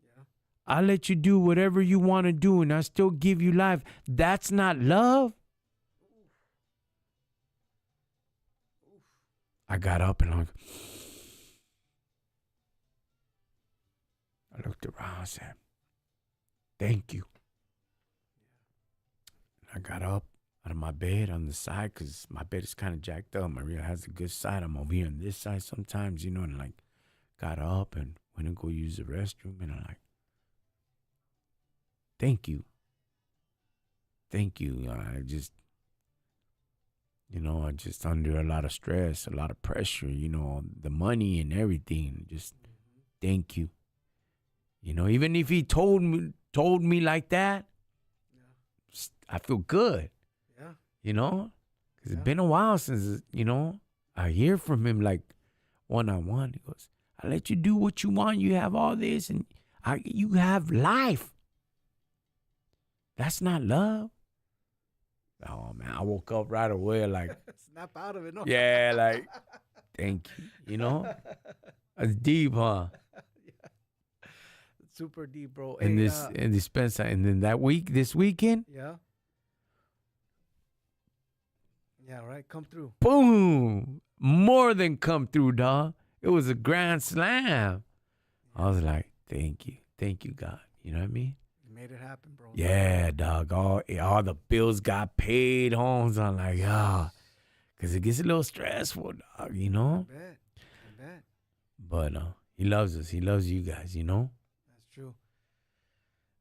Yeah. I let you do whatever you want to do and I still give you life. That's not love. I got up and I looked around and said, thank you. I got up out of my bed on the side because my bed is kind of jacked up. Maria has a good side. I'm over here on this side sometimes, you know, and like got up and went and go use the restroom, and I'm like, thank you. Thank you. I just, you know, I just under a lot of stress, a lot of pressure, you know, the money and everything. Just thank you. You know, even if he told me like that, I feel good. Yeah. You know, because it's been a while since, you know, I hear from him like one-on-one. He goes, I let you do what you want. You have all this and you have life. That's not love. Oh, man, I woke up right away like. Snap out of it, no? Yeah, like, thank you. You know? That's deep, huh? Yeah. Super deep, bro. And dispenser. And then this weekend. Yeah. Yeah, right. Come through. Boom. More than come through, dog. It was a grand slam. I was like, thank you, God. You know what I mean? You made it happen, bro. Yeah, dog. All the bills got paid, homes. I'm like, because it gets a little stressful, dog. You know. I bet. But he loves us. He loves you guys. You know. That's true.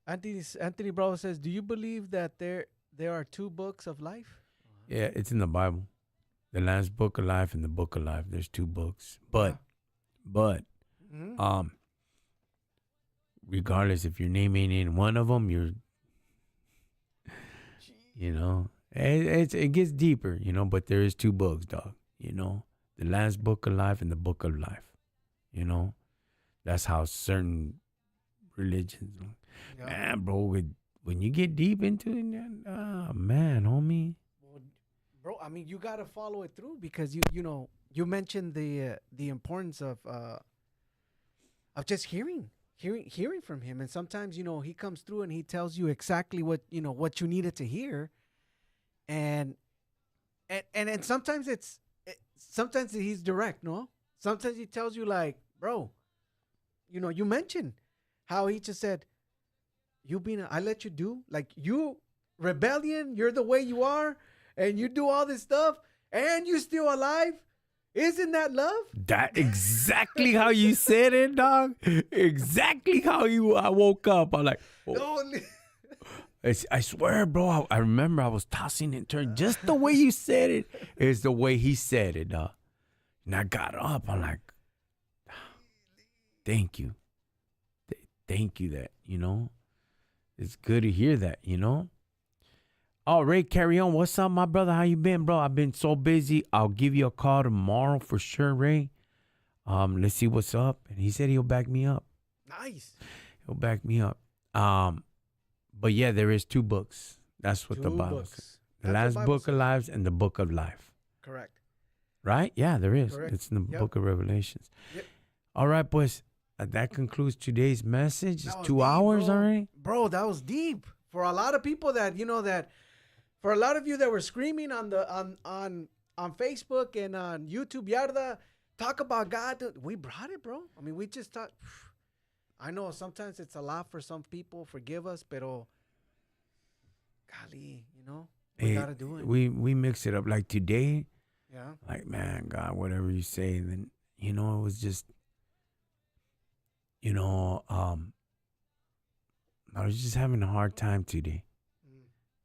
Anthony Bravo says, "Do you believe that there are two books of life?" Yeah, it's in the Bible. The Lamb's Book of Life and the Book of Life. There's two books. But regardless if your name ain't in one of them, you know, it gets deeper, you know, but there is two books, dog, you know, the Lamb's Book of Life and the Book of Life, you know, that's how certain religions, man, bro, when you get deep into it, man, homie. Bro, I mean, you got to follow it through because you know, you mentioned the importance of just hearing from him. And sometimes, you know, he comes through and he tells you exactly what you needed to hear. And sometimes sometimes he's direct, no? Sometimes he tells you like, bro, you know, you mentioned how he just said, I let you do, like, you rebellion. You're the way you are, and you do all this stuff, and you're still alive. Isn't that love? That exactly how you said it, dog. Exactly how I woke up. I'm like, oh. I swear, bro. I remember I was tossing and turning. Just the way you said it is the way he said it, dog. And I got up. I'm like, thank you. Thank you that, It's good to hear that, Oh, Ray, carry on. What's up, my brother? How you been, bro? I've been so busy. I'll give you a call tomorrow for sure, Ray. Let's see what's up. And he said he'll back me up. Nice. He'll back me up. But yeah, there is 2 books. That's what the Bible says. The last book of lives and the book of life. Correct. Right? Yeah, there is. Correct. It's in the Yep. book of Revelations. Yep. All right, boys. That concludes today's message. It's 2 deep, hours bro. already. Bro, that was deep. For a lot of people that, for a lot of you that were screaming on Facebook and on YouTube, Yarda, talk about God. Dude, we brought it, bro. I mean, we just thought, I know sometimes it's a lot for some people. Forgive us, pero, golly, we got to do it. We mix it up. Like today, Yeah. like, man, God, whatever you say, then, it was just, I was just having a hard time today.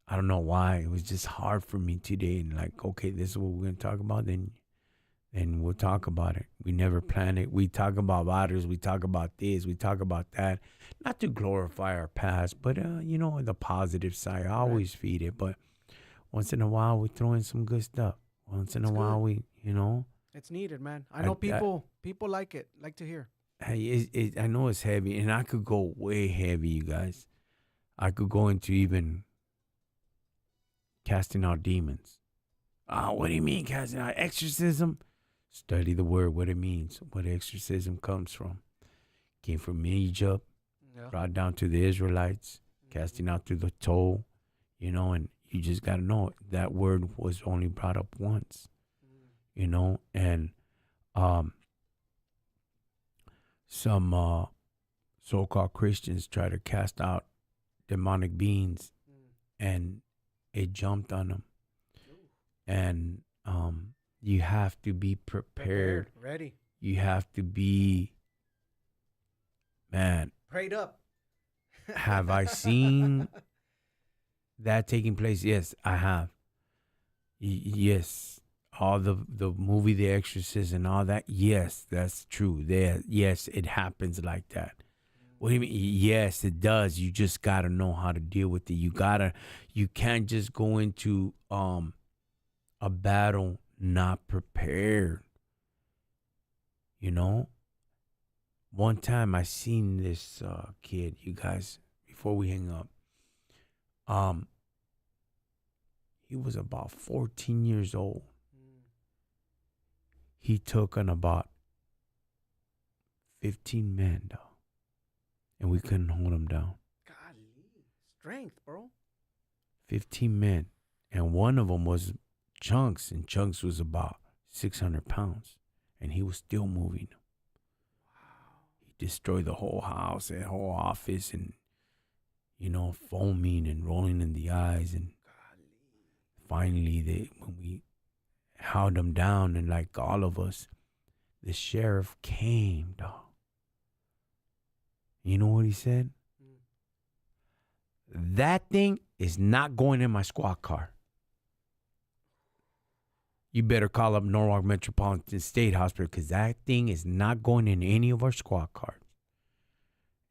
I don't know why. It was just hard for me today. And like, okay, this is what we're going to talk about. Then we'll talk about it. We never plan it. We talk about others. We talk about this. We talk about that. Not to glorify our past, but, the positive side. I always feed it. But once in a while, we throw in some good stuff. Once in a while, we. It's needed, man. I know people like it, like to hear. Hey, I know it's heavy, and I could go way heavy, you guys. I could go into even casting out demons. What do you mean casting out? Exorcism? Study the word, what it means, what exorcism comes from. Came from Egypt, brought down to the Israelites, casting out through the toe, and you just got to know that word was only brought up once, and some so-called Christians try to cast out demonic beings, and it jumped on them. And you have to be prepared. Ready. You have to be, man. Prayed up. Have I seen that taking place? Yes, I have. Yes. All the movie The Exorcist and all that. Yes, that's true. Yes, it happens like that. What do you mean? Yes, it does. You just got to know how to deal with it. You can't just go into a battle not prepared. One time I seen this kid, you guys, before we hang up. He was about 14 years old. He took on about 15 men, dog. And we couldn't hold him down. Golly. Strength, bro. 15 men. And one of them was Chunks. And Chunks was about 600 pounds. And he was still moving. Wow. He destroyed the whole house, the whole office. And, foaming and rolling in the eyes. And finally, when we held him down, and like all of us, the sheriff came, dog. You know what he said? That thing is not going in my squad car. You better call up Norwalk Metropolitan State Hospital, because that thing is not going in any of our squad cars.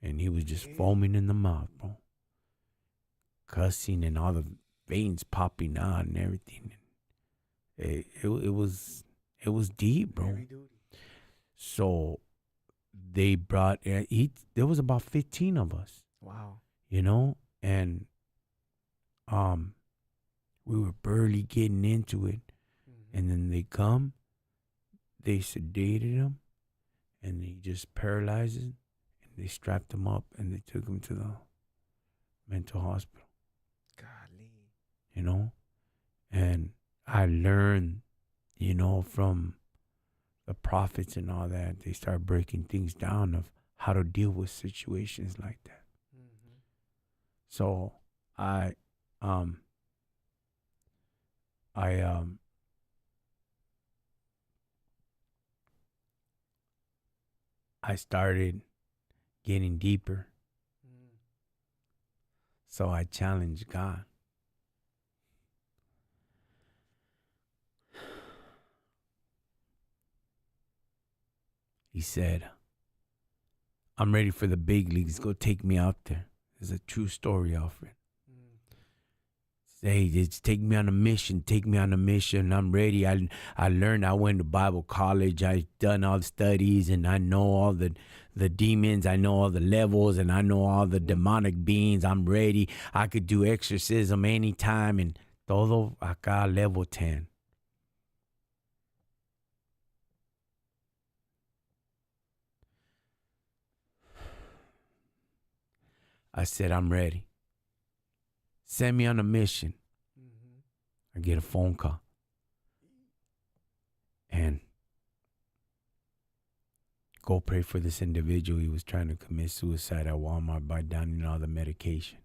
And he was just foaming in the mouth, bro. Cussing and all the veins popping out and everything. It was deep, bro. So they brought, there was about 15 of us. Wow. And we were barely getting into it. Mm-hmm. And then they sedated him, and they just paralyzed him, and they strapped him up, and they took him to the mental hospital. Golly. And I learned, from the prophets and all that, they start breaking things down of how to deal with situations like that. Mm-hmm. So I um, I I started getting deeper. So I challenged God. He said, I'm ready for the big leagues. Go take me out there. It's a true story, Alfred. Hey, just take me on a mission. Take me on a mission. I'm ready. I learned. I went to Bible college. I done all the studies, and I know all the demons. I know all the levels, and I know all the demonic beings. I'm ready. I could do exorcism anytime, and todo acá level 10. I said, I'm ready. Send me on a mission. I get a phone call. And go pray for this individual. He was trying to commit suicide at Walmart by downing all the medication.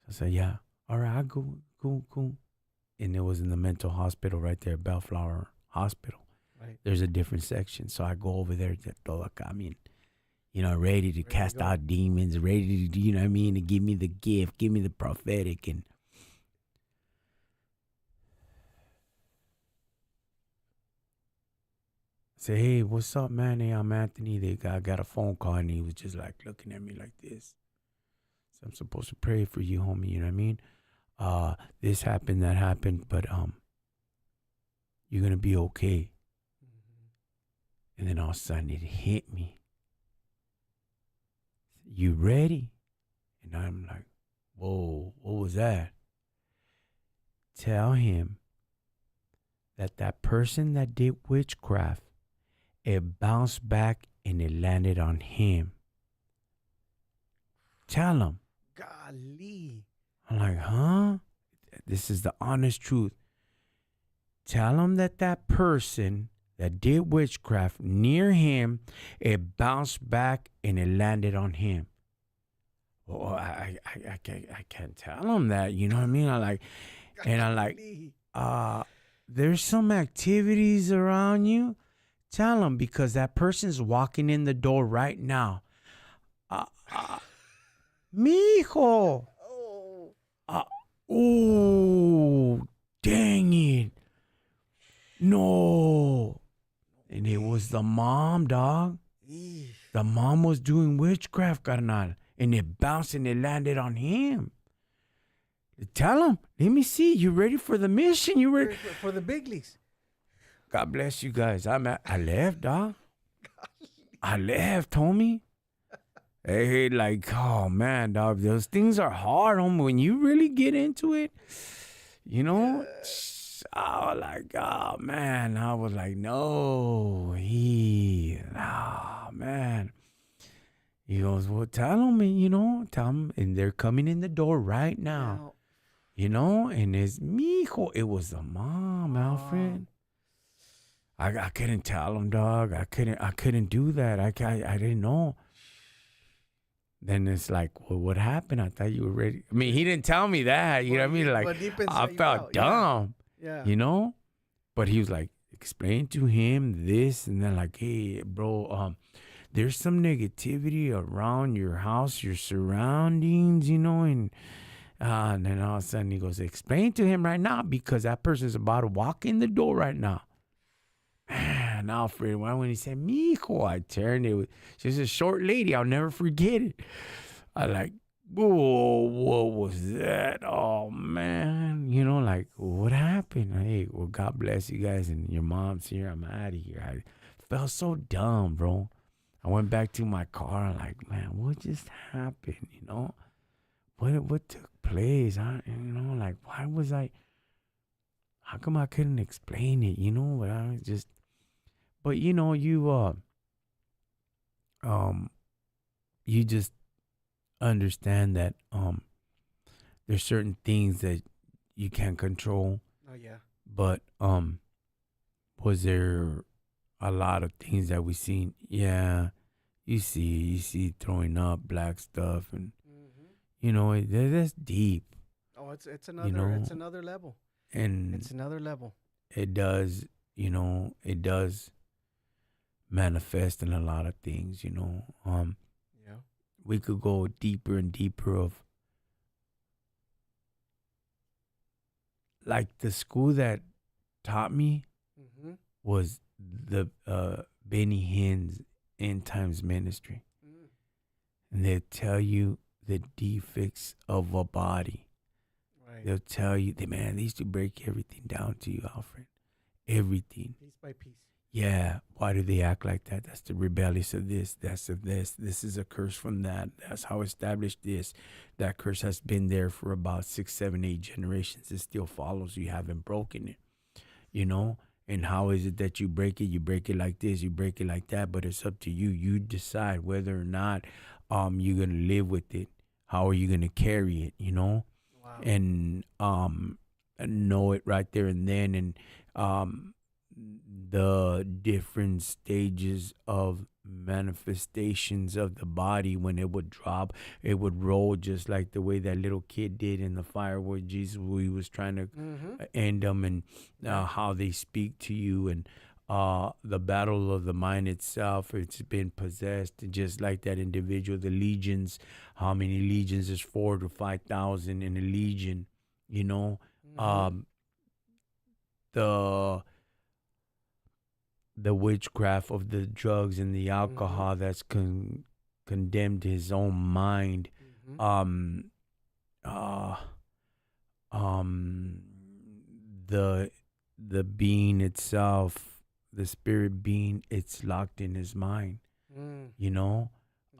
So I said, yeah, all right, I'll go. And it was in the mental hospital right there, Bellflower Hospital. Right. There's a different section. So I go over there ready to cast out demons, ready to, you know what I mean, to give me the gift, give me the prophetic. And say, hey, what's up, man? Hey, I'm Anthony. I got a phone call, and he was just like looking at me like this. So I'm supposed to pray for you, homie. You know what I mean? This happened, that happened, but you're gonna be okay. And then all of a sudden it hit me. You ready? And I'm like, whoa, what was that? Tell him that person that did witchcraft, it bounced back and it landed on him. Tell him. Golly. I'm like, huh? This is the honest truth. Tell him that person that did witchcraft near him, it bounced back and it landed on him. Well, I can't tell him that, you know what I mean? I'm like, there's some activities around you. Tell him, because that person's walking in the door right now. Mijo. Oh, dang it. No. And it was the mom, dog. The mom was doing witchcraft, carnal. And it bounced and it landed on him. Tell him, let me see. You ready for the mission? You ready for the big leagues? God bless you guys. I left, dog. I left, homie. Hey, like, oh man, dog, those things are hard, homie. When you really get into it, you know, I was like, oh man. I was like, no, man. He goes, well, tell him, tell him, and they're coming in the door right now. And it's mijo. It was the mom, Alfred. I couldn't tell him, dog. I couldn't do that. I didn't know. Then it's like, well, what happened? I thought you were ready. I mean, he didn't tell me that. You know what I mean? Like, I felt dumb. Yeah. But he was like, explain to him this, and then like, hey, bro, there's some negativity around your house, your surroundings, and then all of a sudden he goes, explain to him right now, because that person's about to walk in the door right now. Man, Alfred, when he said, mijo, I turned. She's a short lady. I'll never forget it. I like, whoa, what was that? Oh, man. Like, what happened? Hey, well, God bless you guys, and your mom's here. I'm out of here. I felt so dumb, bro. I went back to my car, like, man, what just happened, What took place? Like, why was how come I couldn't explain it, But I was just... But you just understand that there's certain things that you can't control. Oh yeah. But was there a lot of things that we seen? Yeah, You see throwing up black stuff, and Mm-hmm. that's deep. Oh, it's You another know, it's another level. and It's another level. it does. It does manifest in a lot of things. Yeah. We could go deeper and deeper of like the school that taught me Mm-hmm. was the Benny Hinn's End Times Ministry, Mm. and they tell you the defects of a body. Right. They'll tell you, they used to break everything down to you, Alfred. Everything. Piece by piece. Yeah. Why do they act like that? That's the rebellious of this. That's of this. This is a curse from that. That's how established this. That curse has been there for about 6, 7, 8 generations. It still follows. You haven't broken it. You know? And how is it that you break it? You break it like this, you break it like that, but it's up to you. You decide whether or not you're gonna live with it. How are you gonna carry it, Wow. And know it right there and then, and um the different stages of manifestations of the body. When it would drop, it would roll just like the way that little kid did in the fire where Jesus, we was trying to Mm-hmm. end them, and Yeah. how they speak to you, and the battle of the mind itself. It's been possessed, just like that individual. The legions, how many legions? Is 4 to 5,000 in a legion. You know, Mm-hmm. um, the the witchcraft of the drugs and the Mm-hmm. alcohol that's condemned his own mind. Mm-hmm. Um, uh, um, the the being itself, the spirit being, it's locked in his mind. Mm. You know,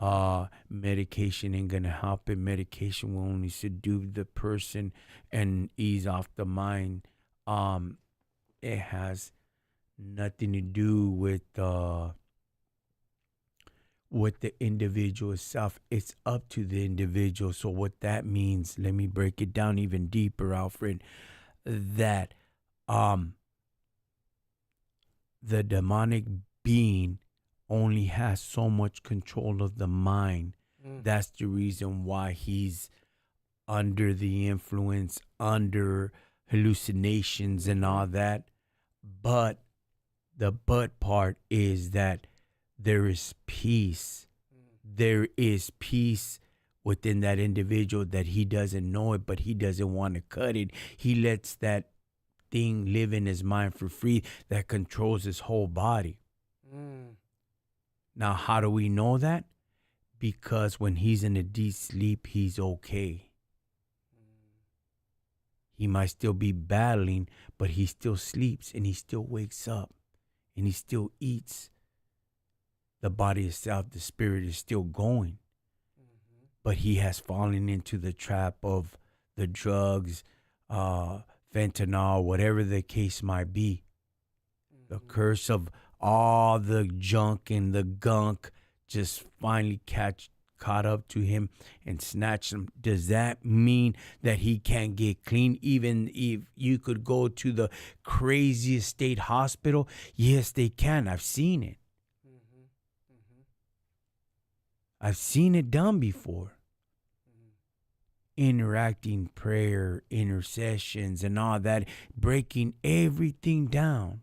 Yeah. medication ain't gonna help it. Medication will only subdue the person and ease off the mind. It has nothing to do with the individual itself. It's up to the individual. So what that means, let me break it down even deeper, Alfred. That um the demonic being only has so much control of the mind. Mm. That's the reason why he's under the influence, under hallucinations and Mm-hmm. all that. But the but part is that there is peace. Mm. There is peace within that individual that he doesn't know it, but he doesn't want to cut it. He lets that thing live in his mind for free that controls his whole body. Mm. Now, how do we know that? Because when he's in a deep sleep, he's okay. He might still be battling, but he still sleeps and he still wakes up and he still eats. The body itself, the spirit is still going. Mm-hmm. But he has fallen into the trap of the drugs, fentanyl, whatever the case might be. The Mm-hmm. curse of all the junk and the gunk just finally caught up to him and snatched him. Does that mean that he can't get clean? Even if you could go to the craziest state hospital, yes, they can. I've seen it. Mm-hmm. Mm-hmm. I've seen it done before. Mm-hmm. Interacting prayer, intercessions, and all that, breaking everything down.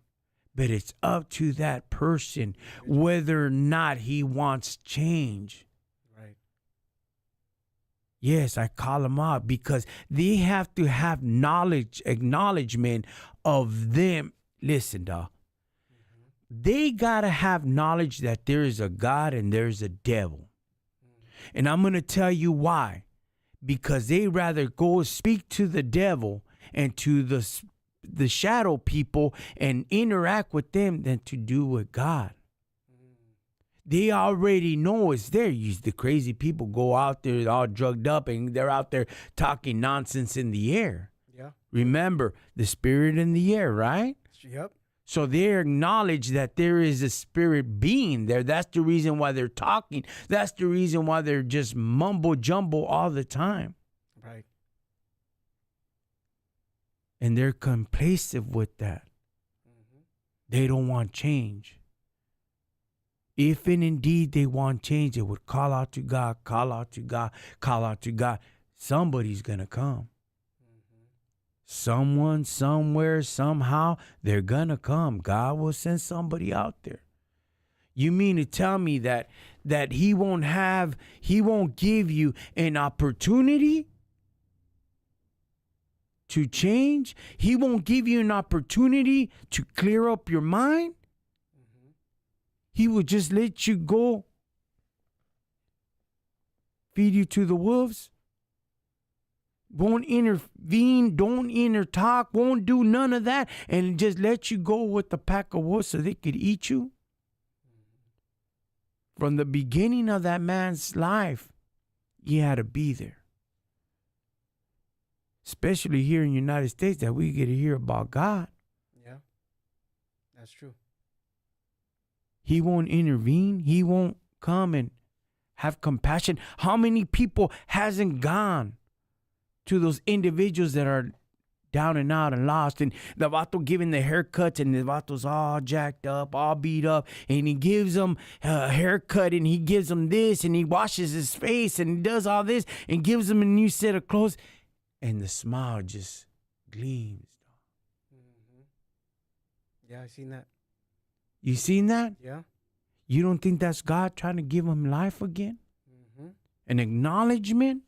But it's up to that person whether or not he wants change. Right. Yes, I call them out because they have to have knowledge, acknowledgement of them. Listen, dog. Mm-hmm. They got to have knowledge that there is a God and there's a devil. Mm-hmm. And I'm going to tell you why. Because they rather go speak to the devil and to the shadow people and interact with them than to do with God. They already know it's there. The crazy people go out there all drugged up and they're out there talking nonsense in the air. Yeah. Remember, the spirit in the air, right? Yep. So they acknowledge that there is a spirit being there. That's the reason why they're talking. That's the reason why they're just mumbo jumbo all the time. Right. And they're complacent with that. Mm-hmm. They don't want change. If and indeed they want change, they would call out to God, call out to God, call out to God. Somebody's going to come. Someone, somewhere, somehow, they're going to come. God will send somebody out there. You mean to tell me that he won't give you an opportunity to change? He won't give you an opportunity to clear up your mind? He will just let you go, feed you to the wolves? Won't intervene, don't talk, won't do none of that, and just let you go with the pack of wolves so they could eat you? From the beginning of that man's life, he had to be there. Especially here in the United States, that we get to hear about God. Yeah, that's true. He won't intervene. He won't come and have compassion. How many people hasn't gone to those individuals that are down and out and lost, and the vato giving the haircuts, and the vato's all jacked up, all beat up, and he gives them a haircut, and he gives them this, and he washes his face, and he does all this, and gives them a new set of clothes, and the smile just gleams. Yeah, I seen that. You seen that? Yeah. You don't think that's God trying to give him life again? An acknowledgement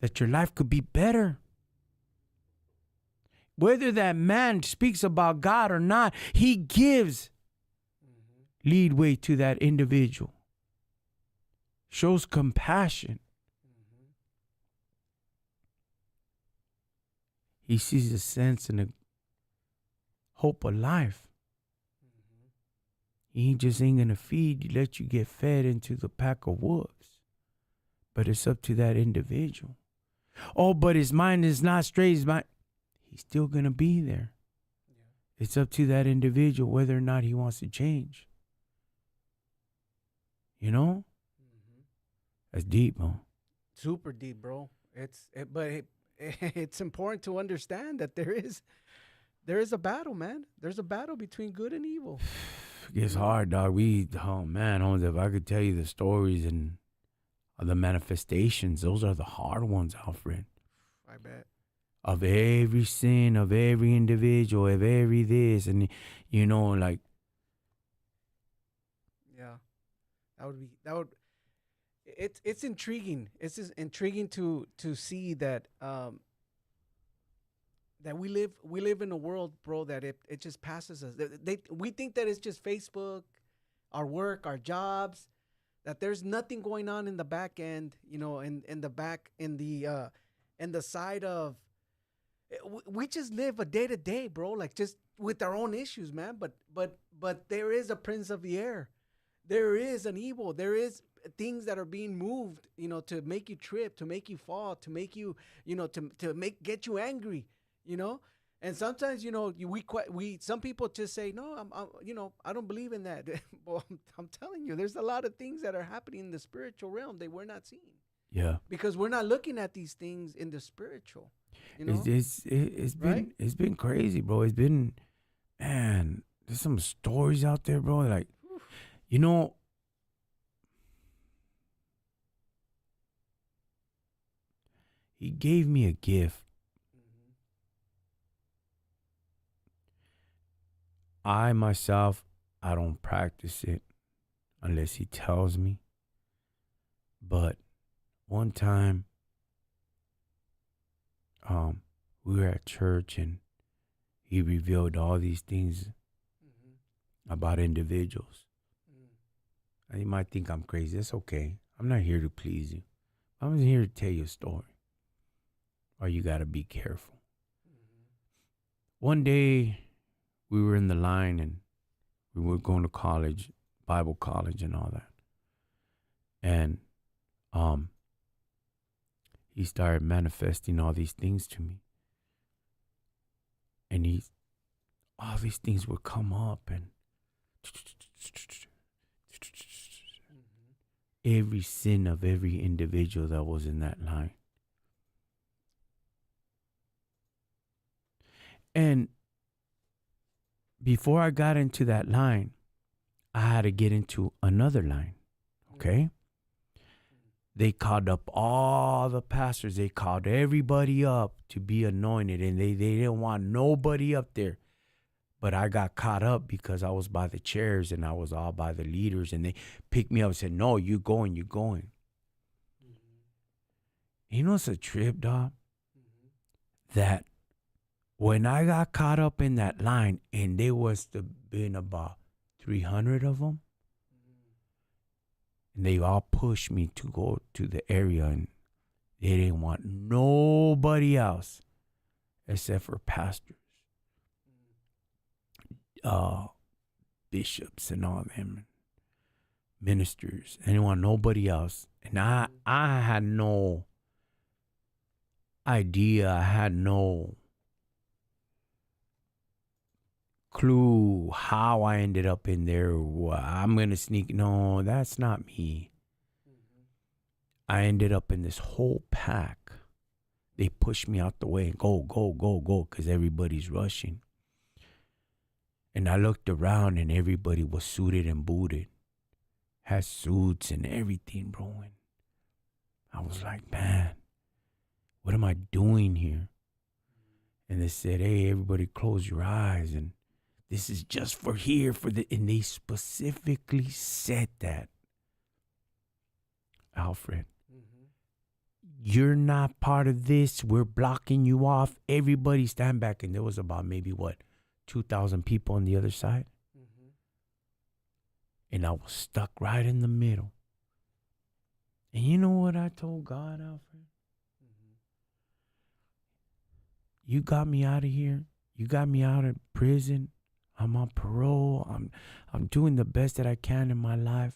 that your life could be better. Whether that man speaks about God or not, he gives leadway to that individual. Shows compassion. He sees a sense and a hope of life. He just ain't going to feed you, let you get fed into the pack of wolves. But it's up to that individual. Oh, but his mind is not straight. He's still going to be there. Yeah. It's up to that individual whether or not he wants to change. You know? That's deep, huh? Super deep, bro. It's important to understand that there is a battle, man. There's a battle between good and evil. It's hard, dog. Oh man, if I could tell you the stories and the manifestations, those are the hard ones, Alfred. I bet. Of every sin, of every individual, of every this, and like. Yeah, it's intriguing. It's just intriguing to see that that we live in a world, bro, that it just passes us. We think that it's just Facebook, our work, our jobs, that there's nothing going on in the back end, in the side of, we just live a day to day, bro, like just with our own issues, man. But there is a prince of the air. There is an evil. There is things that are being moved, to make you trip, to make you fall, to make you, get you angry, And sometimes, some people just say, no, I don't believe in that. Well, I'm telling you, there's a lot of things that are happening in the spiritual realm that we're not seeing. Yeah. Because we're not looking at these things in the spiritual. It's been crazy, bro. It's been, man, there's some stories out there, bro. Like, he gave me a gift. I myself, I don't practice it unless he tells me. But one time, we were at church and he revealed all these things about individuals. And you might think I'm crazy. It's okay. I'm not here to please you. I'm here to tell you a story. Or you got to be careful. One day, we were in the line and we were going to college, Bible college and all that. And he started manifesting all these things to me. And all these things would come up and every sin of every individual that was in that line. And before I got into that line, I had to get into another line. Okay? They called up all the pastors. They called everybody up to be anointed, and they didn't want nobody up there. But I got caught up because I was by the chairs and I was all by the leaders, and they picked me up and said, no, you going, you going. You know, it's a trip, dog, that when I got caught up in that line, and there was to been about 300 of them, and they all pushed me to go to the area, and they didn't want nobody else except for pastors, bishops and all them, ministers. They didn't want nobody else. And I had no idea. I had no clue how I ended up in there. I'm going to sneak. No, that's not me. I ended up in this whole pack. They pushed me out the way and go, because everybody's rushing. And I looked around and everybody was suited and booted. Had suits and everything, bro. And I was like, man, what am I doing here? And they said, hey, everybody close your eyes. And this is just for here, and they specifically said that. Alfred, you're not part of this. We're blocking you off. Everybody stand back. And there was about maybe, 2,000 people on the other side. And I was stuck right in the middle. And you know what I told God, Alfred? You got me out of here. You got me out of prison. I'm on parole. I'm doing the best that I can in my life.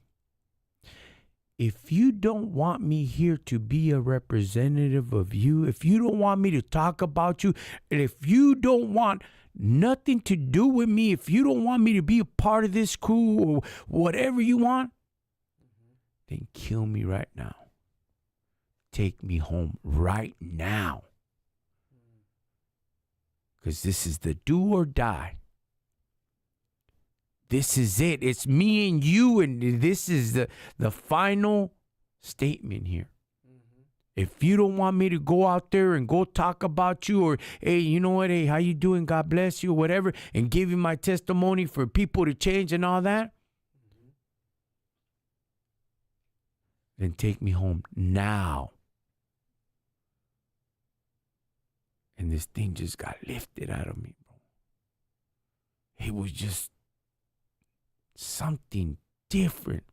If you don't want me here to be a representative of you, if you don't want me to talk about you, and if you don't want nothing to do with me, if you don't want me to be a part of this crew or whatever you want, then kill me right now. Take me home right now. Because this is the do or die. This is it. It's me and you, and this is the final statement here. If you don't want me to go out there and go talk about you, or, hey, you know what, hey, how you doing? God bless you, or whatever, and give you my testimony for people to change and all that, then take me home now. And this thing just got lifted out of me, bro. It was just something different.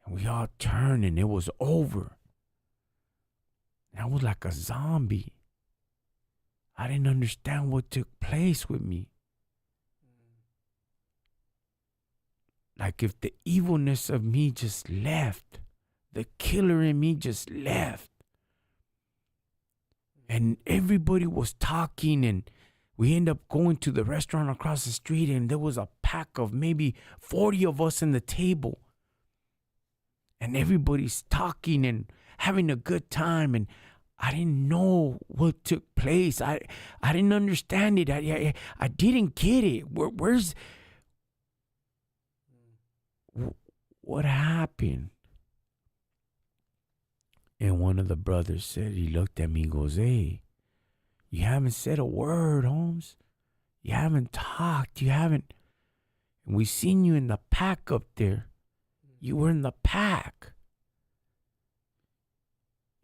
And we all turned and it was over. And I was like a zombie. I didn't understand what took place with me. Like if the evilness of me just left, the killer in me just left. And everybody was talking, and we ended up going to the restaurant across the street, and there was a pack of maybe 40 of us in the table. And everybody's talking and having a good time, and I didn't know what took place. I didn't understand it. I didn't get it. What happened? And one of the brothers said, he looked at me and goes, hey, you haven't said a word, Holmes. You haven't talked. You haven't. And we seen you in the pack up there. You were in the pack.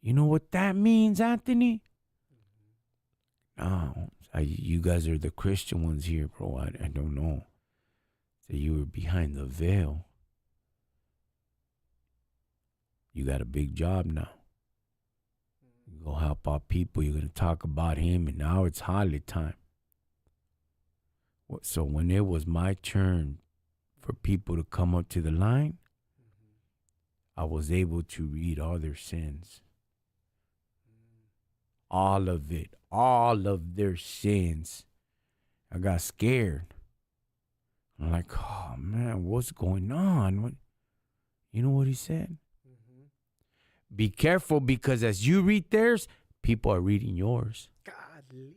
You know what that means, Anthony? No, you guys are the Christian ones here, bro. I don't know. So you were behind the veil. You got a big job now. You go help out people. You're going to talk about him, and now it's holiday time. So when it was my turn for people to come up to the line, I was able to read all their sins. All of it. All of their sins. I got scared. I'm like, oh, man, what's going on? You know what he said? Be careful, because as you read theirs, people are reading yours. Godly.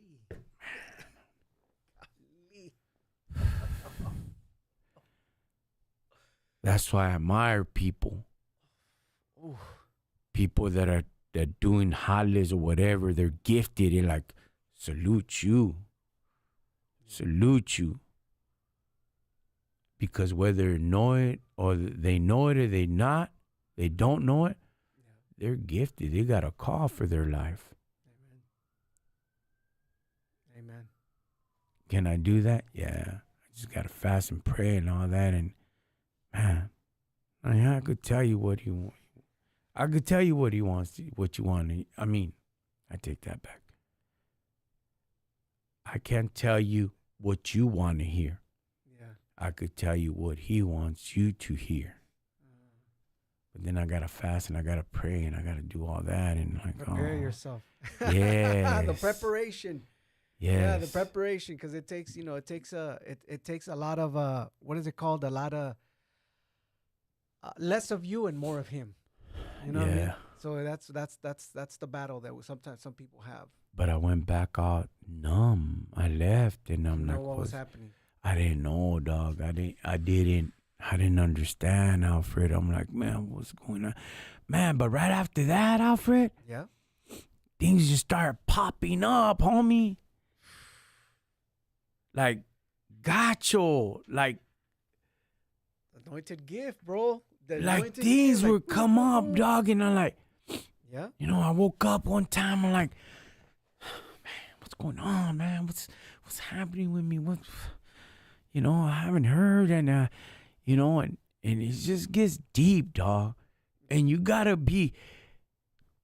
That's why I admire people. Ooh. People that doing hollis or whatever, they're gifted. They're like, salute you. Salute you. Because whether they know it or they know it or they don't know it, they're gifted. They got a call for their life. Amen. Can I do that? Yeah. I just got to fast and pray and all that. And man, I could tell you what he wants. I could tell you what he wants, what you want. I mean, I take that back. I can't tell you what you want to hear. Yeah. I could tell you what he wants you to hear. But then I got to fast and I got to pray and I got to do all that. And like, prepare yourself. Yeah. The preparation. Yes. Yeah, the preparation, because it takes, it takes a lot of what is it called? A lot of less of you and more of him. You know what I mean? So that's the battle that sometimes some people have. But I went back out numb. I left and I'm like, what was happening? I didn't know, dog. I didn't understand, Alfred. I'm like, man, what's going on? Man, but right after that, Alfred, yeah, things just started popping up, homie. Like, gacho. Like, anointed gift, bro. Like, things would come up, dog. And I'm like, yeah. I woke up one time. I'm like, man, what's going on, man? What's happening with me? I haven't heard. And, and it just gets deep, dog. And you got to be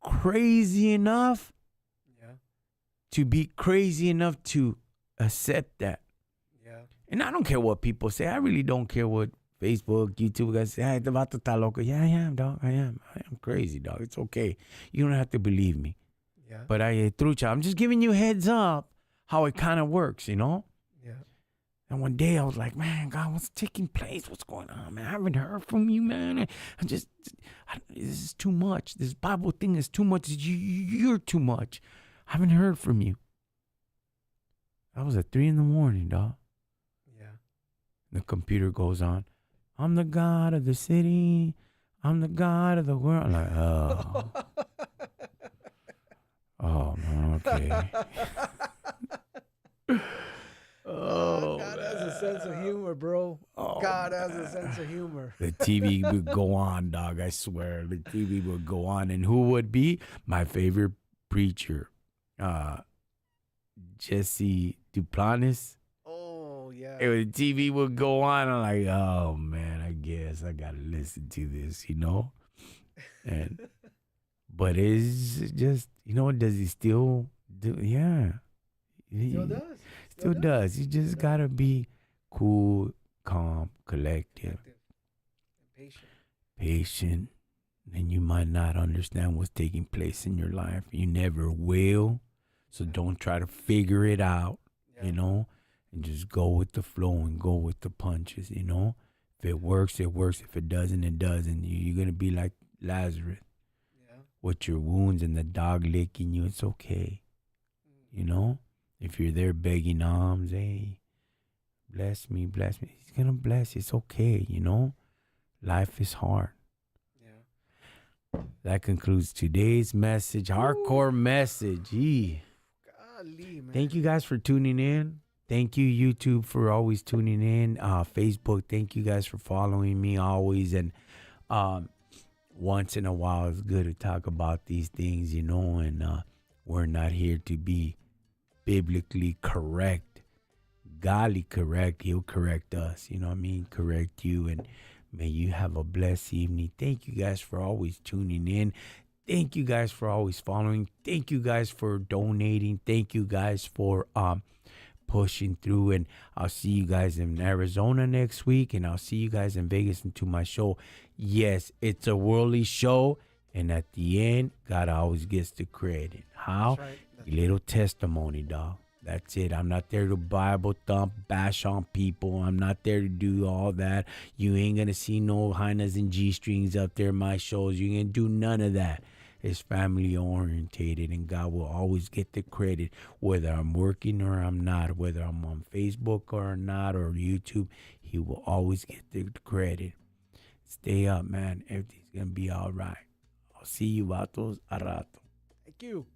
crazy enough to be crazy enough to accept that. Yeah. And I don't care what people say. I really don't care what Facebook, YouTube guys say. Hey, about to está loco. Yeah, I am, dog. I am crazy, dog. It's okay. You don't have to believe me. Yeah. But trucha, I'm just giving you heads up how it kind of works, Yeah. And one day I was like, man, God, what's taking place? What's going on, man? I haven't heard from you, man. This is too much. This Bible thing is too much. You're too much. I haven't heard from you. That was at 3 a.m, dog. Yeah. The computer goes on. I'm the God of the city. I'm the God of the world. I'm like, oh. Oh, okay. God has a sense of humor, bro. Oh, God has a sense of humor. The TV would go on, dog. I swear. The TV would go on. And who would be? My favorite preacher, Jesse Duplantis. Oh, yeah. The TV would go on. I'm like, oh, man, I guess I got to listen to this, But it's just, does he still do? Yeah. Still does. Still does. You just got to be cool, calm, collective, patient. And you might not understand what's taking place in your life. You never will. So don't try to figure it out, and just go with the flow and go with the punches, If it works, it works. If it doesn't, it doesn't. You're going to be like Lazarus with your wounds and the dog licking you. It's okay, If you're there begging alms, hey, bless me. He's going to bless you. It's okay, Life is hard. That concludes today's message, hardcore message. Golly, man. Thank you guys for tuning in. Thank you, YouTube, for always tuning in. Facebook, thank you guys for following me always. And once in a while, it's good to talk about these things, and we're not here to be biblically correct, godly correct. He'll correct us, correct you. And may you have a blessed evening. Thank you guys for always tuning in. Thank you guys for always following. Thank you guys for donating. Thank you guys for pushing through. And I'll see you guys in Arizona next week. And I'll see you guys in Vegas into my show. Yes, it's a worldly show. And at the end, God always gets the credit. How? That's right. Little testimony, dog. That's it. I'm not there to Bible thump, bash on people. I'm not there to do all that. You ain't going to see no hyenas and G-strings up there in my shows. You ain't going to do none of that. It's family orientated, and God will always get the credit, whether I'm working or I'm not, whether I'm on Facebook or not, or YouTube. He will always get the credit. Stay up, man. Everything's gonna be all right. I'll see you vatos a rato. Thank you.